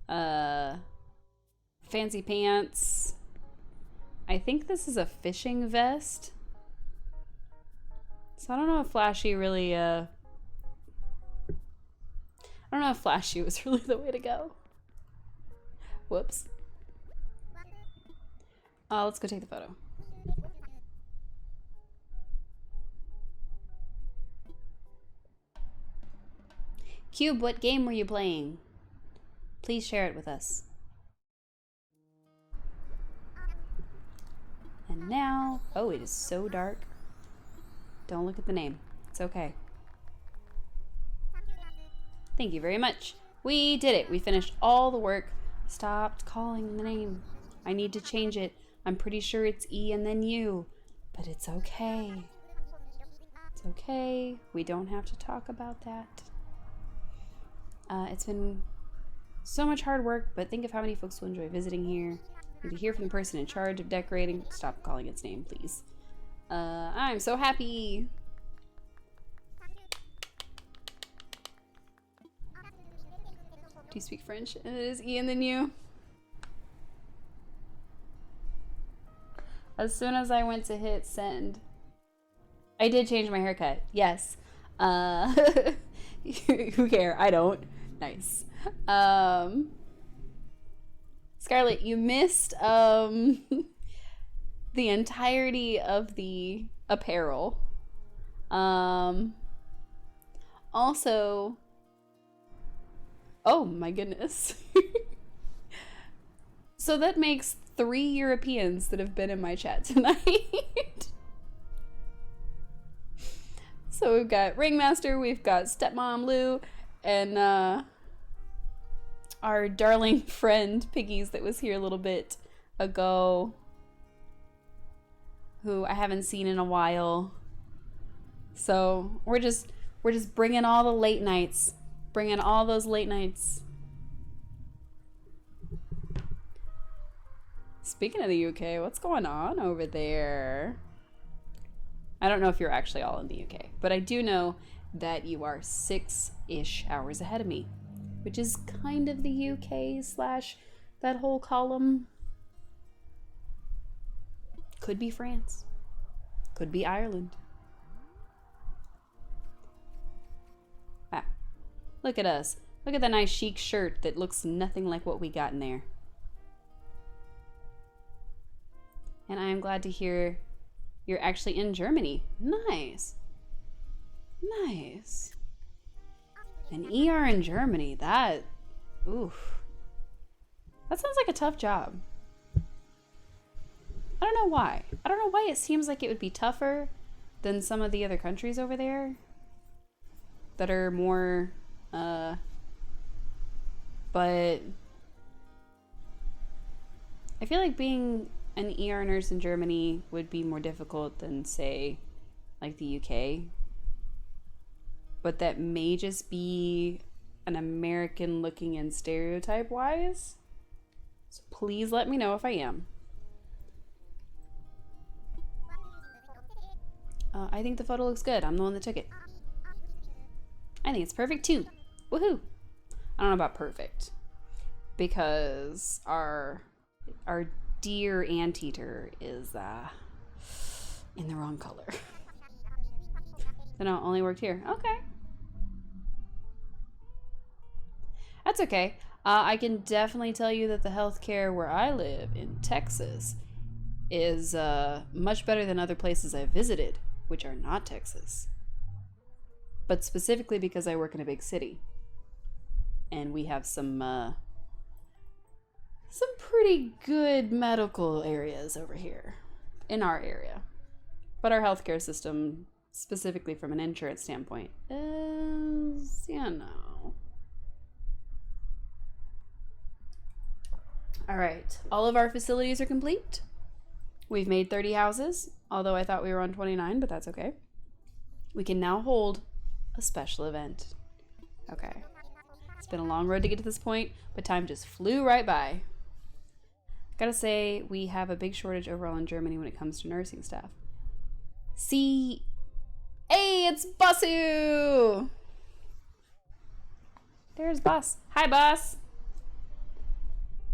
fancy pants. I think this is a fishing vest. So I don't know if Flashy really, I don't know if Flashy was really the way to go. Whoops. Let's go take the photo. Cube, what game were you playing? Please share it with us. And now, oh, it is so dark. Don't look at the name. It's okay. Thank you very much. We did it. We finished all the work. Stopped calling the name. I need to change it. I'm pretty sure it's E and then U, but it's okay. It's okay. We don't have to talk about that. It's been so much hard work, but think of how many folks will enjoy visiting here. Need to hear from the person in charge of decorating. Stop calling its name, please. I'm so happy. Do you speak French? It is E and then U. As soon as I went to hit send, I did change my haircut. Yes. Who care? I don't. Nice. Scarlett, you missed the entirety of the apparel. Also, oh my goodness. So that makes 3 Europeans that have been in my chat tonight. So we've got Ringmaster, we've got Stepmom Lou, and our darling friend Piggies that was here a little bit ago, who I haven't seen in a while. So we're just bringing all the late nights, bringing all those late nights. Speaking of the UK, what's going on over there? I don't know if you're actually all in the UK, but I do know that you are 6-ish hours ahead of me, which is kind of the UK slash that whole column. Could be France. Could be Ireland. Ah, look at us. Look at the nice chic shirt that looks nothing like what we got in there. And I am glad to hear you're actually in Germany. Nice. Nice. An ER in Germany, that, oof. That sounds like a tough job. I don't know why. I don't know why it seems like it would be tougher than some of the other countries over there that are more, but I feel like being an ER nurse in Germany would be more difficult than, say, like the UK. But that may just be an American looking in stereotype wise. So please let me know if I am. I think the photo looks good. I'm the one that took it. I think it's perfect too. Woohoo! I don't know about perfect, because our dear anteater is in the wrong color. So no, it only worked here. Okay. That's okay. I can definitely tell you that the healthcare where I live in Texas is much better than other places I've visited, which are not Texas. But specifically because I work in a big city. And we have some pretty good medical areas over here in our area. But our healthcare system, specifically from an insurance standpoint, is, you know. All right, all of our facilities are complete. We've made 30 houses, although I thought we were on 29, but that's okay. We can now hold a special event. Okay. It's been a long road to get to this point, but time just flew right by. Gotta say, we have a big shortage overall in Germany when it comes to nursing staff. See, hey, it's Basu! There's Boss. Hi, Boss!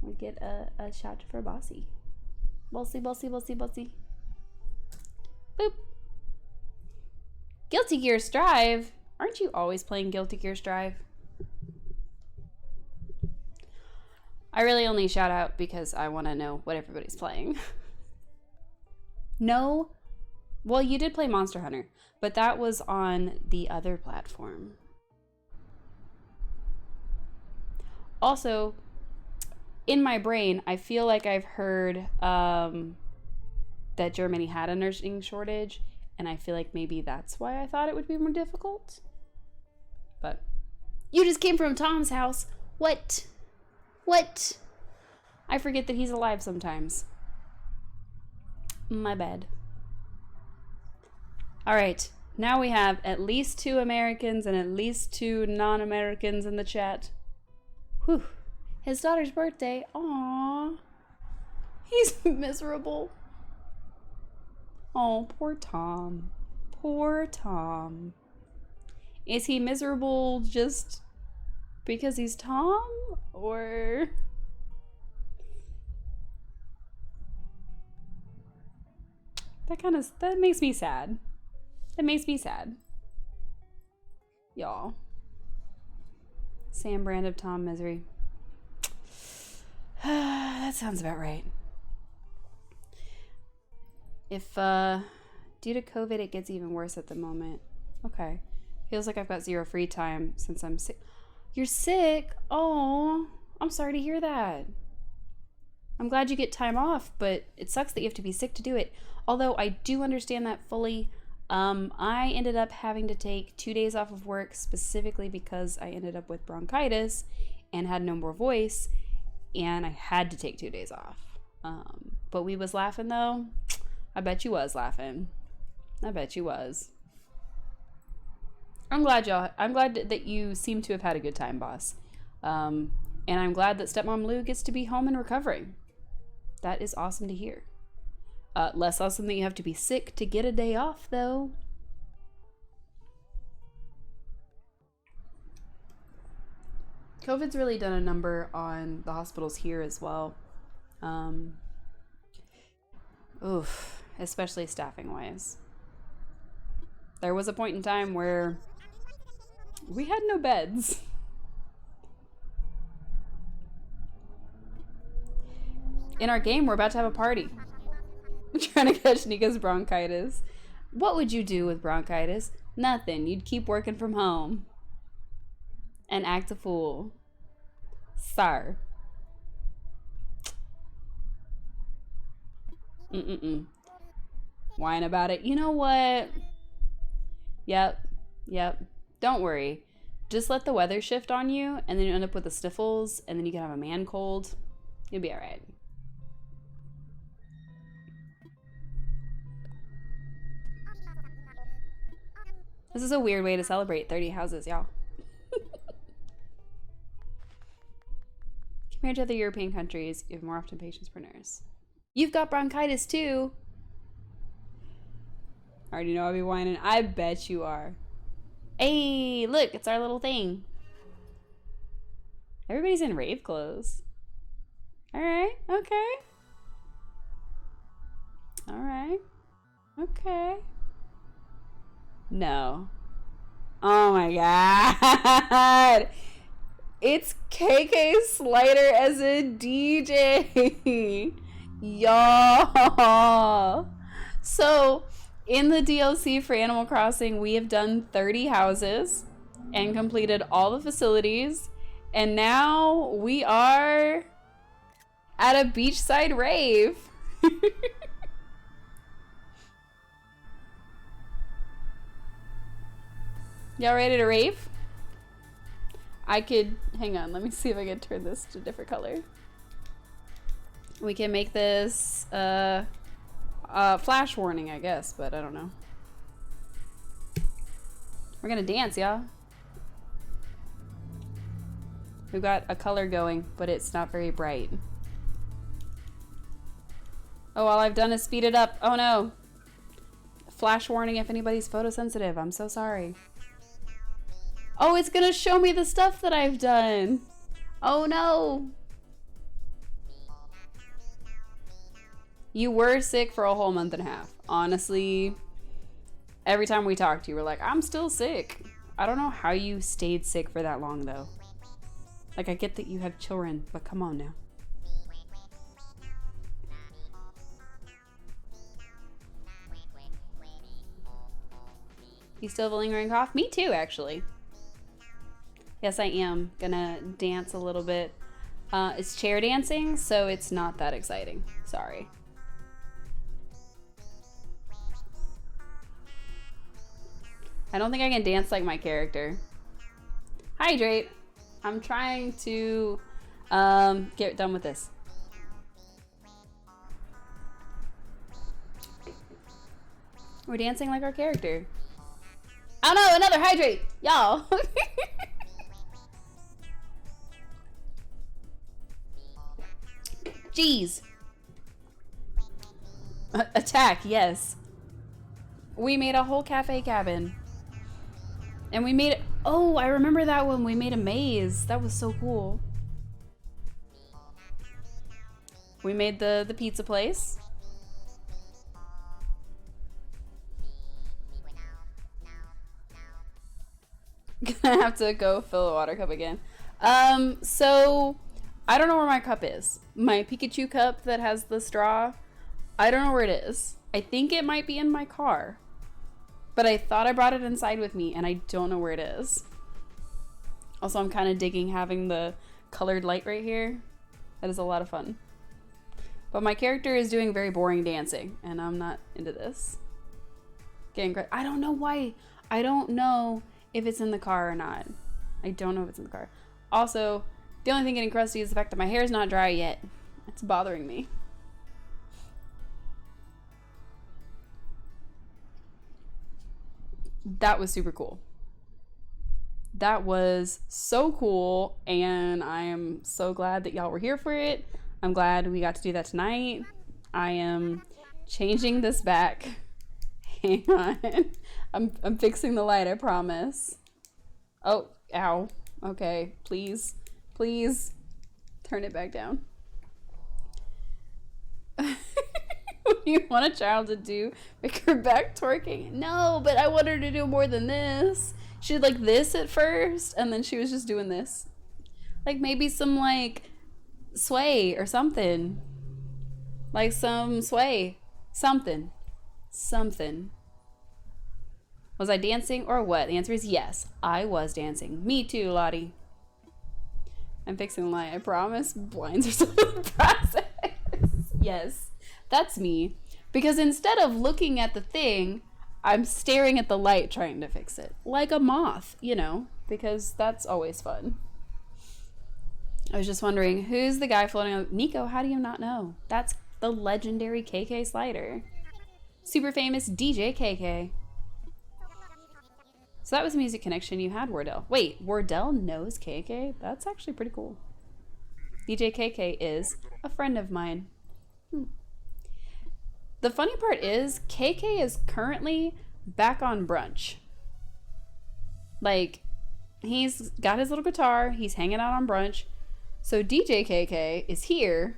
We'll get a shot for Bossy. Bossy, Bossy, Bossy, Bossy. Boop. Guilty Gear Strive? Aren't you always playing Guilty Gear Strive? I really only shout out because I want to know what everybody's playing. No. Well, you did play Monster Hunter, but that was on the other platform. Also, in my brain, I feel like I've heard that Germany had a nursing shortage, and I feel like maybe that's why I thought it would be more difficult. But you just came from Tom's house. What? What? I forget that he's alive sometimes. My bad. All right. Now we have at least 2 Americans and at least 2 non-Americans in the chat. Whew. His daughter's birthday. Aww. He's miserable. Oh, poor Tom. Poor Tom. Is he miserable just because he's Tom? Or... that makes me sad. That makes me sad. Y'all. Sam Brand of Tom Misery. That sounds about right. If, due to COVID, it gets even worse at the moment. Okay. Feels like I've got 0 free time since I'm sick. You're sick? Oh, I'm sorry to hear that. I'm glad you get time off, but it sucks that you have to be sick to do it. Although I do understand that fully. I ended up having to take 2 days off of work specifically because I ended up with bronchitis and had no more voice, and I had to take 2 days off. But we was laughing though. I bet you was laughing. I bet you was. I'm glad that you seem to have had a good time, boss. And I'm glad that Stepmom Lou gets to be home and recovering. That is awesome to hear. Less awesome that you have to be sick to get a day off, though. COVID's really done a number on the hospitals here as well. Oof, especially staffing-wise. There was a point in time where we had no beds. In our game, we're about to have a party. We're trying to catch Nika's bronchitis. What would you do with bronchitis? Nothing. You'd keep working from home. And act a fool. Sir. Whine about it. You know what? Yep. Don't worry. Just let the weather shift on you, and then you end up with the sniffles, and then you can have a man cold. You'll be alright. This is a weird way to celebrate 30 houses, y'all. Compared to other European countries, you have more often patients per nurse. You've got bronchitis too. I already know I'll be whining. I bet you are. Hey, look, it's our little thing. Everybody's in rave clothes. All right, okay. All right, okay. No. Oh my god. It's KK Slider as a DJ. Y'all. So, in the DLC for Animal Crossing, we have done 30 houses and completed all the facilities. And now we are at a beachside rave. Y'all ready to rave? I could, hang on, let me see if I can turn this to a different color. We can make this flash warning, I guess, but I don't know. We're gonna dance, y'all. We've got a color going, but it's not very bright. Oh, all I've done is speed it up. Oh no. Flash warning if anybody's photosensitive. I'm so sorry. Oh, it's gonna show me the stuff that I've done. Oh no. You were sick for a whole month and a half. Honestly, every time we talked, you were like, I'm still sick. I don't know how you stayed sick for that long though. Like, I get that you have children, but come on now. You still have a lingering cough? Me too, actually. Yes, I am gonna dance a little bit. It's chair dancing, so it's not that exciting. Sorry. I don't think I can dance like my character. Hydrate. I'm trying to get done with this. We're dancing like our character. Oh no, another hydrate, y'all. Jeez. Attack, yes. We made a whole cafe cabin. And we made it. Oh, I remember that one. We made a maze. That was so cool. We made the pizza place. Gonna have to go fill a water cup again. So I don't know where my cup is. My Pikachu cup that has the straw. I don't know where it is. I think it might be in my car. But I thought I brought it inside with me, and I don't know where it is. Also, I'm kind of digging having the colored light right here. That is a lot of fun. But my character is doing very boring dancing, and I'm not into this. I don't know why. I don't know if it's in the car or not. I don't know if it's in the car. Also, the only thing getting crusty is the fact that my hair is not dry yet. It's bothering me. That was super cool. That was so cool, and I am so glad that y'all were here for it. I'm glad we got to do that tonight. I am changing this back. Hang on. I'm fixing the light, I promise. Oh, ow. Okay, please. Please turn it back down. What do you want a child to do? Make her back twerking? No, but I want her to do more than this. She did like this at first, and then she was just doing this. Like maybe some like sway or something. Like some sway. Something. Something. Was I dancing or what? The answer is yes. I was dancing. Me too, Lottie. I'm fixing the light, I promise. Blinds are still in the process. Yes. That's me. Because instead of looking at the thing, I'm staring at the light trying to fix it. Like a moth, you know, because that's always fun. I was just wondering, who's the guy floating on? Nico, how do you not know? That's the legendary KK Slider. Super famous DJ KK. So that was a music connection you had, Wardell. Wait, Wardell knows KK? That's actually pretty cool. DJ KK is a friend of mine. The funny part is, KK is currently back on brunch. Like, he's got his little guitar, he's hanging out on brunch. So DJ KK is here,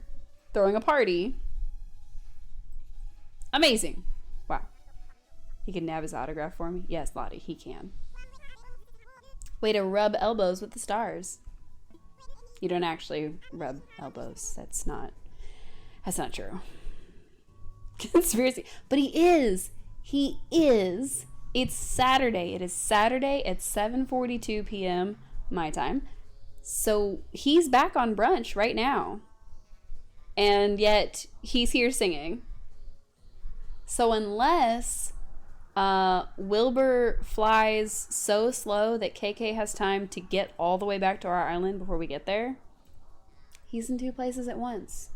throwing a party. Amazing. Wow. He can nab his autograph for me? Yes, Lottie, he can. Way to rub elbows with the stars. You don't actually rub elbows. That's not true. Conspiracy. But he is. It's Saturday. It is Saturday at 7:42 p.m. my time. So he's back on brunch right now. And yet he's here singing. So unless Wilbur flies so slow that KK has time to get all the way back to our island before we get there, he's in two places at once.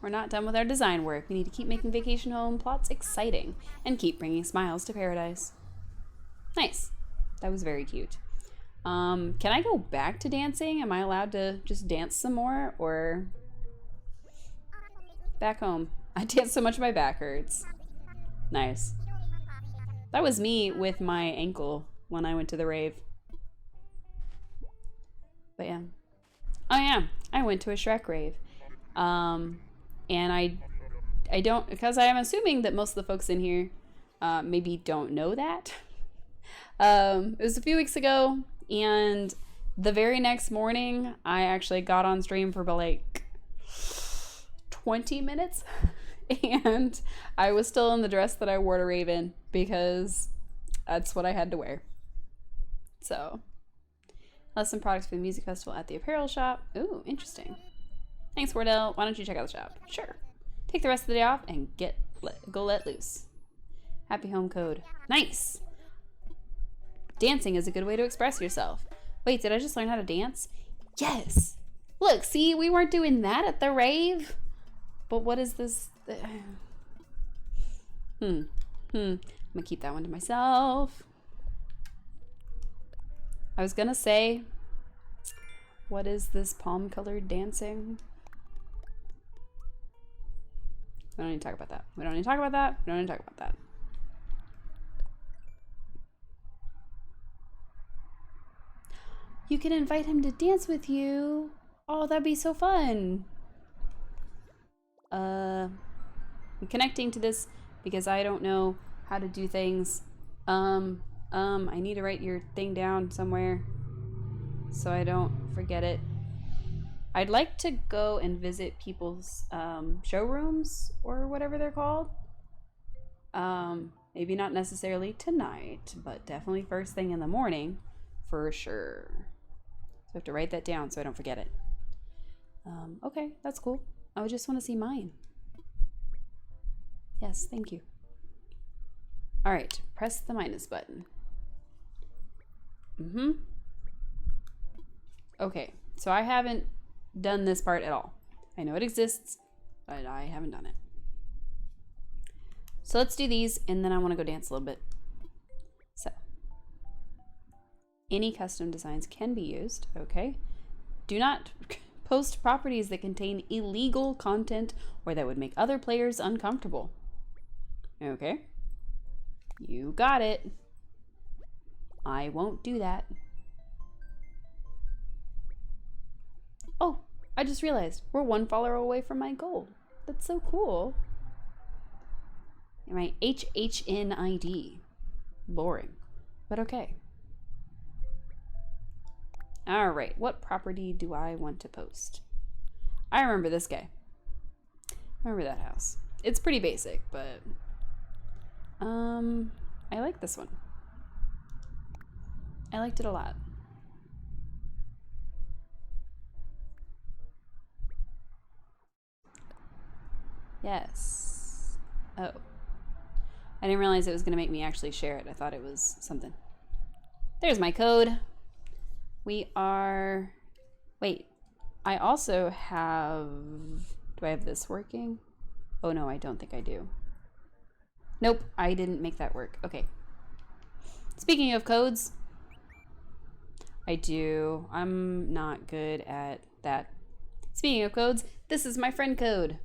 We're not done with our design work. We need to keep making vacation home plots exciting and keep bringing smiles to paradise. Nice. That was very cute. Can I go back to dancing? Am I allowed to just dance some more, or back home? I danced so much my back hurts. Nice. That was me with my ankle when I went to the rave. But yeah. Oh yeah, I went to a Shrek rave. And I don't, because I am assuming that most of the folks in here maybe don't know that. It was a few weeks ago, and the very next morning, I actually got on stream for about like 20 minutes And I was still in the dress that I wore to Raven because that's what I had to wear. So, lesson products for the music festival at the apparel shop. Ooh, interesting. Thanks, Wardell. Why don't you check out the shop? Sure. Take the rest of the day off and go let loose. Happy home code. Nice. Dancing is a good way to express yourself. Wait, did I just learn how to dance? Yes. Look, see, we weren't doing that at the rave. But what is this? I'm gonna keep that one to myself. I was gonna say, what is this palm-colored dancing? We don't need to talk about that. We don't need to talk about that. We don't need to talk about that. You can invite him to dance with you. Oh, that'd be so fun. I'm connecting to this because I don't know how to do things. I need to write your thing down somewhere so I don't forget it. I'd like to go and visit people's showrooms or whatever they're called. Maybe not necessarily tonight, but definitely first thing in the morning for sure. So I have to write that down so I don't forget it. Okay, that's cool. I would just want to see mine. Yes, thank you. All right, press the minus button. Okay, so I haven't done this part at all. I know it exists, but I haven't done it. So let's do these, and then I want to go dance a little bit. So, any custom designs can be used, okay? Do not post properties that contain illegal content or that would make other players uncomfortable. Okay? You got it. I won't do that. Oh, I just realized we're 1 follower away from my goal. That's so cool. My HHNID. Boring, but okay. All right, what property do I want to post? I remember this guy. I remember that house. It's pretty basic, but I like this one. I liked it a lot. Yes. Oh. I didn't realize it was going to make me actually share it. I thought it was something. There's my code. We are... Wait. I also have... Do I have this working? Oh no, I don't think I do. Nope, I didn't make that work. Okay. Speaking of codes, I do. I'm not good at that. Speaking of codes, this is my friend code.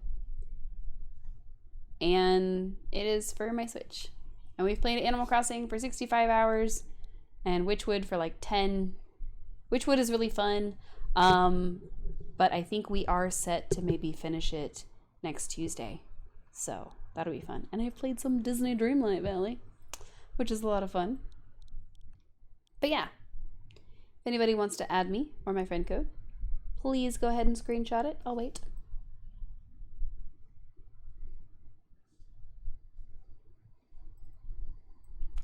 And it is for my Switch. And we've played Animal Crossing for 65 hours and Witchwood for like 10. Witchwood is really fun. But I think we are set to maybe finish it next Tuesday. So that'll be fun. And I've played some Disney Dreamlight Valley, which is a lot of fun. But yeah, if anybody wants to add me or my friend code, please go ahead and screenshot it. I'll wait.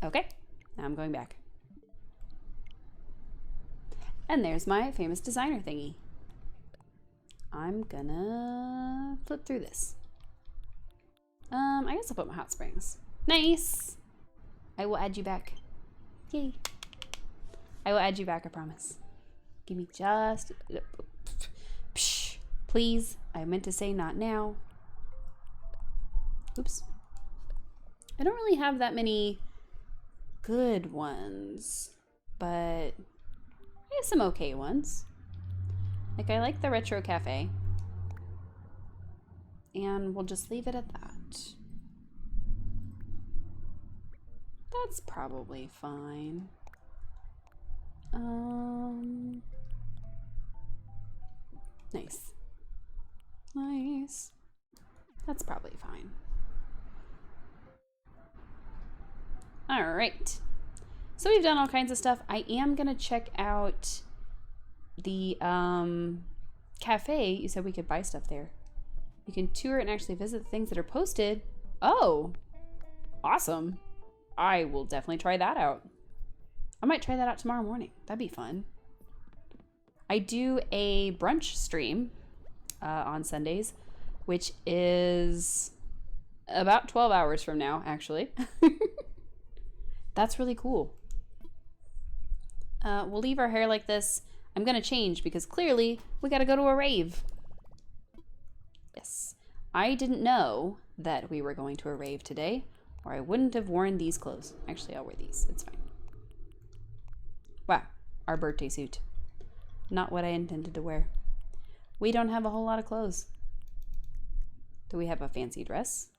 Okay, now I'm going back. And there's my famous designer thingy. I'm gonna flip through this. I guess I'll put my hot springs. Nice! I will add you back. Yay. I will add you back, I promise. Give me just... Psh, please. I meant to say not now. Oops. I don't really have that many good ones, but I have some okay ones. Like, I like the Retro Cafe. And we'll just leave it at that. That's probably fine. Nice. Nice. That's probably fine. All right. So we've done all kinds of stuff. I am gonna check out the cafe. You said we could buy stuff there. You can tour and actually visit the things that are posted. Oh, awesome. I will definitely try that out. I might try that out tomorrow morning. That'd be fun. I do a brunch stream on Sundays, which is about 12 hours from now, actually. That's really cool. We'll leave our hair like this. I'm gonna change because clearly we gotta go to a rave. Yes. I didn't know that we were going to a rave today, or I wouldn't have worn these clothes. Actually, I'll wear these. It's fine. Wow, our birthday suit. Not what I intended to wear. We don't have a whole lot of clothes. Do we have a fancy dress?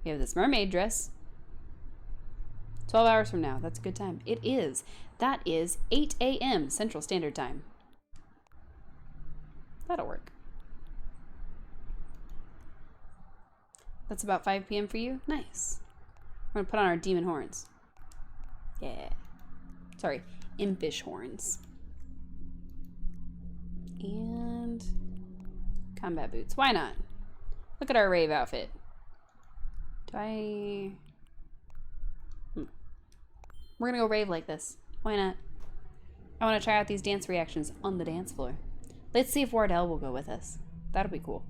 We have this mermaid dress. 12 hours from now. That's a good time. It is. That is 8 a.m. Central Standard Time. That'll work. That's about 5 p.m. for you? Nice. We're gonna put on our demon horns. Yeah. Sorry, impish horns. And combat boots. Why not? Look at our rave outfit. Do I... We're gonna go rave like this. Why not? I want to try out these dance reactions on the dance floor. Let's see if Wardell will go with us. That'll be cool.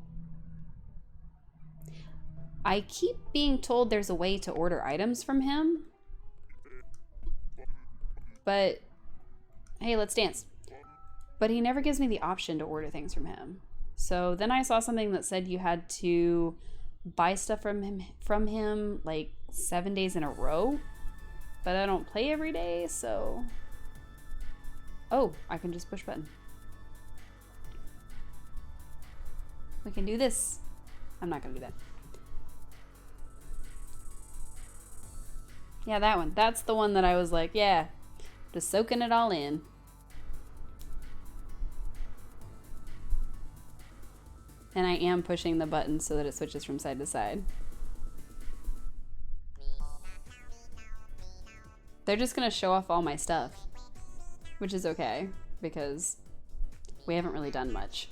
I keep being told there's a way to order items from him. But, hey, let's dance. But he never gives me the option to order things from him. So then I saw something that said you had to buy stuff from him like 7 days in a row. But I don't play every day, so... Oh, I can just push button. We can do this. I'm not gonna do that. Yeah, that one. That's the one that I was like, yeah, just soaking it all in. And I am pushing the button so that it switches from side to side. They're just gonna show off all my stuff, which is okay because we haven't really done much.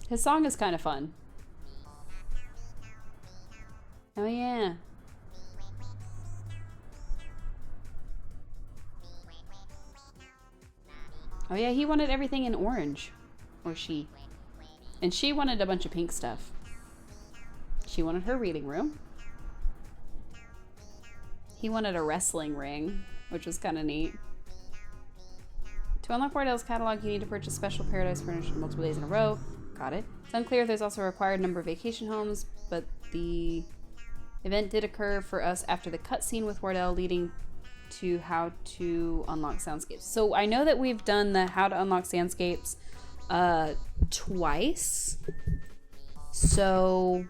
His song is kind of fun. Oh yeah. Oh yeah, he wanted everything in orange. Or she. And she wanted a bunch of pink stuff. She wanted her reading room. He wanted a wrestling ring, which was kind of neat. To unlock Wardell's catalog, you need to purchase special Paradise furniture multiple days in a row. Got it. It's unclear if there's also a required number of vacation homes, but the event did occur for us after the cutscene with Wardell leading to how to unlock soundscapes. So I know that we've done the how to unlock soundscapes twice. So,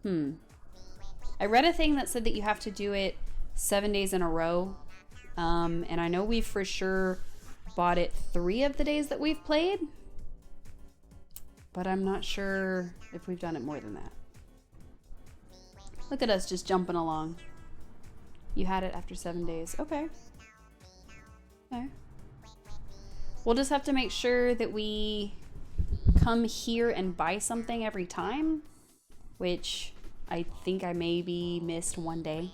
I read a thing that said that you have to do it 7 days in a row. And I know we've for sure bought it 3 of the days that we've played. But I'm not sure if we've done it more than that. Look at us just jumping along. You had it after 7 days. Okay. Okay. We'll just have to make sure that we come here and buy something every time, which I think I maybe missed 1 day.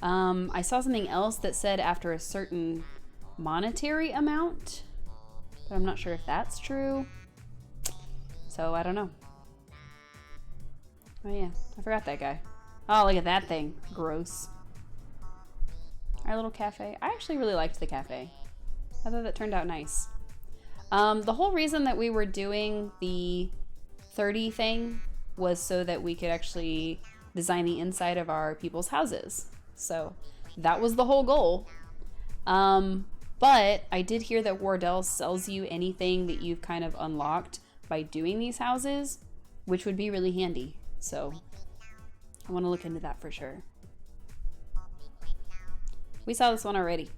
I saw something else that said after a certain monetary amount, but I'm not sure if that's true. So I don't know. Oh yeah, I forgot that guy. Oh, look at that thing. Gross. Our little cafe. I actually really liked the cafe. I thought that turned out nice. The whole reason that we were doing the 30 thing was so that we could actually design the inside of our people's houses. So that was the whole goal. But I did hear that Wardell sells you anything that you've kind of unlocked by doing these houses, which would be really handy. So I want to look into that for sure. We saw this one already.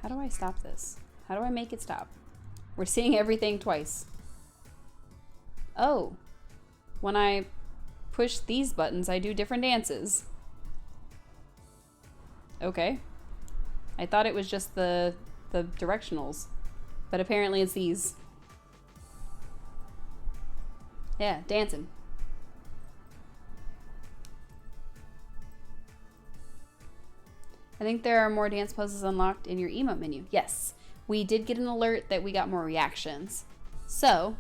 How do I stop this? How do I make it stop? We're seeing everything twice. Oh, when I push these buttons, I do different dances. Okay. I thought it was just the directionals, but apparently it's these. Yeah, dancing. I think there are more dance poses unlocked in your emote menu. Yes, we did get an alert that we got more reactions. So,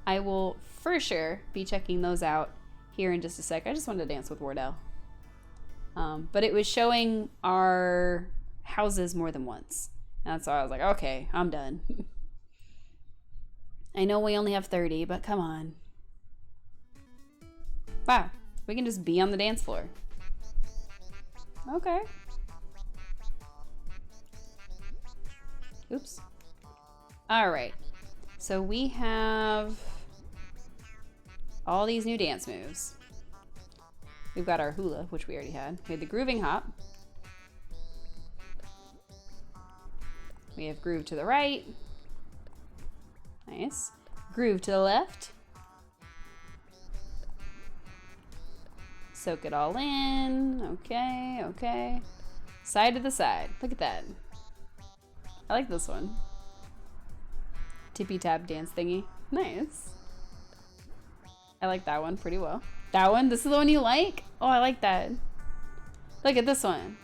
I will for sure be checking those out here in just a sec. I just wanted to dance with Wardell. But it was showing our houses more than once. And so I was like, okay, I'm done. I know we only have 30, but come on. Wow, we can just be on the dance floor. Okay. Oops. All right. So we have all these new dance moves. We've got our hula, which we already had. We had the grooving hop. We have groove to the right. Nice. Groove to the left. Soak it all in. Okay, okay. Side to the side. Look at that. I like this one. Tippy tap dance thingy. Nice. I like that one pretty well. That one? This is the one you like? Oh, I like that. Look at this one.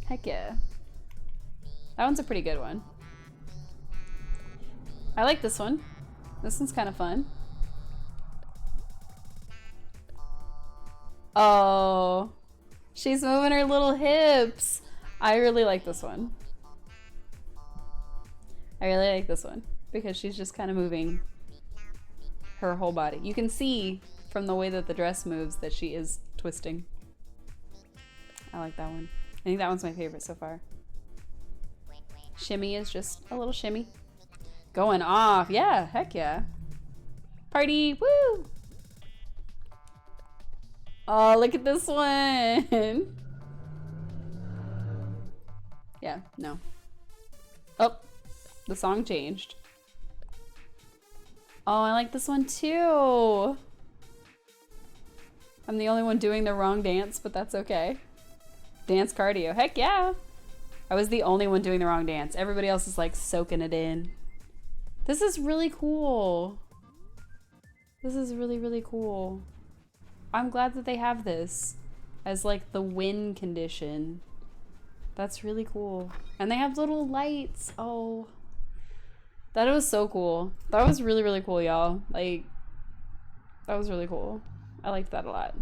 Heck yeah. That one's a pretty good one. I like this one. This one's kind of fun. Oh, she's moving her little hips. I really like this one. I really like this one because she's just kind of moving her whole body. You can see from the way that the dress moves that she is twisting. I like that one. I think that one's my favorite so far. Shimmy is just a little shimmy. Going off. Yeah, heck yeah. Party, woo! Oh, look at this one. Yeah, no. Oh, the song changed. Oh, I like this one too. I'm the only one doing the wrong dance, but that's okay. Dance cardio. Heck yeah. I was the only one doing the wrong dance. Everybody else is like soaking it in. This is really cool. This is really, really cool. I'm glad that they have this as like the win condition. That's really cool. And they have little lights. Oh, that was so cool. That was really, really cool, y'all. Like, that was really cool. I liked that a lot.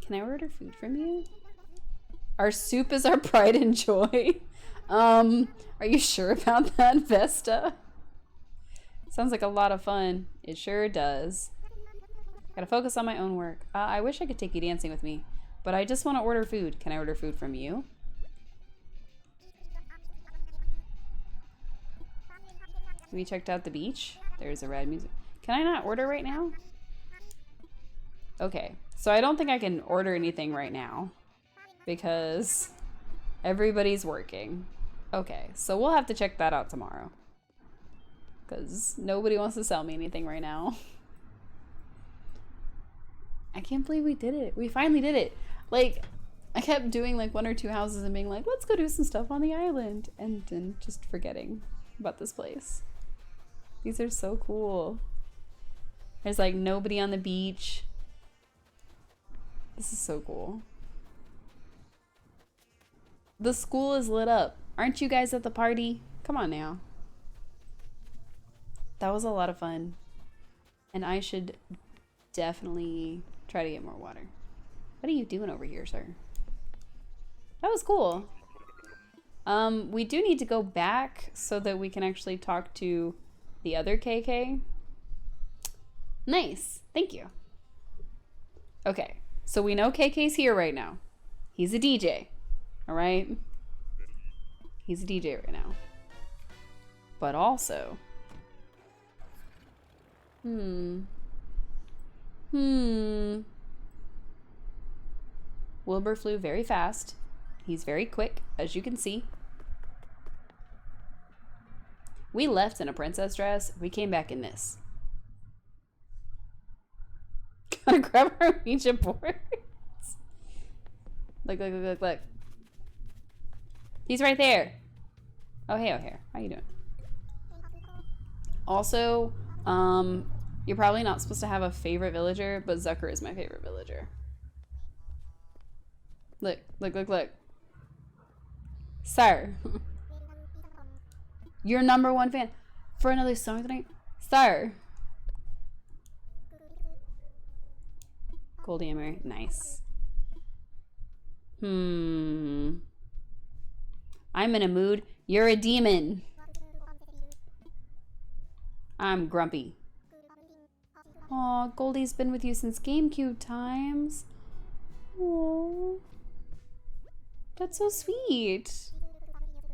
Can I order food from you? Our soup is our pride and joy. Are you sure about that, Vesta? Sounds like a lot of fun. It sure does. Gotta focus on my own work. I wish I could take you dancing with me, but I just want to order food. Can I order food from you? We checked out the beach. There's a rad music. Can I not order right now? Okay, so I don't think I can order anything right now because everybody's working. Okay, so we'll have to check that out tomorrow because nobody wants to sell me anything right now. I can't believe we did it. We finally did it. Like, I kept doing like 1 or 2 houses and being like, let's go do some stuff on the island, and then just forgetting about this place. These are so cool. There's like nobody on the beach. This is so cool. The school is lit up. Aren't you guys at the party? Come on now. That was a lot of fun. And I should definitely try to get more water. What are you doing over here, sir? That was cool. We do need to go back so that we can actually talk to the other KK. Nice. Thank you. Okay. So we know KK's here right now. He's a DJ. All right? He's a DJ right now. But also... Wilbur flew very fast. He's very quick, as you can see. We left in a princess dress. We came back in this. Gotta grab our Ouija boards. Look, look, look, look, look. He's right there. Oh, hey, O'Hare. How you doing? Also, you're probably not supposed to have a favorite villager, but Zucker is my favorite villager. Look, look, look, look. Sir. Your #1 fan. For another song tonight? Sir. Goldie Emery. Nice. I'm in a mood. You're a demon. I'm grumpy. Aw, Goldie's been with you since GameCube times. Aww. That's so sweet.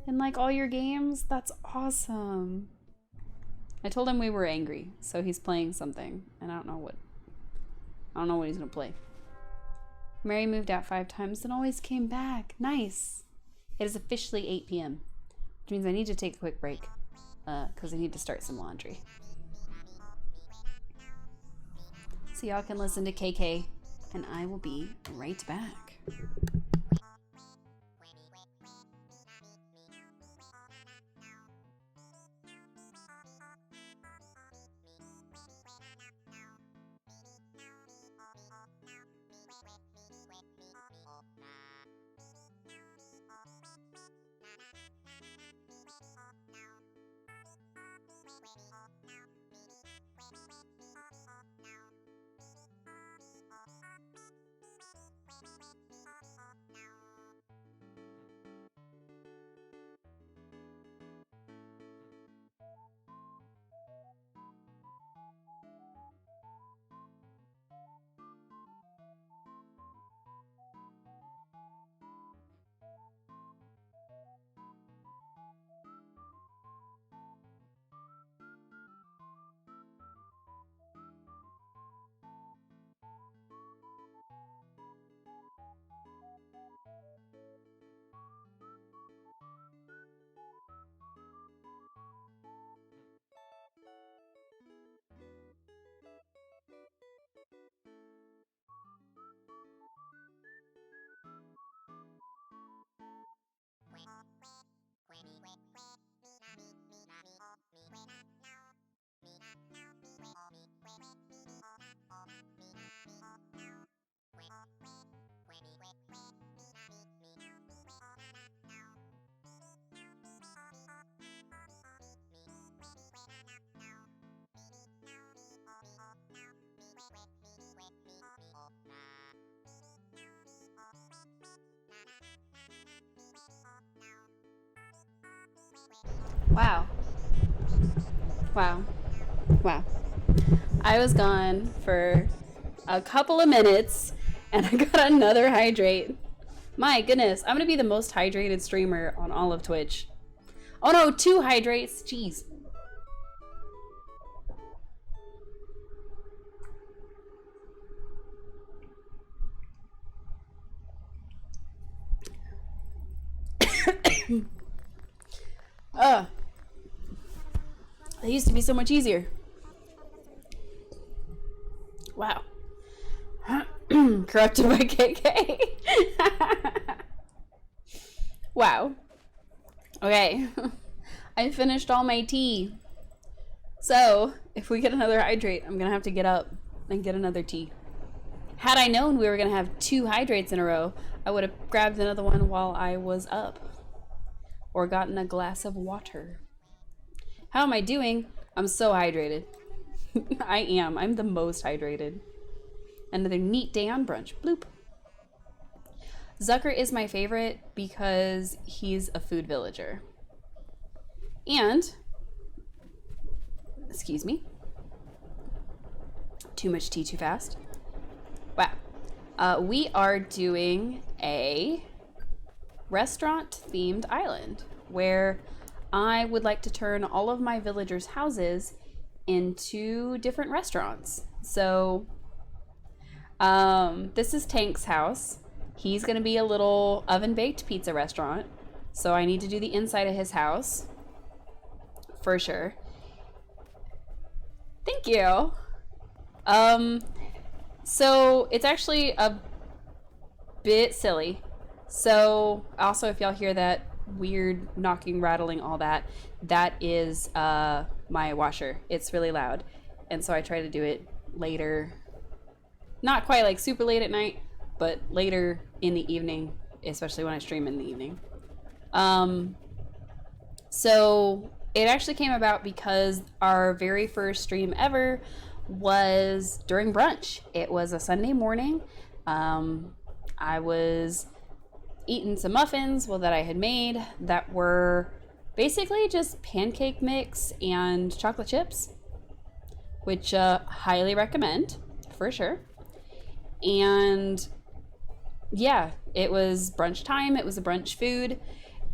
And like all your games, that's awesome. I told him we were angry, so he's playing something, and I don't know what he's gonna play. Mary moved out 5 times and always came back. Nice. It is officially 8 p.m., which means I need to take a quick break, because I need to start some laundry. So y'all can listen to KK, and I will be right back. Wow. Wow. Wow. I was gone for a couple of minutes and I got another hydrate. My goodness, I'm gonna be the most hydrated streamer on all of Twitch. Oh no, 2 hydrates. Jeez. They used to be so much easier. Wow. Corrupted by KK. Wow. Okay. I finished all my tea. So, if we get another hydrate, I'm gonna have to get up and get another tea. Had I known we were gonna have 2 hydrates in a row, I would have grabbed another one while I was up. Or gotten a glass of water. How am I doing? I'm so hydrated. I am. I'm the most hydrated. Another neat day on brunch. Bloop. Zucker is my favorite because he's a food villager. And, excuse me. Too much tea too fast. Wow. We are doing a restaurant-themed island where I would like to turn all of my villagers' houses into different restaurants. So this is Tank's house. He's gonna be a little oven-baked pizza restaurant. So I need to do the inside of his house for sure. Thank you. So it's actually a bit silly. So also, if y'all hear that weird knocking, rattling, all that, that is my washer. It's really loud. And so I try to do it later. Not quite like super late at night, but later in the evening, especially when I stream in the evening. So it actually came about because our very first stream ever was during brunch. It was a Sunday morning. I was eating some muffins that I had made that were basically just pancake mix and chocolate chips, which highly recommend for sure. And yeah, it was brunch time. It was a brunch food.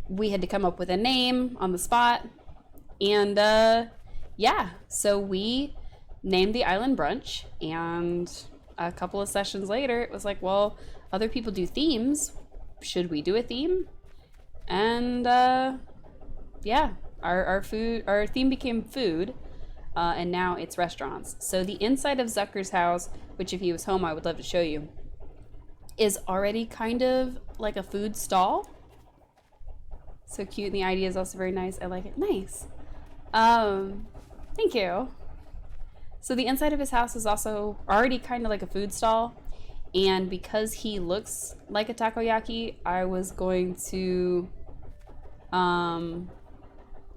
We had to come up with a name on the spot. And yeah, so we named the island Brunch. And a couple of sessions later, it was like, well, other people do themes. Should we do a theme? And yeah, our theme became food. And now it's restaurants. So the inside of Zucker's house, which if he was home, I would love to show you, is already kind of like a food stall. So cute, and the idea is also very nice. I like it. Nice. Thank you. So the inside of his house is also already kind of like a food stall. And because he looks like a takoyaki, I was going to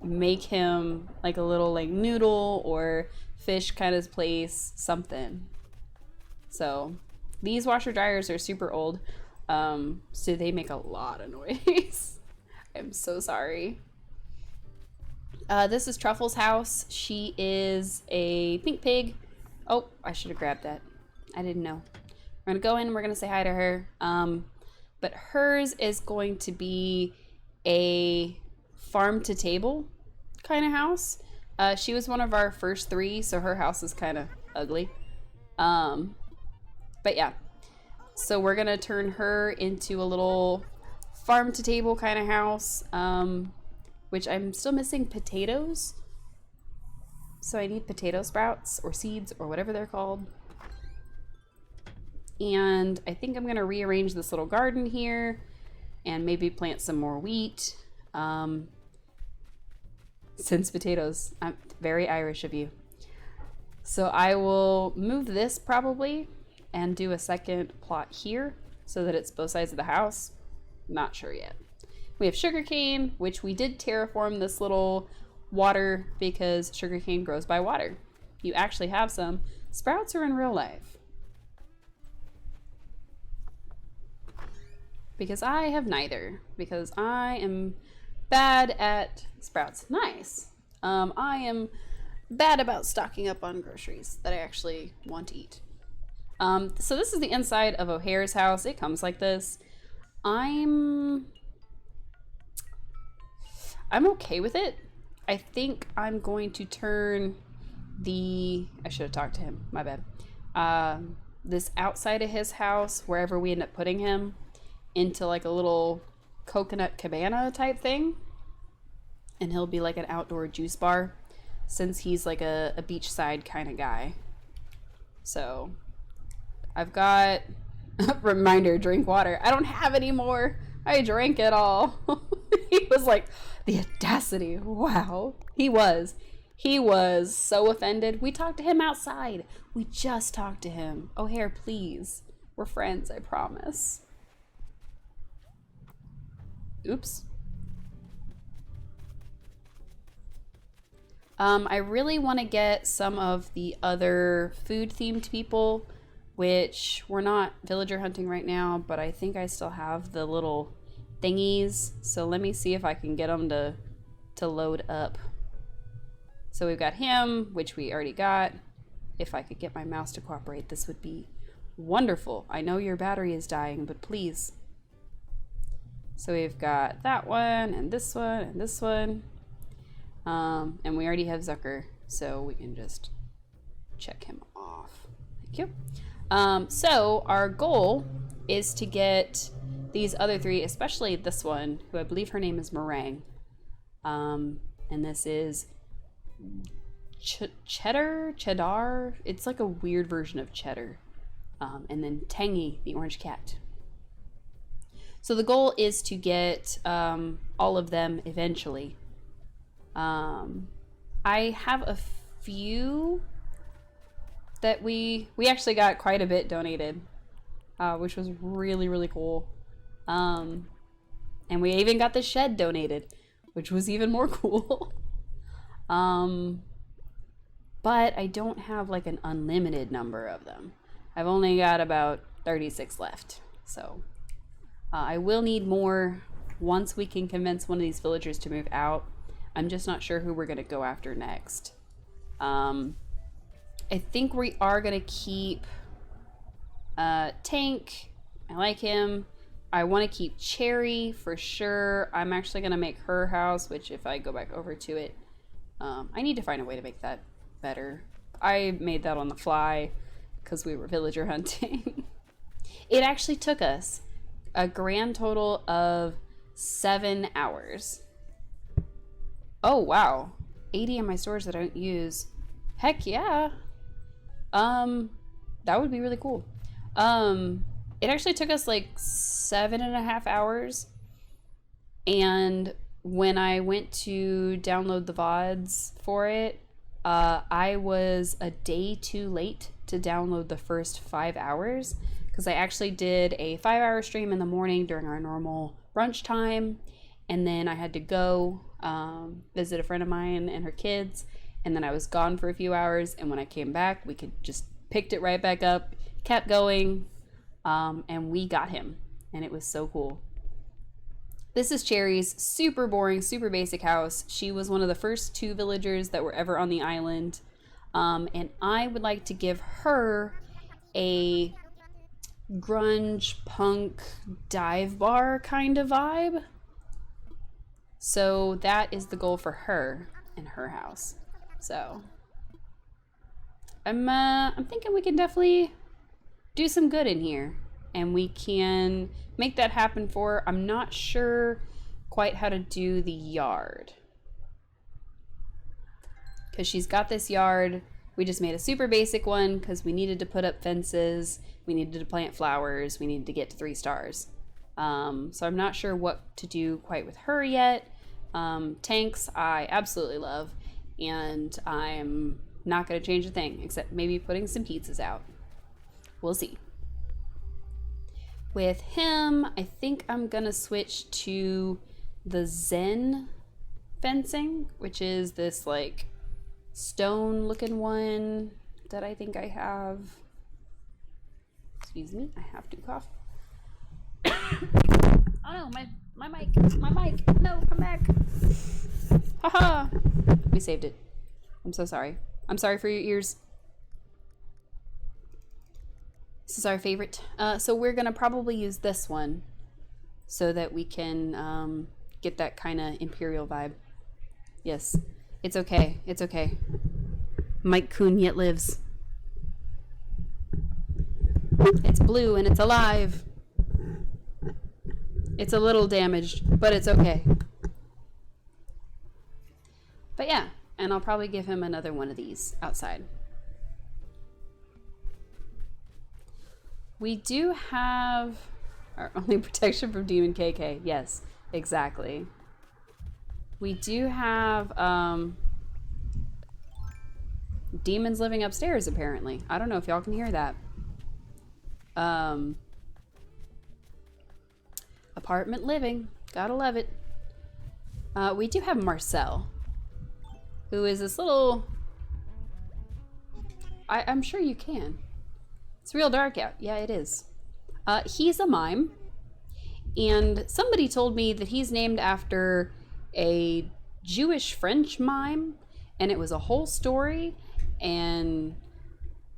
make him like a little like noodle or fish kind of place, something. So these washer dryers are super old. So they make a lot of noise. I'm so sorry. This is Truffle's house. She is a pink pig. Oh, I should have grabbed that. I didn't know. We're gonna go in and we're gonna say hi to her. But hers is going to be a farm to table kind of house. She was one of our first 3, so her house is kind of ugly. But yeah, so we're gonna turn her into a little farm to table kind of house, which I'm still missing potatoes. So I need potato sprouts or seeds or whatever they're called. And I think I'm gonna rearrange this little garden here and maybe plant some more wheat. Since potatoes, I'm very Irish of you. So I will move this probably and do a second plot here so that it's both sides of the house. Not sure yet. We have sugarcane, which we did terraform this little water because sugarcane grows by water. You actually have some. Sprouts are in real life. Because I have neither. Because I am bad at sprouts. Nice. I am bad about stocking up on groceries that I actually want to eat. So this is the inside of O'Hare's house. It comes like this. I'm okay with it. I think I'm going to turn I should have talked to him, my bad. This outside of his house, wherever we end up putting him, into like a little coconut cabana type thing. And he'll be like an outdoor juice bar since he's like a beachside kind of guy. So I've got reminder, drink water. I don't have any more. I drank it all. He was like, the audacity. Wow. He was so offended. We talked to him outside. We just talked to him. O'Hare, please. We're friends, I promise. Oops. I really want to get some of the other food themed people, which we're not villager hunting right now, but I think I still have the little thingies. So let me see if I can get them to load up. So we've got him, which we already got. If I could get my mouse to cooperate, this would be wonderful. I know your battery is dying, but please. So we've got that one and this one and this one. And we already have Zucker, so we can just check him off. Thank you. So our goal is to get these other 3, especially this one, who I believe her name is Meringue. And this is cheddar. It's like a weird version of cheddar. And then Tangy, the orange cat. So the goal is to get all of them eventually. I have a few that we actually got quite a bit donated, which was really, really cool. And we even got the shed donated, which was even more cool. But I don't have like an unlimited number of them. I've only got about 36 left. So I will need more once we can convince one of these villagers to move out. I'm just not sure who we're going to go after next. I think we are going to keep Tank. I like him. I want to keep Cherry for sure. I'm actually going to make her house, which if I go back over to it, I need to find a way to make that better. I made that on the fly because we were villager hunting. It actually took us a grand total of 7 hours. Oh, wow. 80 in my stores that I don't use. Heck yeah. That would be really cool. It actually took us like 7.5 hours. And when I went to download the VODs for it, I was a day too late to download the first 5 hours because I actually did a 5-hour stream in the morning during our normal brunch time. And then I had to go visit a friend of mine and her kids. And then I was gone for a few hours. And when I came back, we could just picked it right back up, kept going, and we got him. And it was so cool. This is Cherry's super boring, super basic house. She was one of the first 2 villagers that were ever on the island. And I would like to give her a grunge punk dive bar kind of vibe. So that is the goal for her in her house. So I'm thinking we can definitely do some good in here. And we can make that happen for her. I'm not sure quite how to do the yard. Because she's got this yard. We just made a super basic one because we needed to put up fences. We needed to plant flowers. We needed to get to 3 stars. So I'm not sure what to do quite with her yet. Tanks I absolutely love. And I'm not going to change a thing except maybe putting some pizzas out. We'll see. With him, I think I'm gonna switch to the Zen fencing, which is this like stone looking one that I think I have. Excuse me, I have to cough. Oh no, my mic, no, come back. Haha, we saved it. I'm so sorry. I'm sorry for your ears. This is our favorite. So we're gonna probably use this one so that we can get that kind of imperial vibe. Yes, it's okay. It's okay. Mike Kuhn yet lives. It's blue and it's alive. It's a little damaged, but it's okay. But yeah, and I'll probably give him another one of these outside. We do have our only protection from Demon KK. Yes, exactly. We do have demons living upstairs, apparently. I don't know if y'all can hear that. Apartment living. Gotta love it. We do have Marcel, who is this little... I'm sure you can. It's real dark out. Yeah, it is. He's a mime. And somebody told me that he's named after a Jewish French mime. And it was a whole story. And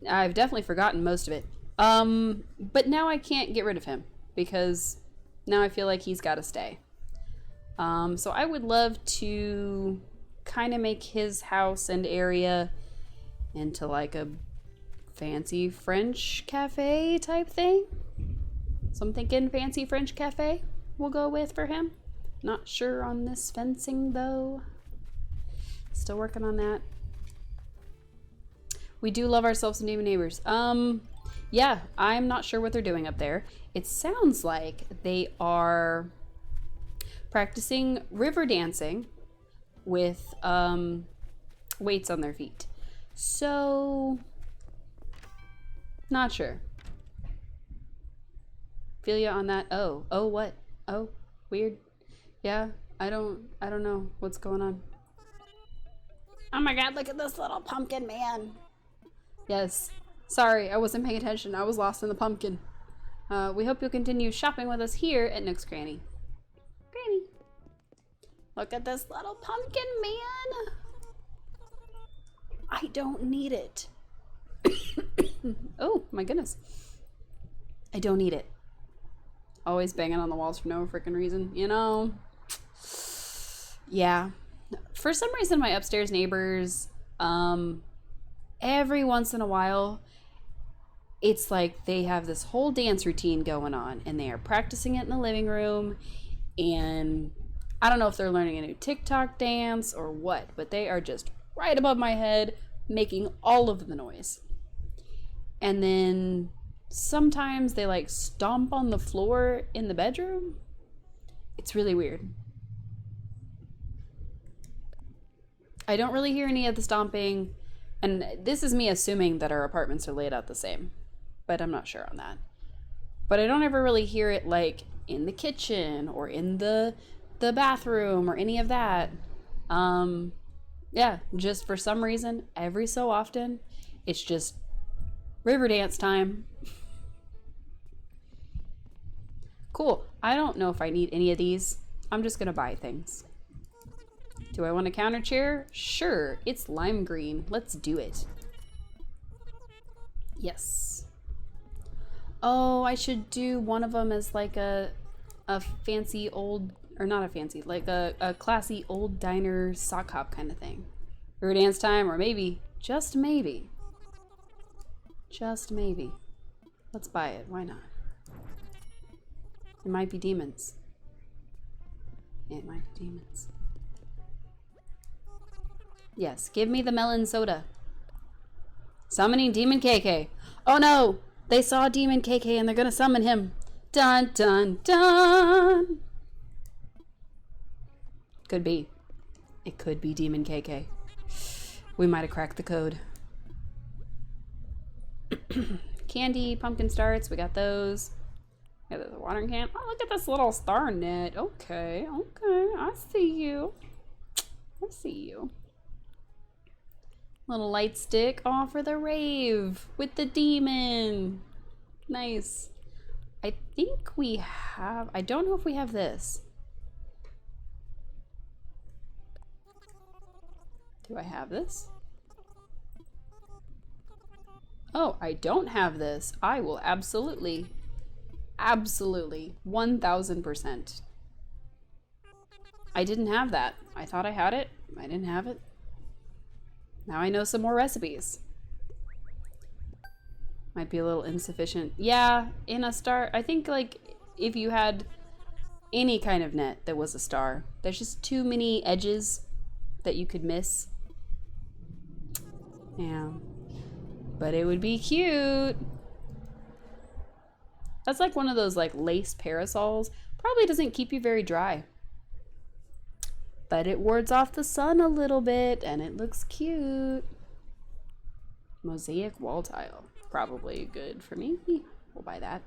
I've definitely forgotten most of it. But now I can't get rid of him. Because now I feel like he's got to stay. So I would love to kind of make his house and area into like a fancy French cafe type thing. So I'm thinking fancy French cafe we'll go with for him. Not sure on this fencing though. Still working on that. We do love ourselves some demon neighbors. Yeah, I'm not sure what they're doing up there. It sounds like they are practicing river dancing with weights on their feet. So, not sure. Feel ya on that? Oh, what? Oh, weird. Yeah, I don't know what's going on. Oh my god, look at this little pumpkin man. Yes. Sorry, I wasn't paying attention. I was lost in the pumpkin. We hope you'll continue shopping with us here at Nook's Cranny. Granny. Look at this little pumpkin man. I don't need it. Oh, my goodness. I don't need it. Always banging on the walls for no freaking reason, you know? Yeah. For some reason, my upstairs neighbors, every once in a while, it's like they have this whole dance routine going on and they are practicing it in the living room, and I don't know if they're learning a new TikTok dance or what, but they are just right above my head making all of the noise. And then sometimes they like stomp on the floor in the bedroom. It's really weird. I don't really hear any of the stomping, and this is me assuming that our apartments are laid out the same, but I'm not sure on that. But I don't ever really hear it like in the kitchen or in the bathroom or any of that. Yeah, just for some reason, every so often, it's just river dance time. Cool. I don't know if I need any of these. I'm just gonna buy things. Do I want a counter chair? Sure, it's lime green. Let's do it. Yes. Oh, I should do one of them as like a fancy old, or not a fancy, like a classy old diner sock hop kind of thing. River dance time, or maybe, just maybe. Just maybe. Let's buy it. Why not? It might be demons. It might be demons. Yes, give me the melon soda. Summoning Demon KK. Oh no! They saw Demon KK and they're gonna summon him. Dun dun dun! Could be. It could be Demon KK. We might have cracked the code. Candy, pumpkin starts, we got those. Yeah, there's a watering can. Oh, look at this little star net. Okay, okay, I see you. I see you. Little light stick. Oh, for the rave with the demon. Nice. I think we have, I don't know if we have this. Do I have this? Oh, I don't have this. I will absolutely, 1000%. I didn't have that. I thought I had it. I didn't have it. Now I know some more recipes. Might be a little insufficient. Yeah, in a star, I think like if you had any kind of net that was a star, there's just too many edges that you could miss. Yeah. But it would be cute. That's like one of those like lace parasols. Probably doesn't keep you very dry. But it wards off the sun a little bit and it looks cute. Mosaic wall tile. Probably good for me. We'll buy that.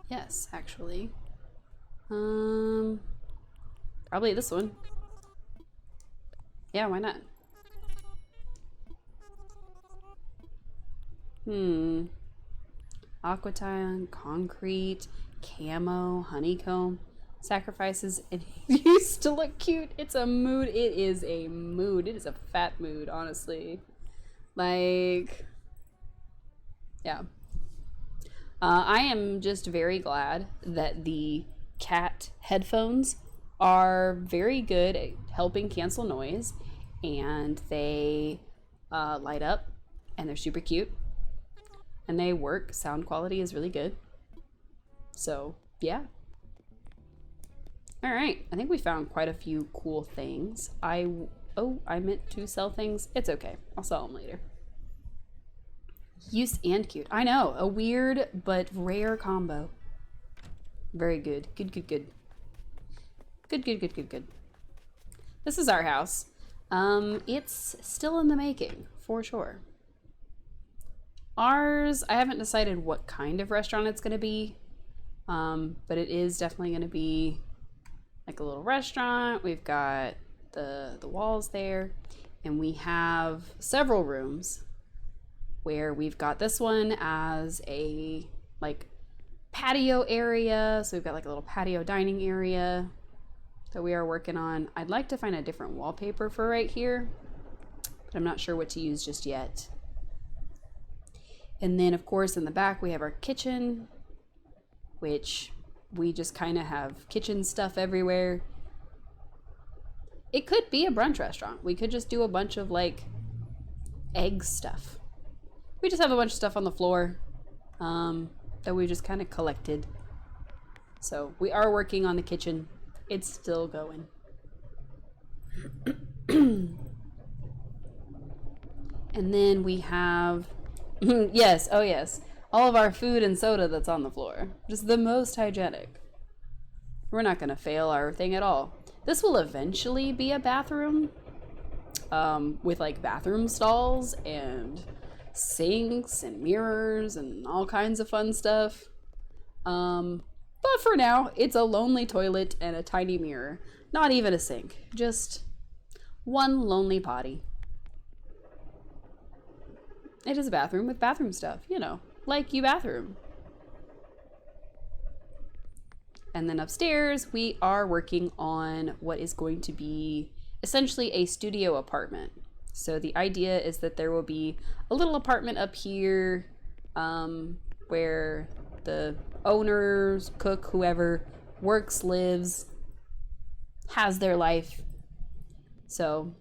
Yes, actually. Probably this one. Yeah, why not? Aqua tile, concrete, camo, honeycomb. Sacrifices and used to look cute. It's a mood. It is a mood. It is a fat mood, honestly. Like, yeah. I am just very glad that the cat headphones are very good at helping cancel noise, and they light up, and they're super cute, and they work. Sound quality is really good. So, yeah. All right, I think we found quite a few cool things. I meant to sell things. It's okay. I'll sell them later. Use and cute. I know, a weird but rare combo. Very good. Good, good, good. Good, good, good, good, good. This is our house. It's still in the making, for sure. Ours, I haven't decided what kind of restaurant it's going to be, but it is definitely going to be like a little restaurant. We've got the walls there, and we have several rooms where we've got this one as a like patio area. So we've got like a little patio dining area that we are working on. I'd like to find a different wallpaper for right here, but I'm not sure what to use just yet. And then of course in the back we have our kitchen, which we just kind of have kitchen stuff everywhere. It could be a brunch restaurant. We could just do a bunch of like egg stuff. We just have a bunch of stuff on the floor that we just kind of collected. So we are working on the kitchen. It's still going. And then we have, yes, oh yes, all of our food and soda that's on the floor. Just the most hygienic. We're not going to fail our thing at all. This will eventually be a bathroom with like bathroom stalls and sinks and mirrors and all kinds of fun stuff. But for now, it's a lonely toilet and a tiny mirror. Not even a sink. Just one lonely potty. It is a bathroom with bathroom stuff, you know, like you bathroom. And then upstairs, we are working on what is going to be essentially a studio apartment. So the idea is that there will be a little apartment up here where the owners, cook, whoever works, lives, has their life. So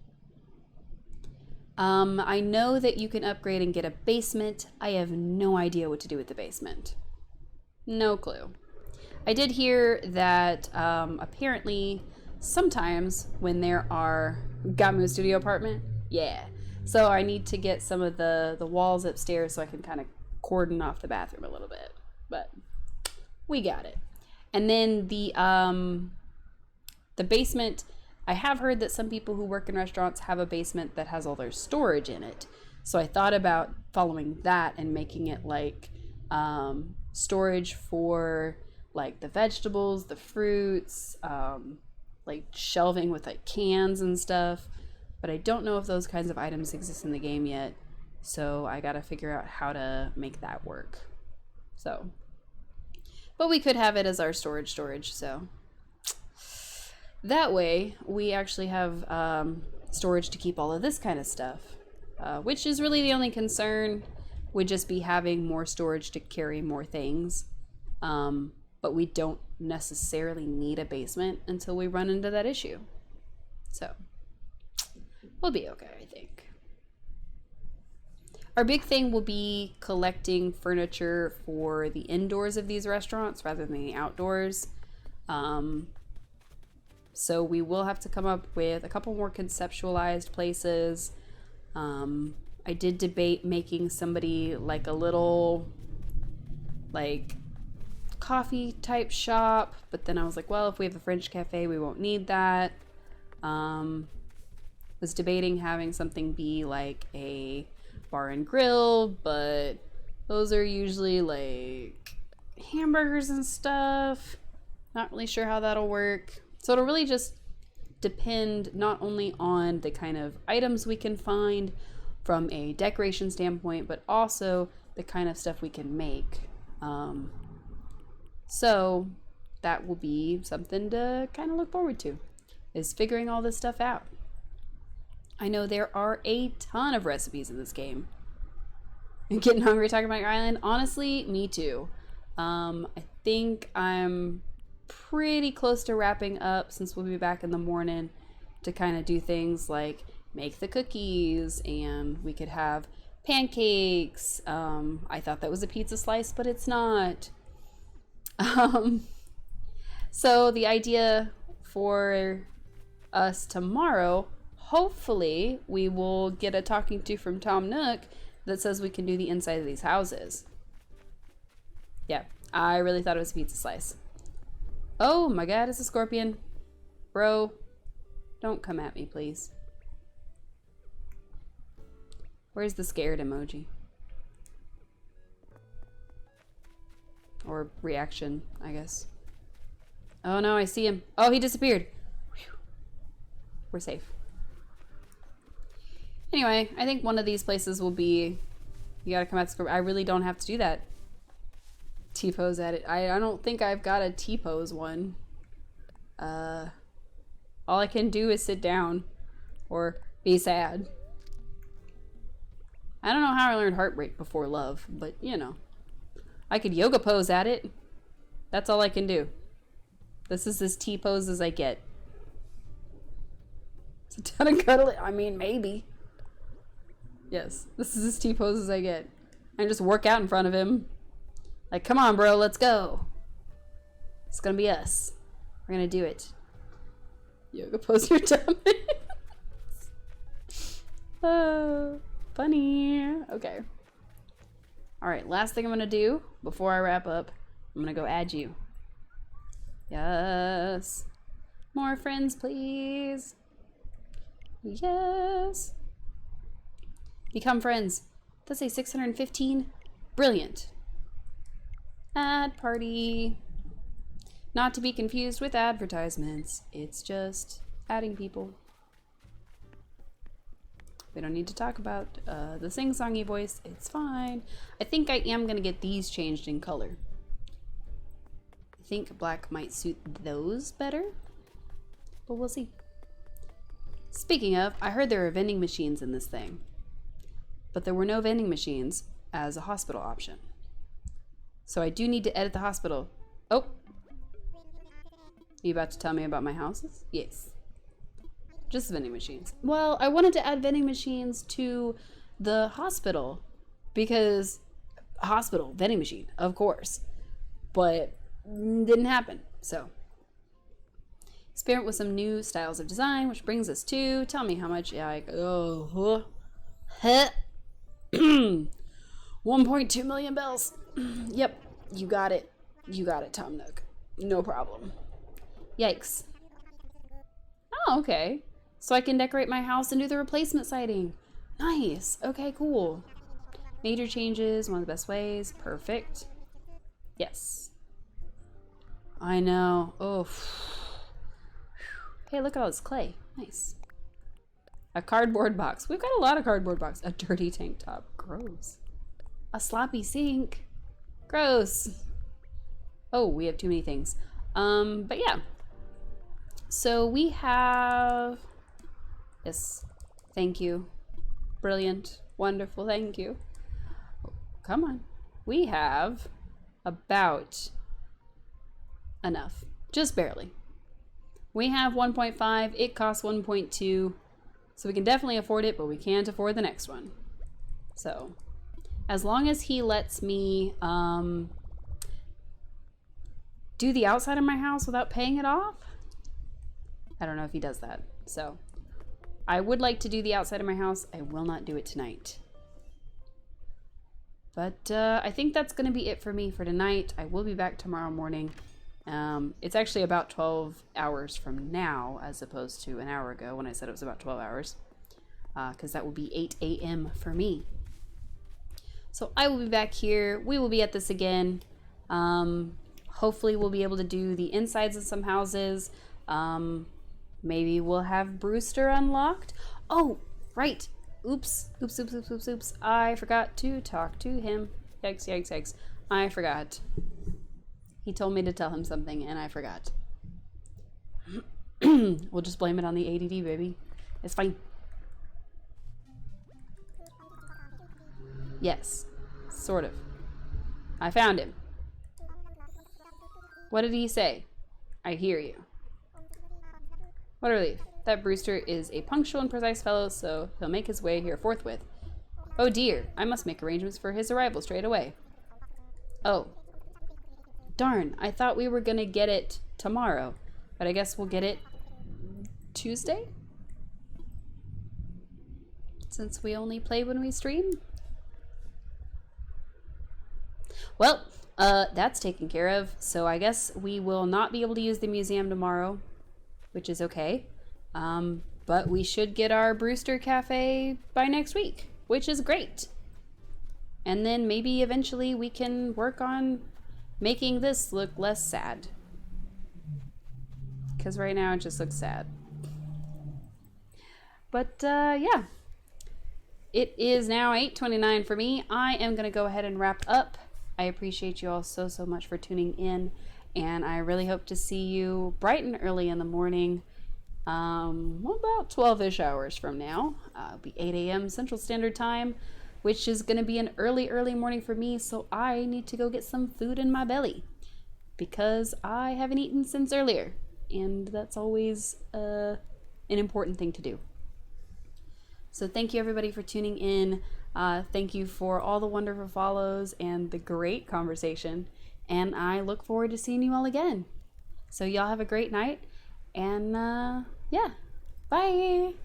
I know that you can upgrade and get a basement. I have no idea what to do with the basement. No clue. I did hear that apparently sometimes when there are Gamu studio apartment, yeah. So I need to get some of the walls upstairs so I can kind of cordon off the bathroom a little bit. But we got it. And then the basement, I have heard that some people who work in restaurants have a basement that has all their storage in it. So I thought about following that and making it like storage for like the vegetables, the fruits, like shelving with like cans and stuff. But I don't know if those kinds of items exist in the game yet. So I gotta figure out how to make that work. So, but we could have it as our storage. So that way we actually have storage to keep all of this kind of stuff, which is really the only concern. Would just be having more storage to carry more things. But we don't necessarily need a basement until we run into that issue. So we'll be okay, I think. Our big thing will be collecting furniture for the indoors of these restaurants rather than the outdoors. So we will have to come up with a couple more conceptualized places. I did debate making somebody like a little like coffee type shop, but then I was like, well, if we have a French cafe, we won't need that. Was debating having something be like a bar and grill, but those are usually like hamburgers and stuff. Not really sure how that'll work. So it'll really just depend not only on the kind of items we can find from a decoration standpoint, but also the kind of stuff we can make. So that will be something to kind of look forward to, is figuring all this stuff out. I know there are a ton of recipes in this game. I'm getting hungry talking about your island. Honestly, me too. I think I'm pretty close to wrapping up since we'll be back in the morning to kind of do things like make the cookies, and we could have pancakes. I thought that was a pizza slice, but it's not. So the idea for us tomorrow, hopefully we will get a talking to from Tom Nook that says we can do the inside of these houses. Yeah, I really thought it was a pizza slice. Oh my god, it's a scorpion. Bro, don't come at me, please. Where's the scared emoji? Or reaction, I guess. Oh no, I see him. Oh, he disappeared. Whew. We're safe. Anyway, I think one of these places will be, you gotta come at the scorpion. I really don't have to do that. T-pose at it. I don't think I've got a T-pose one. All I can do is sit down or be sad. I don't know how I learned heartbreak before love, but you know. I could yoga pose at it. That's all I can do. This is as T-pose as I get. Sit down and cuddle it. I mean, maybe. Yes, this is as T-pose as I get. I just work out in front of him. Like, come on, bro, let's go. It's gonna be us. We're gonna do it. Yoga pose your tummy. Oh, funny. Okay. Alright, last thing I'm gonna do before I wrap up, I'm gonna go add you. Yes. More friends, please. Yes. Become friends. That's a 615. Brilliant. Add party. Not to be confused with advertisements. It's just adding people. We don't need to talk about the sing-songy voice. It's fine. I think I am going to get these changed in color. I think black might suit those better. But we'll see. Speaking of, I heard there are vending machines in this thing. But there were no vending machines as a hospital option. So I do need to edit the hospital. Oh. You about to tell me about my houses? Yes. Just vending machines. Well, I wanted to add vending machines to the hospital because hospital vending machine, of course, but didn't happen. So experiment with some new styles of design, which brings us to, tell me how much. Yeah, 1.2 million bells. Yep, you got it. You got it, Tom Nook. No problem. Yikes. Oh, okay. So I can decorate my house and do the replacement siding. Nice. Okay, cool. Major changes, one of the best ways. Perfect. Yes. I know. Oh. Hey, look at all this clay. Nice. A cardboard box. We've got a lot of cardboard boxes. A dirty tank top. Gross. A sloppy sink. Gross. Oh, we have too many things. But yeah. So we have... Yes. Thank you. Brilliant. Wonderful. Thank you. Oh, come on. We have about enough. Just barely. We have 1.5. It costs 1.2. So we can definitely afford it, but we can't afford the next one. So, as long as he lets me do the outside of my house without paying it off. I don't know if he does that. So, I would like to do the outside of my house. I will not do it tonight. But I think that's going to be it for me for tonight. I will be back tomorrow morning. It's actually about 12 hours from now, as opposed to an hour ago when I said it was about 12 hours. Because that will be 8 a.m. for me. So I will be back here. We will be at this again. Hopefully we'll be able to do the insides of some houses. Maybe we'll have Brewster unlocked. Oh, right. Oops. Oops. I forgot to talk to him. Yikes, yikes, yikes. I forgot. He told me to tell him something, and I forgot. We'll just blame it on the ADD, baby. It's fine. Yes. Sort of. I found him. What did he say? I hear you. What a relief. That Brewster is a punctual and precise fellow, so he'll make his way here forthwith. Oh dear, I must make arrangements for his arrival straight away. Oh. Darn, I thought we were gonna get it tomorrow, but I guess we'll get it Tuesday? Since we only play when we stream? Well, that's taken care of. So I guess we will not be able to use the museum tomorrow, which is okay. But we should get our Brewster Cafe by next week, which is great. And then maybe eventually we can work on making this look less sad. Because right now it just looks sad. But yeah. It is now 8:29 for me. I am going to go ahead and wrap up. I appreciate you all so much for tuning in. And I really hope to see you bright and early in the morning. About 12-ish hours from now. It'll be 8 a.m. Central Standard Time, which is going to be an early morning for me. So I need to go get some food in my belly because I haven't eaten since earlier. And that's always an important thing to do. So thank you everybody for tuning in. Thank you for all the wonderful follows and the great conversation. And I look forward to seeing you all again. So y'all have a great night. And yeah, bye.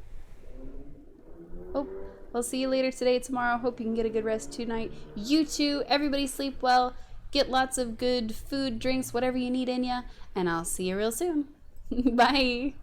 Oh, we'll see you later today, tomorrow. Hope you can get a good rest tonight. You too. Everybody sleep well. Get lots of good food, drinks, whatever you need in ya. And I'll see you real soon. Bye.